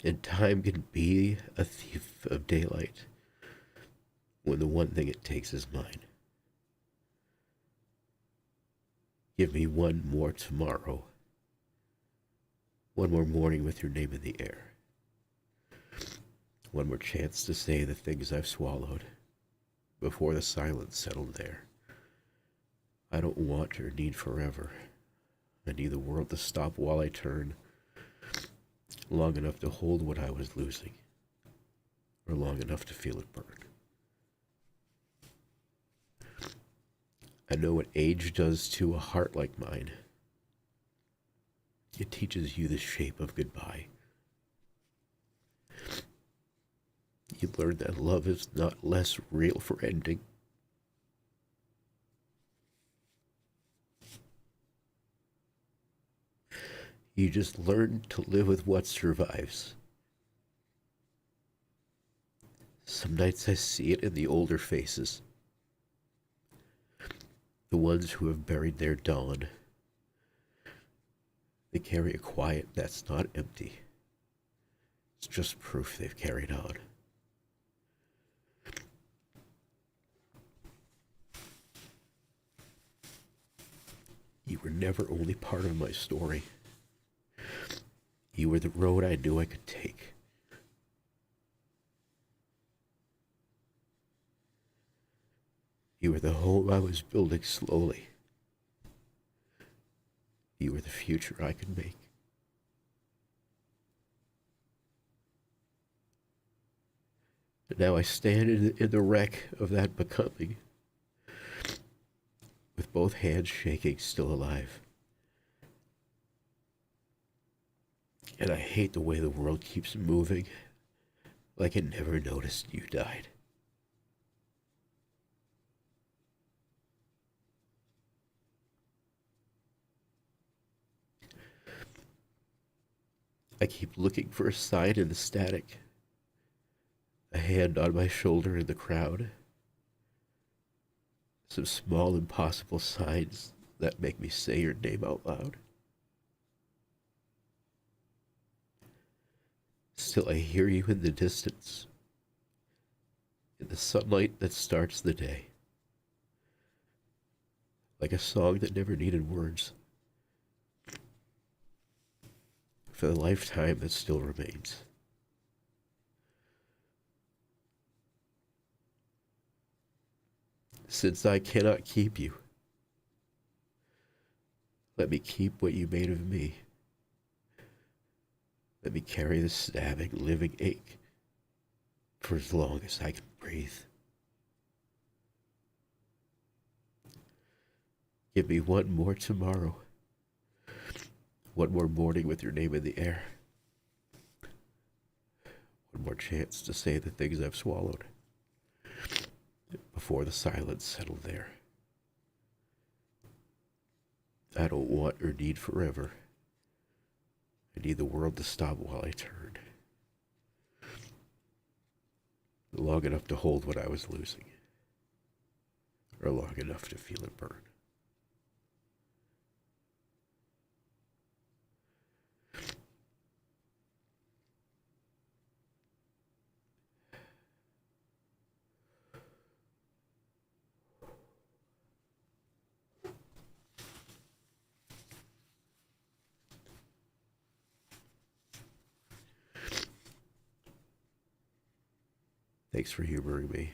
And time can be a thief of daylight when the one thing it takes is mine. Give me one more tomorrow. One more morning with your name in the air. One more chance to say the things I've swallowed before the silence settled there. I don't want or need forever. I need the world to stop while I turn. Long enough to hold what I was losing. Or long enough to feel it burn. I know what age does to a heart like mine. It teaches you the shape of goodbye. You learn that love is not less real for ending. You just learn to live with what survives. Some nights I see it in the older faces. The ones who have buried their dawn. They carry a quiet that's not empty. It's just proof they've carried on. You were never only part of my story. You were the road I knew I could take. You were the home I was building slowly. You were the future I could make. And now I stand in the wreck of that becoming, with both hands shaking, still alive. And I hate the way the world keeps moving, like it never noticed you died. I keep looking for a sign in the static, a hand on my shoulder in the crowd, some small impossible signs that make me say your name out loud. Still I hear you in the distance, in the sunlight that starts the day, like a song that never needed words, for the lifetime that still remains. Since I cannot keep you, let me keep what you made of me. Let me carry the stabbing, living ache for as long as I can breathe. Give me one more tomorrow. One more morning with your name in the air. One more chance to say the things I've swallowed before the silence settled there. I don't want or need forever. I need the world to stop while I turn. Long enough to hold what I was losing. or long enough to feel it burn. Thanks for humoring me.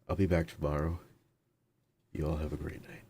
I'll be back tomorrow. You all have a great night.